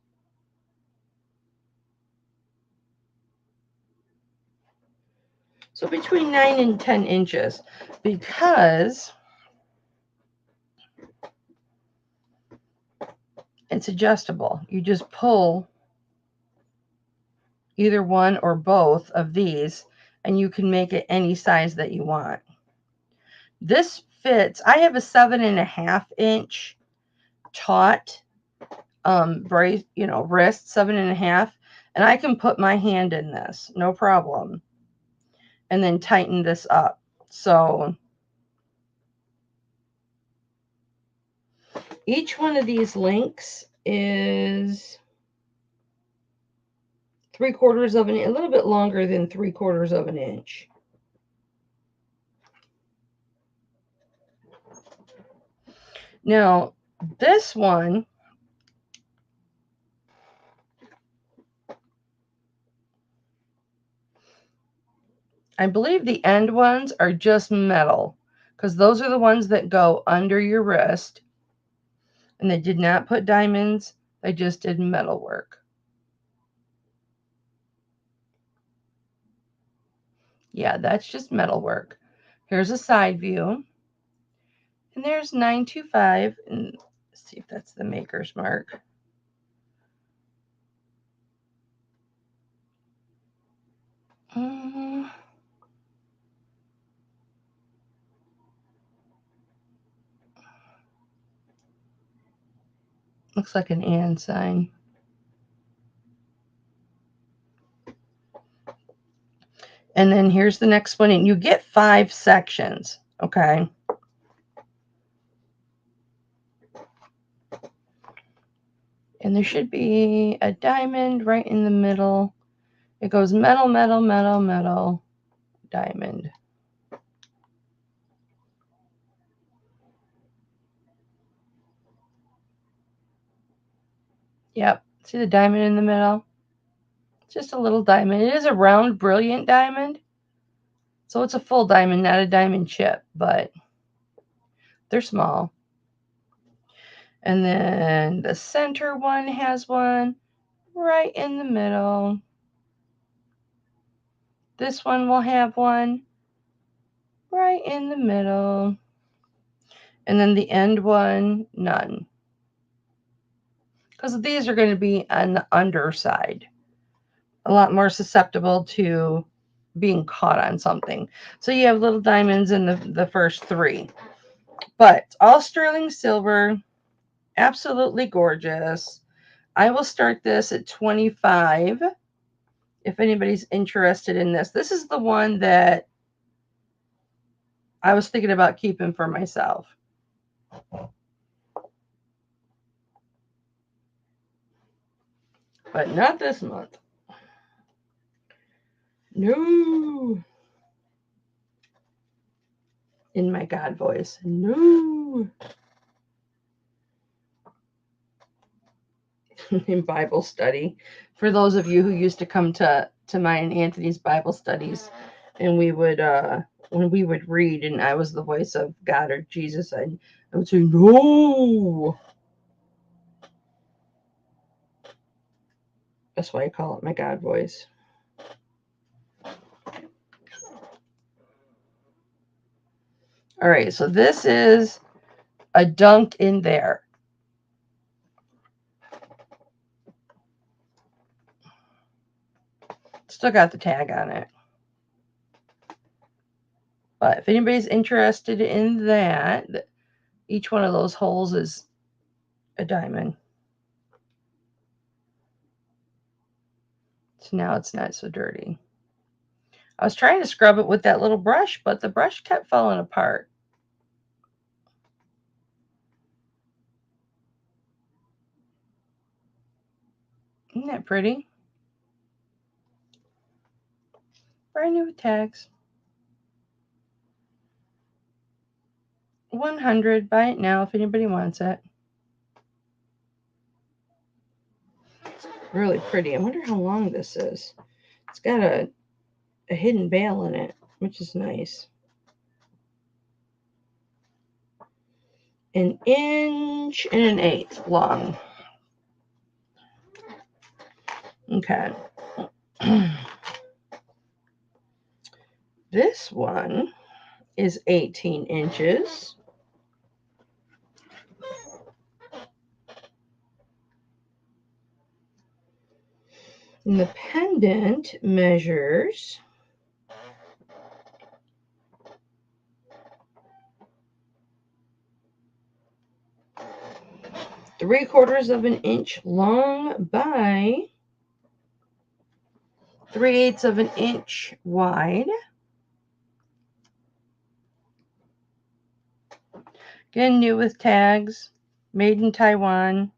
So between 9 and 10 inches, because it's adjustable. You just pull either one or both of these, and you can make it any size that you want. This fits. I have a 7.5 inch taut brace, wrist, 7.5, and I can put my hand in this, no problem, and then tighten this up. So each one of these links is 3/4 of an inch, a little bit longer than 3/4 of an inch. Now, this one, I believe the end ones are just metal, because those are the ones that go under your wrist, and they did not put diamonds, they just did metal work. Yeah, that's just metal work. Here's a side view. And there's 925. And let's see if that's the maker's mark. Looks like an and sign. And then here's the next one. And you get 5 sections, okay? And there should be a diamond right in the middle. It goes metal, metal, metal, metal, diamond. Yep. See the diamond in the middle? It's just a little diamond. It is a round, brilliant diamond. So it's a full diamond, not a diamond chip, but they're small. And then the center one has one right in the middle. This one will have one right in the middle. And then the end one, none. Because these are going to be on the underside. A lot more susceptible to being caught on something. So you have little diamonds in the first 3. But all sterling silver, absolutely gorgeous. I will start this at 25 if anybody's interested in this. This is the one that I was thinking about keeping for myself. But not this month. No. In my God voice. No. In Bible study. For those of you who used to come to mine and Anthony's Bible studies, and we would when we would read and I was the voice of God or Jesus, I would say no. That's why I call it my God voice. All right, so this is a dunk in there. Still got the tag on it. But if anybody's interested in that, each one of those holes is a diamond. So now it's not so dirty. I was trying to scrub it with that little brush, but the brush kept falling apart. Isn't that pretty? Brand new with tags. 100. Buy it now if anybody wants it. It's really pretty. I wonder how long this is. It's got a hidden bail in it, which is nice. 1 inch and 1/8 long. Okay. This one is 18 inches. And the pendant measures 3/4 of an inch long by 3/8 of an inch wide. Again, new with tags, made in Taiwan.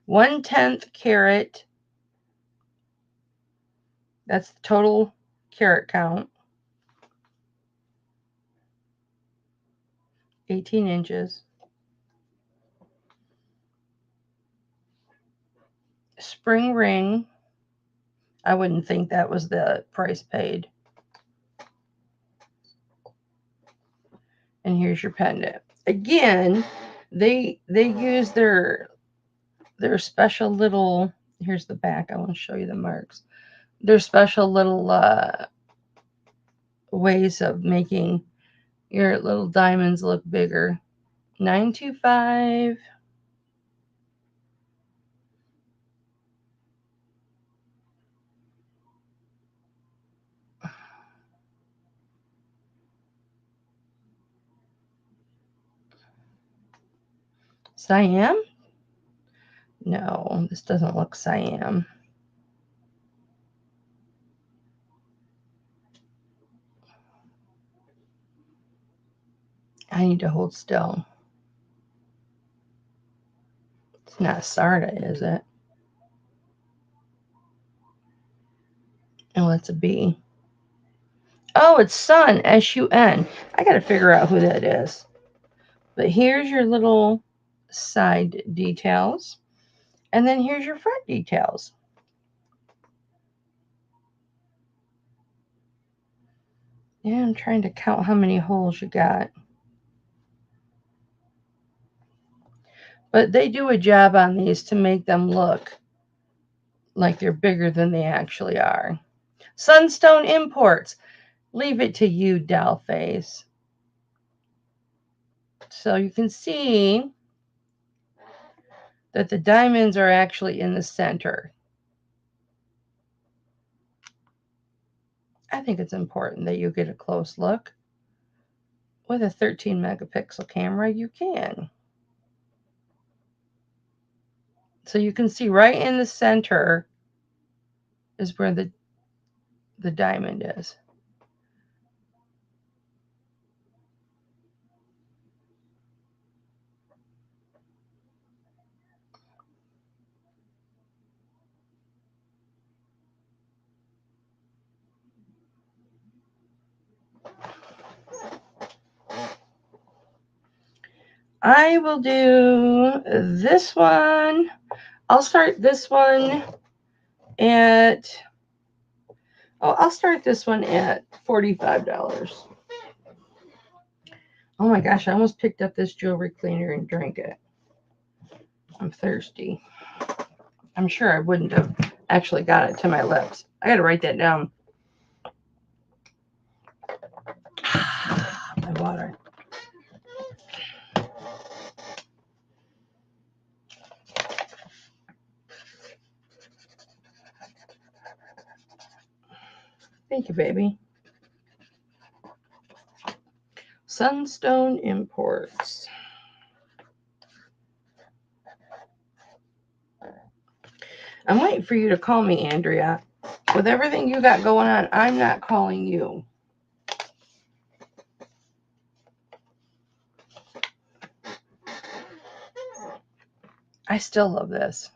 1/10 carat. That's the total carat count. 18 inches. Spring ring. I wouldn't think that was the price paid. And here's your pendant. Again, they use their special little, here's the back. I want to show you the marks. Their special little ways of making your little diamonds look bigger. 925. Siam? No, this doesn't look Siam. I need to hold still. It's not Sarda, is it? Oh, it's a B. Oh, it's Sun, S-U-N. I got to figure out who that is. But here's your little side details. And then here's your front details. Yeah, I'm trying to count how many holes you got. But they do a job on these to make them look like they're bigger than they actually are. Sunstone Imports. Leave it to you, Dollface. So you can see that the diamonds are actually in the center. I think it's important that you get a close look. With a 13 megapixel camera, you can. So you can see right in the center is where the diamond is. I will do this one. I'll start this one at, I'll start this one at $45. Oh my gosh, I almost picked up this jewelry cleaner and drank it. I'm thirsty. I'm sure I wouldn't have actually got it to my lips. I got to write that down. My water. Thank you, baby. Sunstone Imports. I'm waiting for you to call me, Andrea. With everything you got going on, I'm not calling you. I still love this.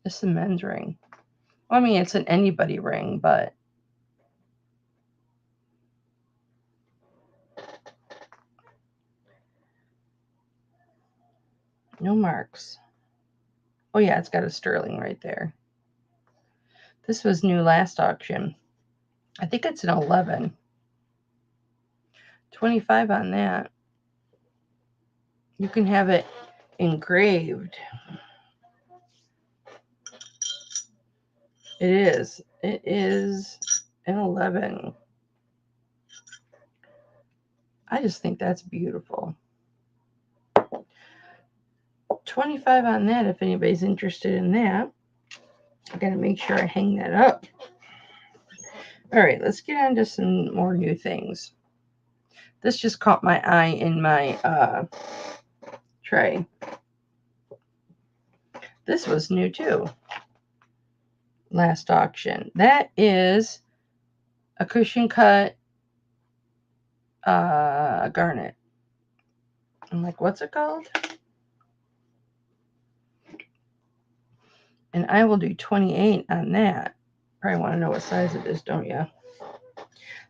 It's a men's ring. Well, I mean, it's an anybody ring, but no marks. Oh, yeah, it's got a sterling right there. This was new last auction. I think it's an 11. 25 on that. You can have it engraved. It is an 11. I just think that's beautiful. 25 on that if anybody's interested in that. I gotta make sure I hang that up. All right, let's get on to some more new things. This just caught my eye in my tray. This was new too. Last auction. That is a cushion cut garnet. I'm like, what's it called? And I will do 28 on that. Probably want to know what size it is, don't you?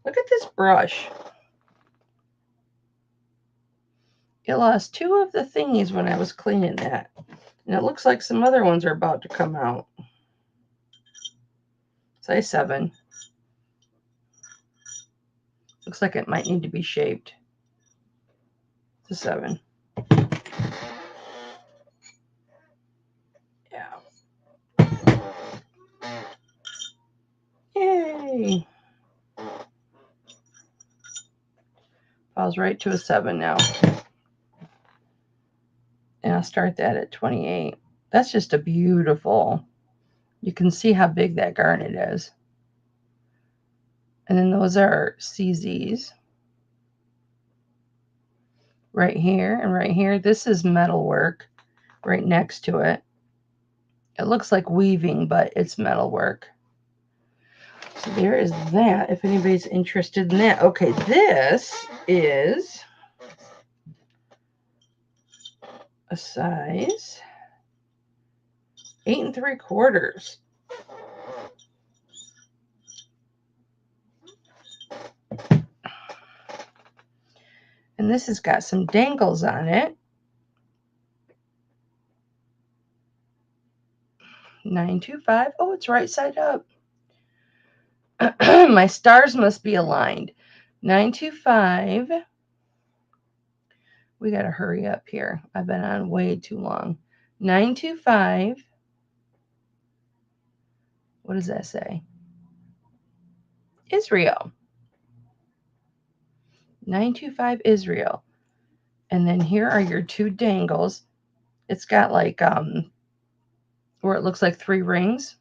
Look at this brush. It lost 2 of the thingies when I was cleaning that. And it looks like some other ones are about to come out. Size 7. Looks like it might need to be shaped. It's a 7. Yeah. Yay. Falls right to a 7 now. And I'll start that at 28. That's just a beautiful. You can see how big that garnet is. And then those are CZs. Right here and right here. This is metalwork right next to it. It looks like weaving, but it's metalwork. So there is that, if anybody's interested in that. Okay, this is a size 8 3/4. And this has got some dangles on it. 925. Oh, it's right side up. My stars must be aligned. 925. We got to hurry up here. I've been on way too long. 925. What does that say? Israel. 925 Israel. And then here are your 2 dangles. It's got like where it looks like 3 rings.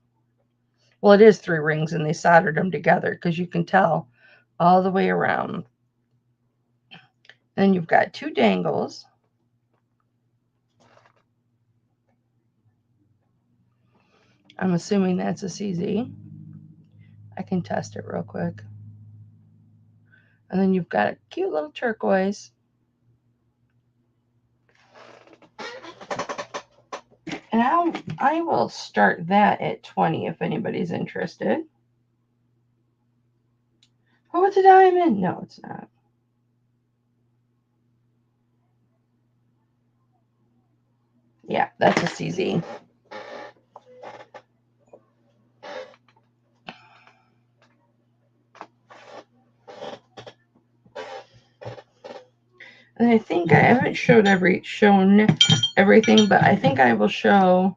Well, it is 3 rings, and they soldered them together because you can tell all the way around. Then you've got 2 dangles. I'm assuming that's a CZ. I can test it real quick. And then you've got a cute little turquoise. And I will start that at 20 if anybody's interested. Oh, it's a diamond. No, it's not. Yeah, that's a CZ. And I think I haven't shown everything, but I think I will show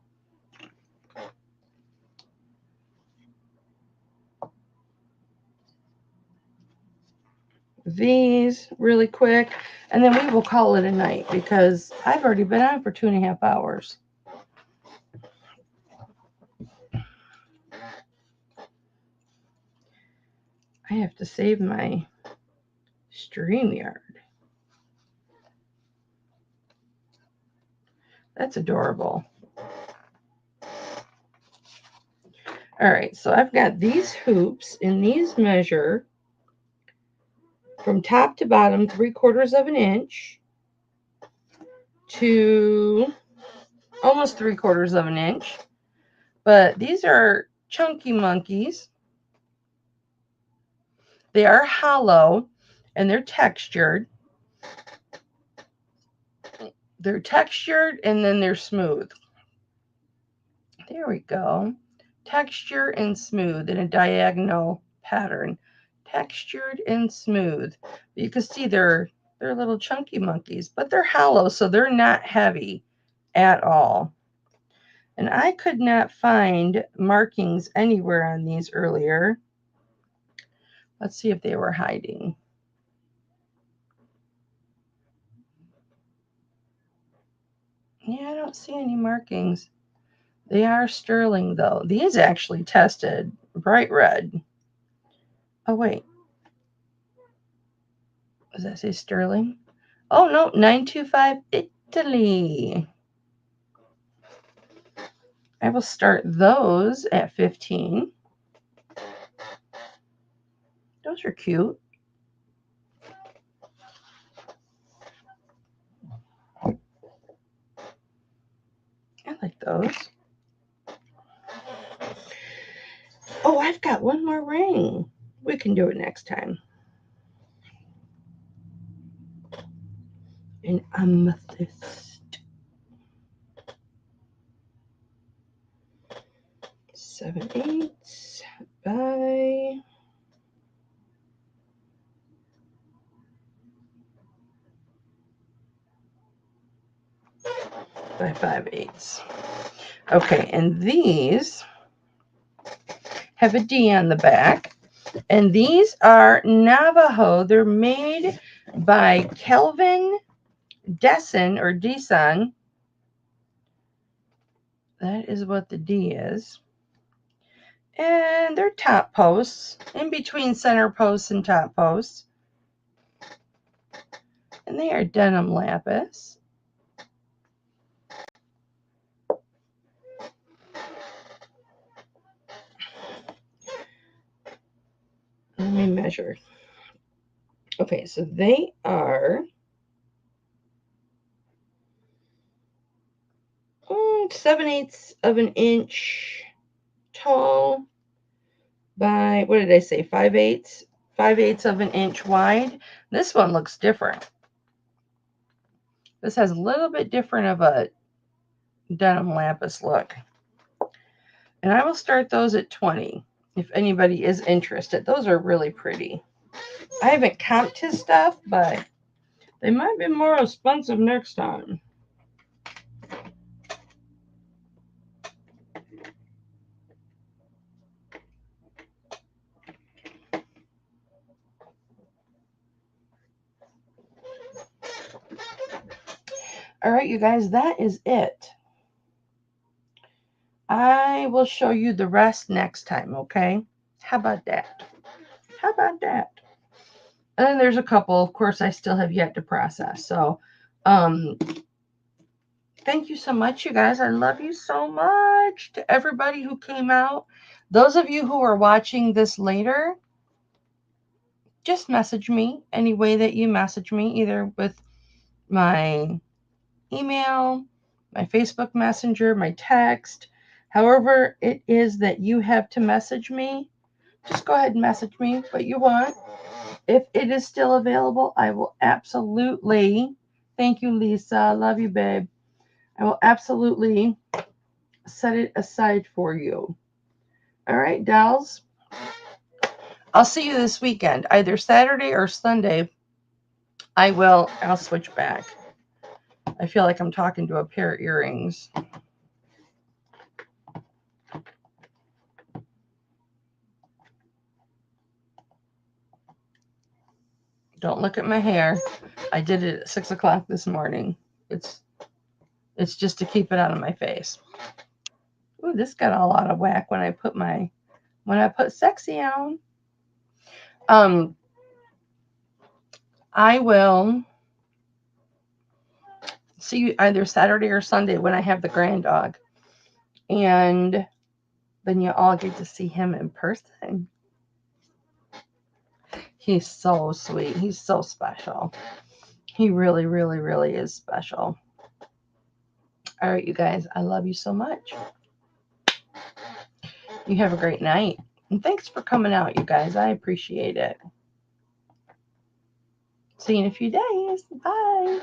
these really quick, and then we will call it a night because I've already been on for 2.5 hours. I have to save my StreamYard. That's adorable. All right, so I've got these hoops, and these measure from top to bottom 3/4 of an inch to almost 3/4 of an inch. But these are chunky monkeys. They are hollow and they're textured. They're textured and then they're smooth. There we go. Texture and smooth in a diagonal pattern. Textured and smooth. You can see they're They're little chunky monkeys, but they're hollow, so they're not heavy at all. And I could not find markings anywhere on these earlier. Let's see if they were hiding. Yeah, I don't see any markings. They are sterling, though. These actually tested bright red. Oh, wait. Does that say sterling? Oh, no, 925 Italy. I will start those at 15. Those are cute. I like those. Oh, I've got one more ring. We can do it next time. An amethyst. 7/8 by 5/8. Okay, and these have a D on the back. And these are Navajo. They're made by Kelvin Deson or Deson. That is what the D is. And they're top posts, in between center posts and top posts. And they are denim lapis. Let me measure. Okay, so they are 7/8 of an inch tall by, what did I say, 5/8? 5/8 of an inch wide. This one looks different. This has a little bit different of a denim lapis look. And I will start those at 20 if anybody is interested. Those are really pretty. I haven't comped his stuff, but they might be more expensive next time. All right, you guys, that is it. I will show you the rest next time, okay? How about that? How about that? And then there's a couple, of course, I still have yet to process. So, thank you so much, you guys. I love you so much. To everybody who came out. Those of you who are watching this later, just message me any way that you message me, either with my email, my Facebook Messenger, my text, however it is that you have to message me. Just go ahead and message me what you want. If it is still available, I will absolutely, thank you, Lisa, love you, babe. I will absolutely set it aside for you. All right, dolls. I'll see you this weekend, either Saturday or Sunday. I'll switch back. I feel like I'm talking to a pair of earrings. Don't look at my hair. I did it at 6 o'clock this morning. It's just to keep it out of my face. Ooh, this got all out of whack when I put sexy on. I will see you either Saturday or Sunday when I have the grand dog. And then you all get to see him in person. He's so sweet. He's so special. He really, really, really is special. All right, you guys, I love you so much. You have a great night. And thanks for coming out, you guys. I appreciate it. See you in a few days. Bye.